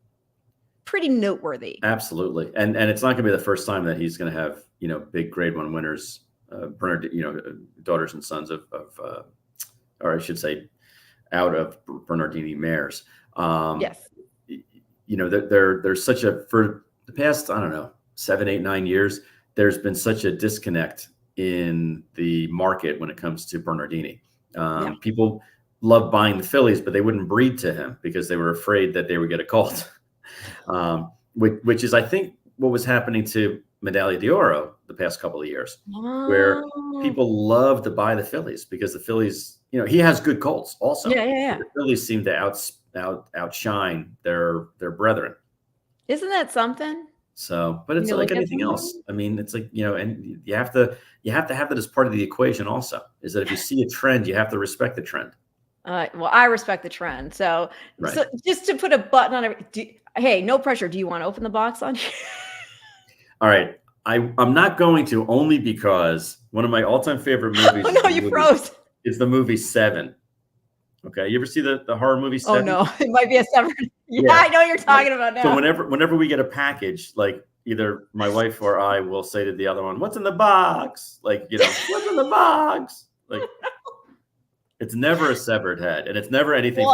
noteworthy. Absolutely, and it's not going to be the first time that he's going to have big grade 1 winners, daughters and sons of or I should say, out of Bernardini mares. Yes. There's such for the past, I don't know, 7, 8, 9 years, there's been such a disconnect in the market when it comes to Bernardini. People love buying the fillies, but they wouldn't breed to him because they were afraid that they would get a colt, which is, I think, what was happening to Medaglia d'Oro the past couple of years, where people love to buy the fillies because the fillies, he has good colts also. Yeah. The fillies seem to outshine their brethren. Isn't that something? So, but it's like anything else. I mean, it's like, and you have to have that as part of the equation also, is that if you see a trend, you have to respect the trend. Well, I respect the trend. So just to put a button on it, hey, no pressure. Do you want to open the box on here? All right. I'm not going to, only because one of my all-time favorite movies. Oh no, you froze. Is the movie Seven. Okay. You ever see the horror movie Seven? Oh no, it might be a Seven. Yeah, I know what you're talking about now. So whenever we get a package, like either my wife or I will say to the other one, "What's in the box?" Like, what's in the box? Like, it's never a severed head, and it's never anything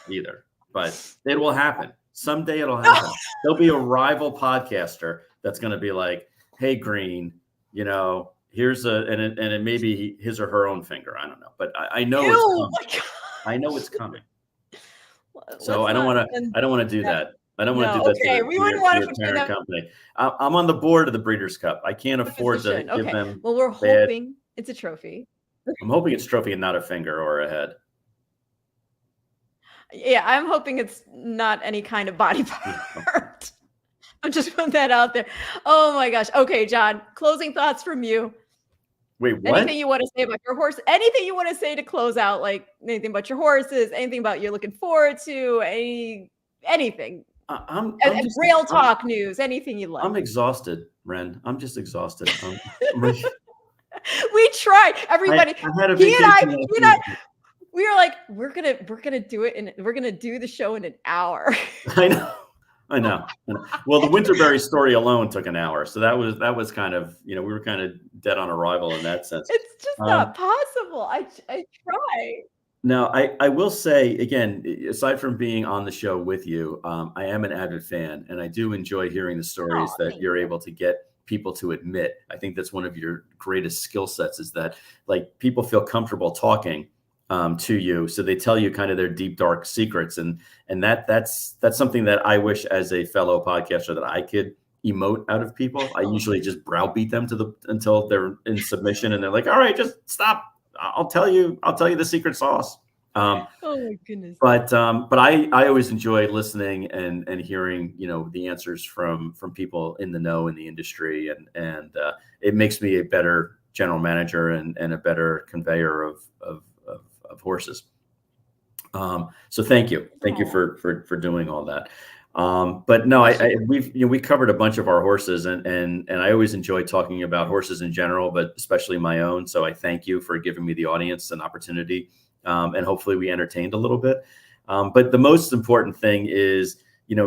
either. But it will happen. Someday it'll happen. There'll be a rival podcaster that's going to be like, "Hey, Green, here's and it may be his or her own finger. I don't know, but I know it's coming. I know it's coming. So I don't want to do that. I don't want to do that. Okay, we wouldn't want to put that company. I'm on the board of the Breeders' Cup. I can't afford to give them. Well, we're hoping it's a trophy. I'm hoping it's trophy and not a finger or a head. Yeah, I'm hoping it's not any kind of body part. I'm just putting that out there. Oh my gosh. Okay, John, closing thoughts from you. Wait, what? Anything you want to say about your horse? Anything you want to say to close out? Like anything about your horses? Anything about you're looking forward to? Anything? I'm And just rail talk news? Anything you like? I'm exhausted, Ren. I'm just exhausted. We tried. Everybody. I had a He and I. vacation last He and I. week. We were like, we're gonna do it, and we're gonna do the show in an hour. I know. Well, the Winterberry story alone took an hour, so that was kind of, we were kind of dead on arrival in that sense. It's just not possible. I try. Now, I will say again, aside from being on the show with you, I am an avid fan, and I do enjoy hearing the stories that you're able to get people to admit. I think that's one of your greatest skill sets, is that like people feel comfortable talking to you, so they tell you kind of their deep dark secrets, and that's something that I wish as a fellow podcaster that I could emote out of people. I usually just browbeat them until they're in submission, and they're like, all right, just stop. I'll tell you the secret sauce. Oh my goodness. But I always enjoy listening and hearing, the answers from people in the know in the industry, and it makes me a better general manager and a better conveyor of horses. So thank you for doing all that. But no, we covered a bunch of our horses, and I always enjoy talking about horses in general, but especially my own. So I thank you for giving me the audience an opportunity, and hopefully we entertained a little bit. But the most important thing is,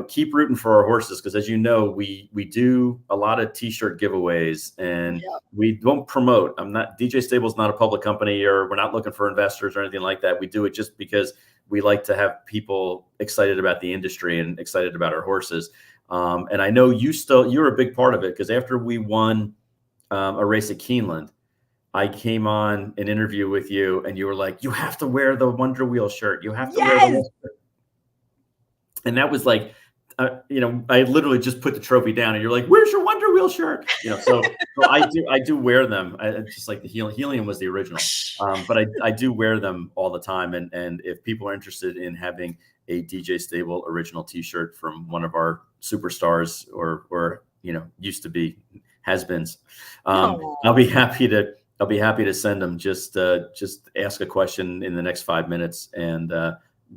keep rooting for our horses, because as you know, we do a lot of t-shirt giveaways, and we don't promote. DJ Stable's not a public company, or we're not looking for investors or anything like that. We do it just because we like to have people excited about the industry and excited about our horses. And I know you're a big part of it, because after we won a race at Keeneland, I came on an interview with you, and you were like, you have to wear the Wonder Wheel shirt. You have to wear the shirt. And that was like, I literally just put the trophy down, and you're like, where's your Wonder Wheel shirt? So I do wear them. Just like the Helium was the original, but I do wear them all the time. And if people are interested in having a DJ Stable original T-shirt from one of our superstars, or used to be has-beens, I'll be happy to send them. Just ask a question in the next 5 minutes, and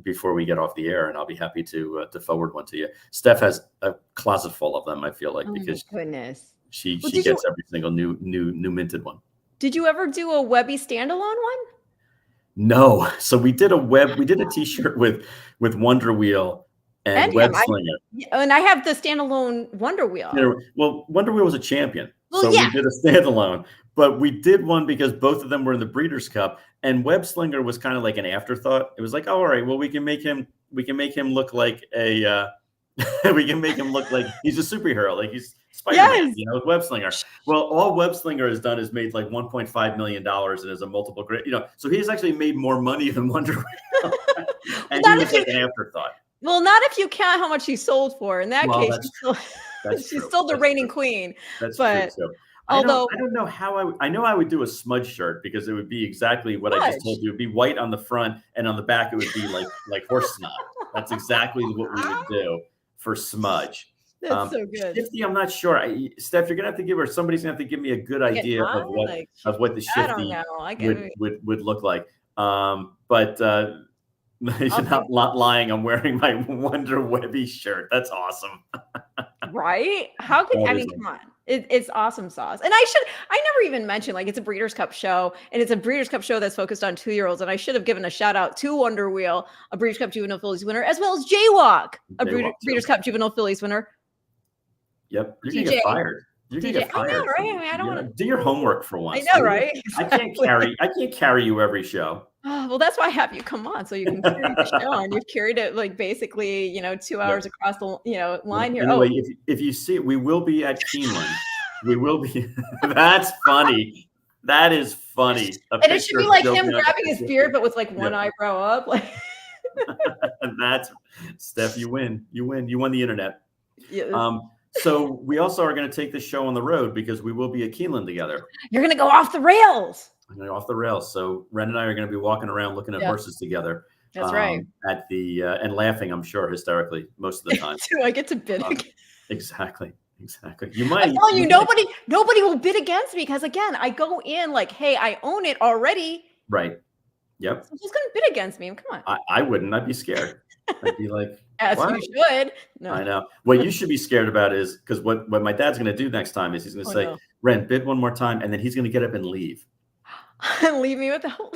before we get off the air, and I'll be happy to forward one to you. Steph has a closet full of them, I feel like, because goodness, she gets every single new minted one. Did you ever do a Webby standalone one? No. So we did a T-shirt with Wonder Wheel and Web Slinger. And I have the standalone Wonder Wheel. Well, Wonder Wheel was a champion. Well, we did a standalone, but we did one because both of them were in the Breeders' Cup, and Web Slinger was kind of like an afterthought. It was like, oh, all right, well, we can make him look like a we can make him look like he's a superhero, like he's Spider-Man, Web Slinger. Well, all Web Slinger has done is made like $1.5 million and is a multiple grade, so he's actually made more money than Wonder Wheel. And he was like an afterthought. Well, not if you count how much he sold for. In that case, she's still the reigning queen. That's true. Although I don't know how I know I would do a smudge shirt, because it would be exactly what I just told you. It would be white on the front, and on the back it would be like horse snot. That's exactly what we would do for smudge. That's so good. Shifty, I'm not sure. Steph, you're gonna have to give her. Somebody's gonna have to give me a good idea of what the Shifty would look like. But you're not lying. I'm wearing my Wonder Webby shirt. That's awesome. Right? How could come on. It's awesome sauce. And I never even mentioned, like, it's a Breeders' Cup show, and it's a Breeders' Cup show that's focused on 2-year-olds. And I should have given a shout out to Wonder Wheel, a Breeders' Cup Juvenile Fillies winner, as well as Jaywalk, a Breeders' Cup Juvenile Fillies winner. Yep. You're going to get fired. You're going to get fired. I know, right? I don't want to do your homework for once. I know, right? Exactly. I can't carry you every show. Oh, well, that's why I have you come on, so you can carry the show, and you've carried it like basically, 2 hours across the line here. Anyway, if you see it, we will be at Keeneland. We will be. That's funny. That is funny. And it should be like him grabbing his beard, but with like one eyebrow up. Like that's Steph. You win. You won the internet. Yeah. So we also are going to take this show on the road, because we will be at Keeneland together. You're going to go off the rails. I'm going to go off the rails. So Ren and I are going to be walking around looking at horses together. That's right. At the and laughing, I'm sure, hysterically most of the time. Do I get to bid again? Exactly. Exactly. You I'm might. telling you, You might. nobody will bid against me because again, I go in like, hey, I own it already. Right. Yep. So who's going to bid against me? Come on. I wouldn't. I'd be scared. I'd be like, As what? you should. No. I know. What you should be scared about is because what my dad's going to do next time is he's going to Oh say, no. Ren, bid one more time. And then he's going to get up and leave. Leave me with the whole.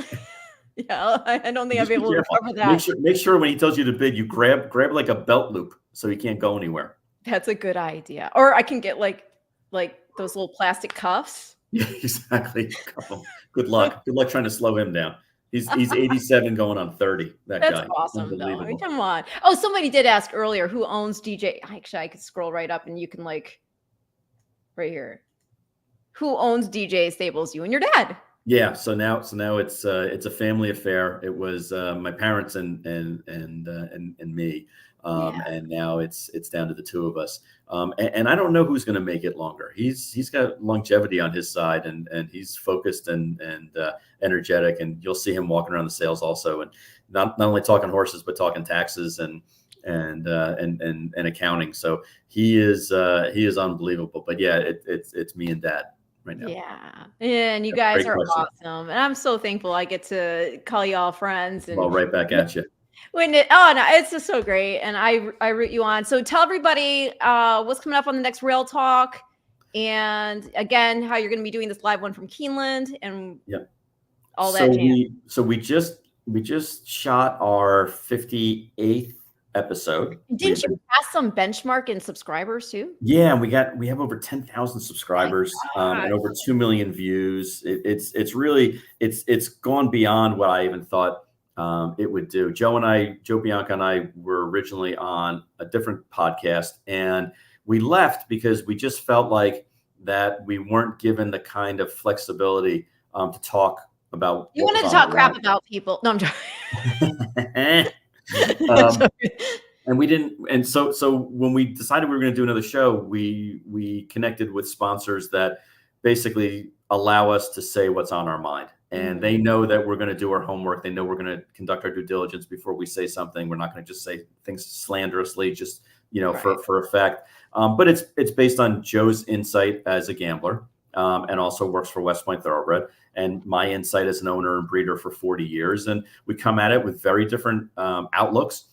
Yeah, I don't think I'd Just be be able to careful. recover that. Make sure when he tells you to bid, you grab like a belt loop so he can't go anywhere. That's a good idea. Or I can get like those little plastic cuffs. Yeah, exactly. Good luck. Good luck trying to slow him down. He's 87 going on 30. That That's guy. awesome, though. I mean, Unbelievable. come on. Oh, somebody did ask earlier who owns DJ. Actually, I could scroll right up and you can like right here. Who owns DJ Stables? You and your dad. Yeah. So now it's a family affair. It was my parents and me. Yeah. And now it's down to the two of us. And I don't know who's going to make it longer. He's got longevity on his side, and he's focused and energetic. And you'll see him walking around the sales also, and not only talking horses but talking taxes and accounting. So he is unbelievable. But yeah, it's me and Dad right now. Yeah. And you That's a guys great are question. awesome. And I'm so thankful I get to call y'all friends. And Well, right back at you. oh no, it's just so great. And I root you on. So tell everybody what's coming up on the next Rail Talk. And again, how you're going to be doing this live one from Keeneland and all that jam. We just shot our 58th episode. Didn't you pass some benchmark in subscribers too? Yeah, and we have over 10,000 subscribers and over 2 million views. It's really gone beyond what I even thought it would do. Joe Bianca and I were originally on a different podcast, and we left because we just felt like that we weren't given the kind of flexibility to talk about. You wanted to talk crap about people. No, I'm joking. And we didn't. And so when we decided we were going to do another show, we connected with sponsors that basically allow us to say what's on our mind. And they know that we're going to do our homework. They know we're going to conduct our due diligence before we say something. We're not going to just say things slanderously, just, right. for effect. But it's based on Joe's insight as a gambler and also works for West Point Thoroughbred, and my insight as an owner and breeder for 40 years. And we come at it with very different outlooks.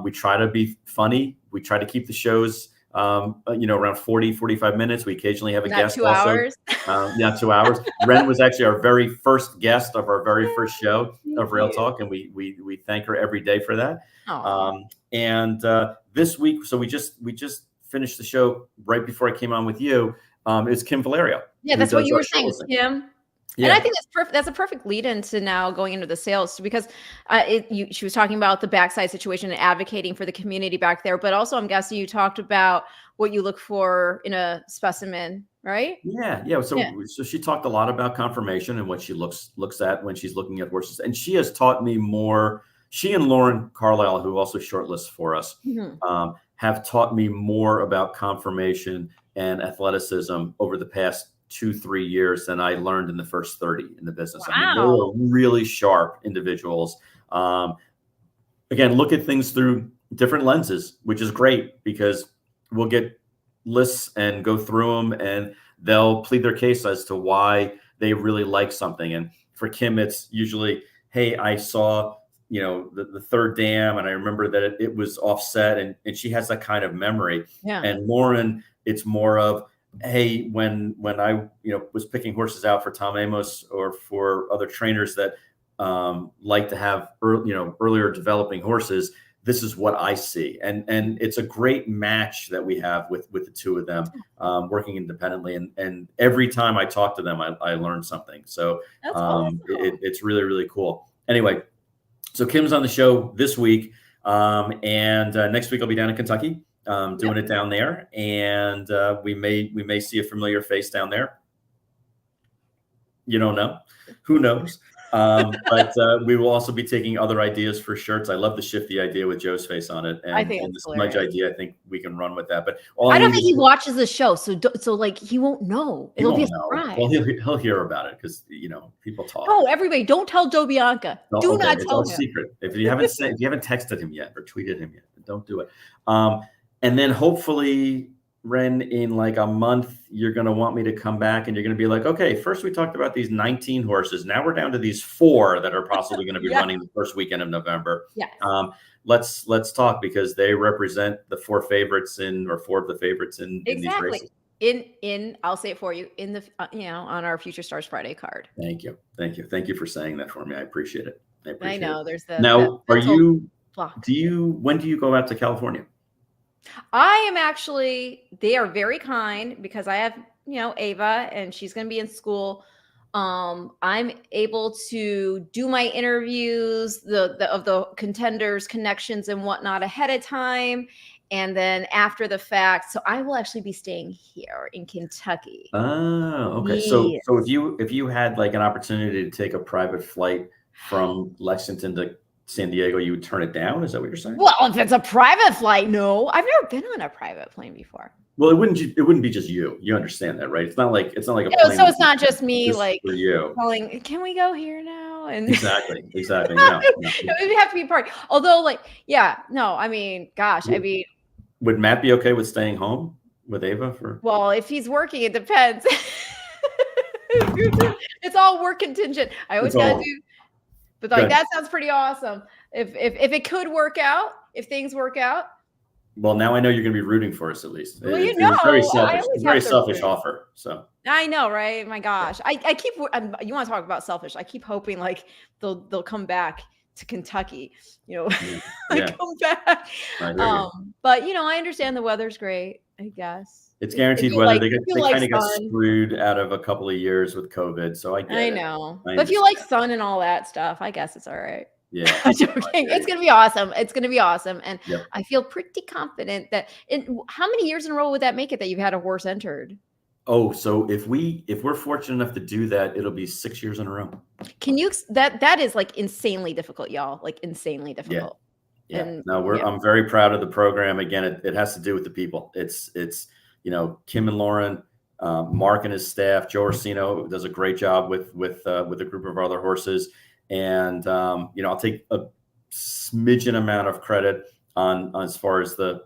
We try to be funny. We try to keep the shows around 40, 45 minutes. We occasionally have a guest. 2 hours. 2 hours. Ren was actually our very first guest of our very first show of Rail Talk, and we thank her every day for that. And this week, so we just finished the show right before I came on with you. Is Kim Valerio. Yeah, that's what you were saying, Kim. Yeah. And I think that's a perfect lead into now going into the sales, because she was talking about the backside situation and advocating for the community back there. But also, I'm guessing you talked about what you look for in a specimen, right? Yeah. So she talked a lot about conformation and what she looks at when she's looking at horses. And she has taught me more. She and Lauren Carlisle, who also shortlists for us, have taught me more about conformation and athleticism over the past 2-3 years than I learned in the first 30 in the business. Wow. I mean, they were really sharp individuals. Again, look at things through different lenses, which is great because we'll get lists and go through them and they'll plead their case as to why they really like something. And for Kim, it's usually, hey, I saw, the third dam and I remember that it was offset, and she has that kind of memory. Yeah. And Lauren, it's more of, hey, when I was picking horses out for Tom Amos or for other trainers that like to have earlier developing horses, this is what I see, and it's a great match that we have with the two of them working independently, and every time I talk to them, I learn something. So awesome. It's really, really cool. Anyway, so Kim's on the show this week, and next week I'll be down in Kentucky. Doing it down there, and we may see a familiar face down there. You don't know, who knows? But we will also be taking other ideas for shirts. I love the Shifty idea with Joe's face on it, and I think the Smudge idea. I think we can run with that. But I don't think he watches the show, so like he won't know. It'll be a surprise. Well, he'll hear about it because people talk. Oh, everybody, don't tell Joe Bianca. Do not tell him. It's all secret. If you haven't texted him yet or tweeted him yet, don't do it. And then hopefully Ren, in like a month, you're going to want me to come back and you're going to be like, okay, first we talked about these 19 horses. Now we're down to these 4 that are possibly going to be Yeah. running the first weekend of November. Yes. Let's talk, because they represent the 4 favorites or 4 of the favorites in these Exactly. races. I'll say it for you, in the on our Future Stars Friday card. Thank you. Thank you for saying that for me. I appreciate it. I know there's Now, block. when do you go out to California? I am actually, they are very kind, because I have, Ava, and she's going to be in school. I'm able to do my interviews, of the contenders, connections and whatnot ahead of time. And then after the fact, so I will actually be staying here in Kentucky. Oh, okay. Yes. So if you had like an opportunity to take a private flight from Lexington to San Diego, you would turn it down? Is that what you're saying? Well, if it's a private flight, no. I've never been on a private plane before. Well, it wouldn't be just you. You understand that, right? It's not like a plane. So it's not just me, like for you. calling, can we go here now? And Exactly. No. it would have to be part. Although, I mean, gosh, would Matt be okay with staying home with Ava for? Well, if he's working, it depends. It's all work contingent. I always gotta do, but like that sounds pretty awesome. If it could work out, if things work out. Well, now I know you're going to be rooting for us at least. Well, it's very selfish. It's a very selfish root. offer. So I know, right? My gosh, I keep. You want to talk about selfish? I keep hoping like they'll come back to Kentucky. Come back. But I understand the weather's great. I guess it's guaranteed weather. They kind of got screwed out of a couple of years with COVID, so I get it. I know, but if you like sun and all that stuff, I guess it's all right. Yeah, I'm joking. It's gonna be awesome. It's gonna be awesome, and yep. I feel pretty confident that. How many years in a row would that make it that you've had a horse entered? Oh, so if we're fortunate enough to do that, it'll be 6 years in a row. Can you? That is like insanely difficult, y'all. Like insanely difficult. Yeah. I'm very proud of the program. Again, it has to do with the people. It's Kim and Lauren, Mark and his staff, Joe Orsino does a great job with a group of other horses. And, I'll take a smidgen amount of credit on as far as the,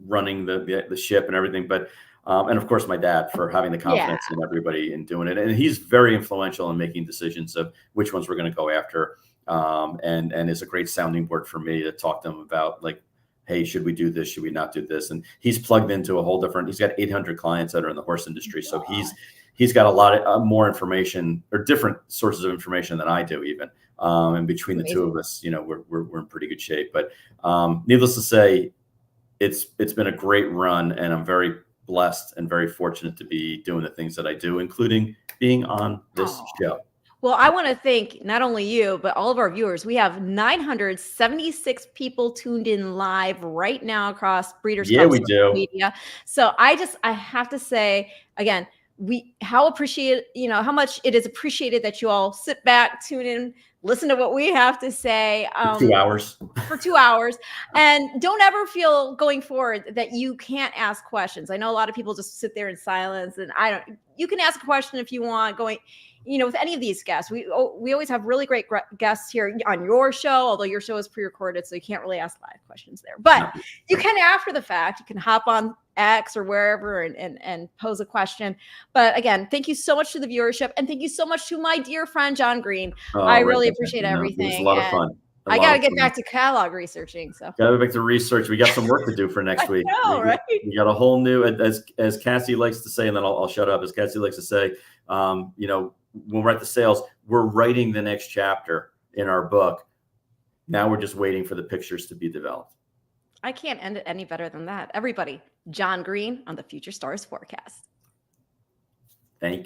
running the ship and everything. But, and of course my dad for having the confidence in everybody and doing it. And he's very influential in making decisions of which ones we're going to go after. And it's a great sounding board for me to talk to him about, like, hey, should we do this? Should we not do this? And he's plugged into he's got 800 clients that are in the horse industry. So he's got a lot of more information, or different sources of information than I do even. And between the two of us, we're in pretty good shape. But needless to say, it's been a great run, and I'm very blessed and very fortunate to be doing the things that I do, including being on this show. Well, I want to thank not only you, but all of our viewers. We have 976 people tuned in live right now across Breeders' Club social media. So I have to say again, how much it is appreciated that you all sit back, tune in, listen to what we have to say for 2 hours. For 2 hours, and don't ever feel going forward that you can't ask questions. I know a lot of people just sit there in silence, and you can ask a question if you want. With any of these guests, we always have really great guests here on your show, although your show is pre-recorded, so you can't really ask live questions there. But you can, after the fact, you can hop on X or wherever and pose a question. But again, thank you so much to the viewership, and thank you so much to my dear friend John Green. I really appreciate everything. It was a lot of fun. I got to get back to catalog researching. So got to get back to research. We got some work to do for next week. Right? We got a whole new, as Cassie likes to say, and then I'll shut up. As Cassie likes to say, when we're at the sales, we're writing the next chapter in our book. Now we're just waiting for the pictures to be developed. I can't end it any better than that. Everybody, John Green on the Future Stars Forecast. Thank you.